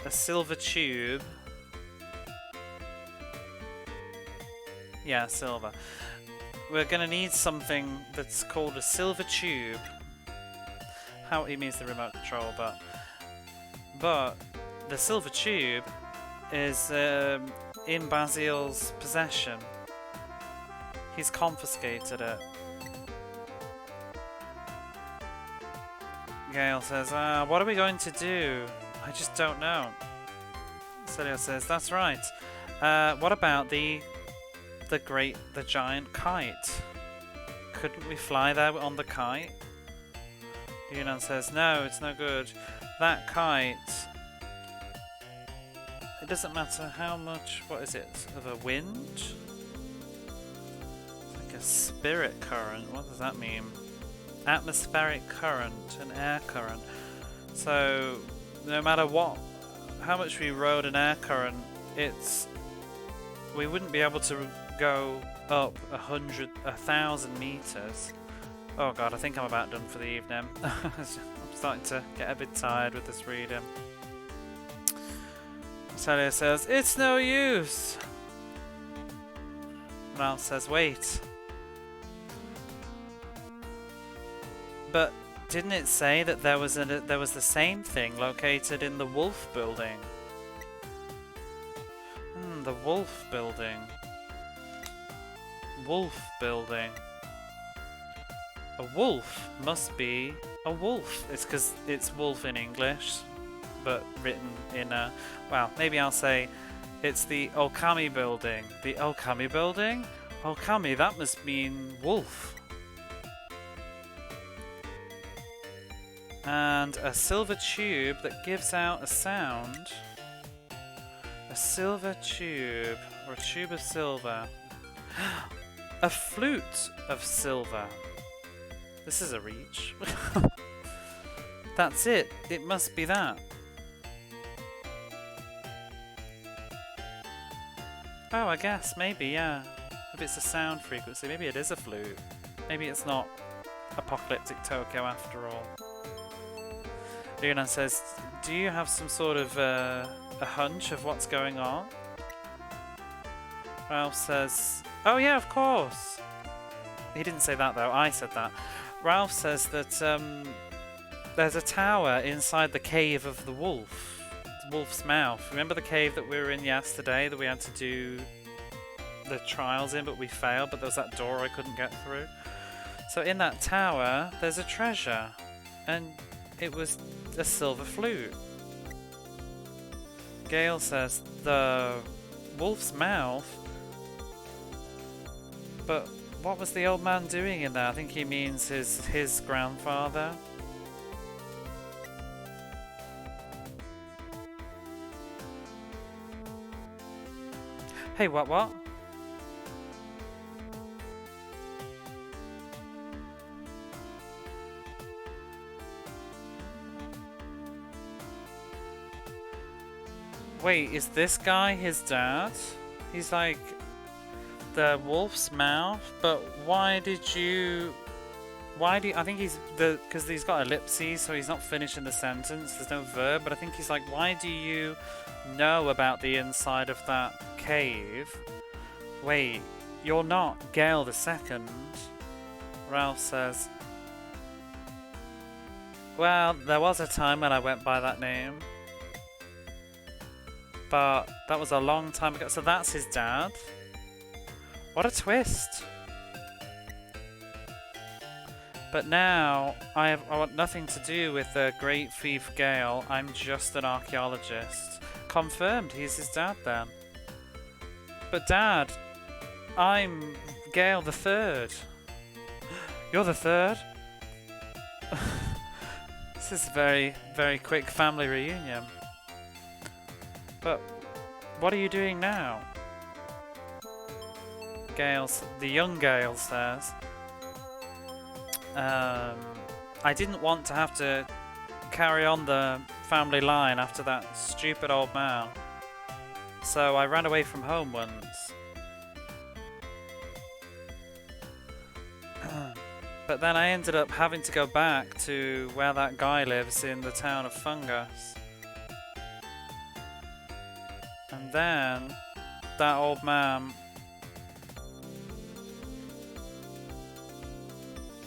A silver tube. Yeah, silver. We're gonna need something that's called a silver tube. How he means the remote control, but the silver tube is in Basil's possession. He's confiscated it. Gale says, what are we going to do? I just don't know. Celio says, that's right. What about the giant kite? Couldn't we fly there on the kite? Yunan says, no, it's no good. That kite, it doesn't matter how much, what is it, of a wind? It's like a spirit current, what does that mean? Atmospheric current, an air current. So, no matter how much we rode an air current, we wouldn't be able to go up 1,000 meters. Oh god, I think I'm about done for the evening. I'm starting to get a bit tired with this reading. Celia says, it's no use! Mal says, wait. But didn't it say that there was the same thing located in the Wolf building? The Wolf building. Wolf building. A wolf must be a wolf. It's because it's wolf in English, but written in a... Well, maybe I'll say it's the Okami building. The Okami building? Okami, that must mean wolf. And a silver tube that gives out a sound. A silver tube, or a tube of silver. A flute of silver. This is a reach. That's it. It must be that. Oh, I guess. Maybe, yeah. If it's a sound frequency, maybe it is a flute. Maybe it's not apocalyptic Tokyo after all. Leonan says, do you have some sort of a hunch of what's going on? Ralph says, oh yeah, of course. He didn't say that though, I said that. Ralph says that there's a tower inside the cave of the wolf. The wolf's mouth. Remember the cave that we were in yesterday that we had to do the trials in, but we failed, but there was that door I couldn't get through? So in that tower, there's a treasure. And it was a silver flute. Gale says, the wolf's mouth? But what was the old man doing in there? I think he means his grandfather. Hey, what? Wait, is this guy his dad? He's like the wolf's mouth, but why do you, I think he's because he's got ellipses, so he's not finishing the sentence, there's no verb, but I think he's like, why do you know about the inside of that cave? Wait, you're not Gale the Second. Ralph says, well, there was a time when I went by that name, but that was a long time ago. So that's his dad? What a twist. But now I want nothing to do with the great thief Gale. I'm just an archaeologist. Confirmed, he's his dad then. But Dad, I'm Gale the Third. You're the third? This is a very, very quick family reunion. But what are you doing now? The young Gale says, I didn't want to have to carry on the family line after that stupid old man, so I ran away from home once. But then I ended up having to go back to where that guy lives in the town of Fungus. And then that old man,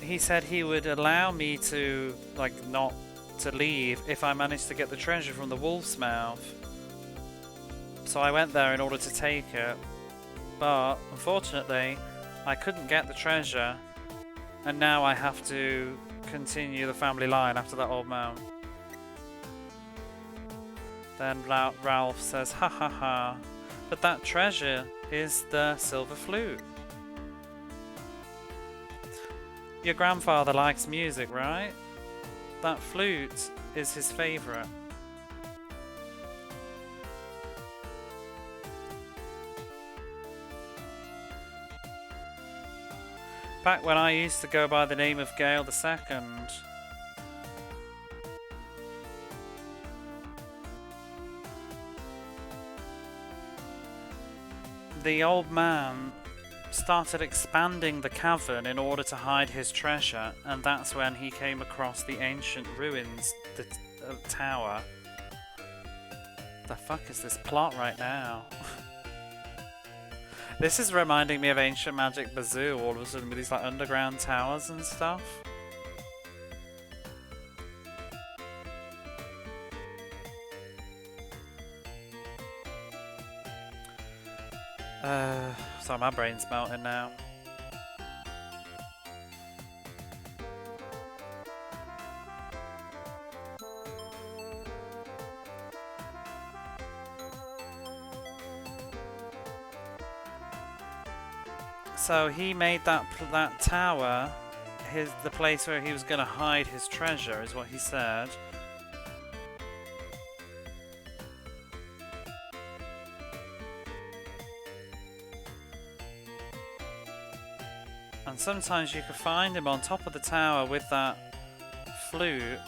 he said he would allow me to, like, not to leave if I managed to get the treasure from the wolf's mouth. So I went there in order to take it, but unfortunately I couldn't get the treasure, and now I have to continue the family line after that old man. Then Ralph says, ha ha ha, but that treasure is the silver flute. Your grandfather likes music, right? That flute is his favourite. Back when I used to go by the name of Gale the Second, the old man started expanding the cavern in order to hide his treasure, and that's when he came across the ancient ruins, the tower. The fuck is this plot right now? This is reminding me of Ancient Magic Bazoo all of a sudden with these like underground towers and stuff. Sorry, my brain's melting now. So he made that tower the place where he was going to hide his treasure, is what he said. And sometimes you can find him on top of the tower with that flute.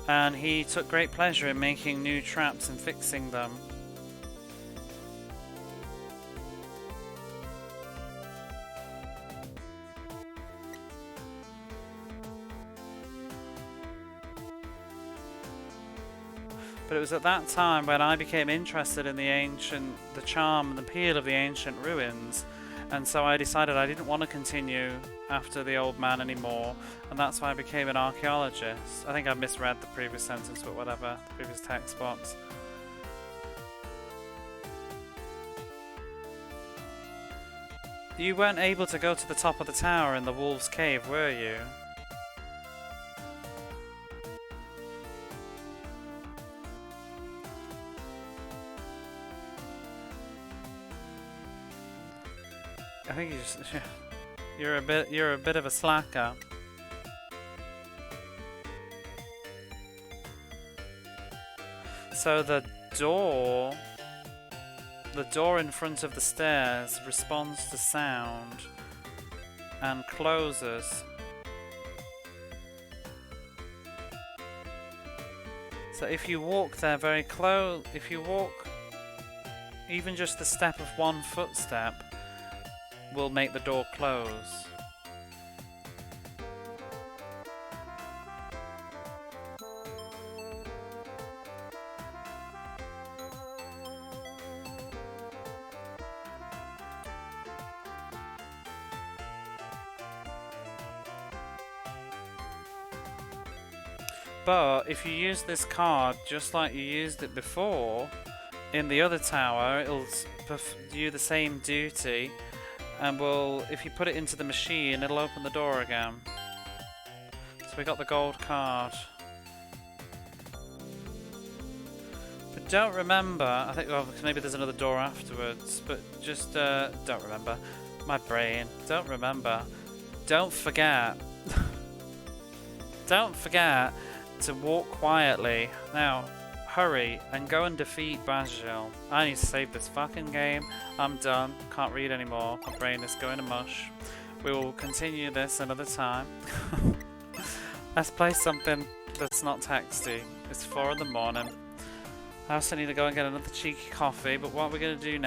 And he took great pleasure in making new traps and fixing them. But it was at that time when I became interested in the charm and appeal of the ancient ruins, and so I decided I didn't want to continue after the old man anymore, and that's why I became an archaeologist. I think I misread the previous sentence, but whatever, the previous text box. You weren't able to go to the top of the tower in the Wolf's Cave, were you? I think you're a bit of a slacker. So the door in front of the stairs responds to sound and closes. So if you walk there very close, if you walk even just the step of one footstep, will make the door close. But if you use this card just like you used it before in the other tower, it'll do the same duty. And if you put it into the machine, it'll open the door again. So we got the gold card. But don't remember, I think, well, maybe there's another door afterwards, but just don't remember. My brain, don't remember. Don't forget. Don't forget to walk quietly. Now, hurry and go and defeat Brazil. I need to save this fucking game. I'm done. Can't read anymore. My brain is going to mush. We will continue this another time. Let's play something that's not texty. It's 4 in the morning. I also need to go and get another cheeky coffee, but what we're going to do now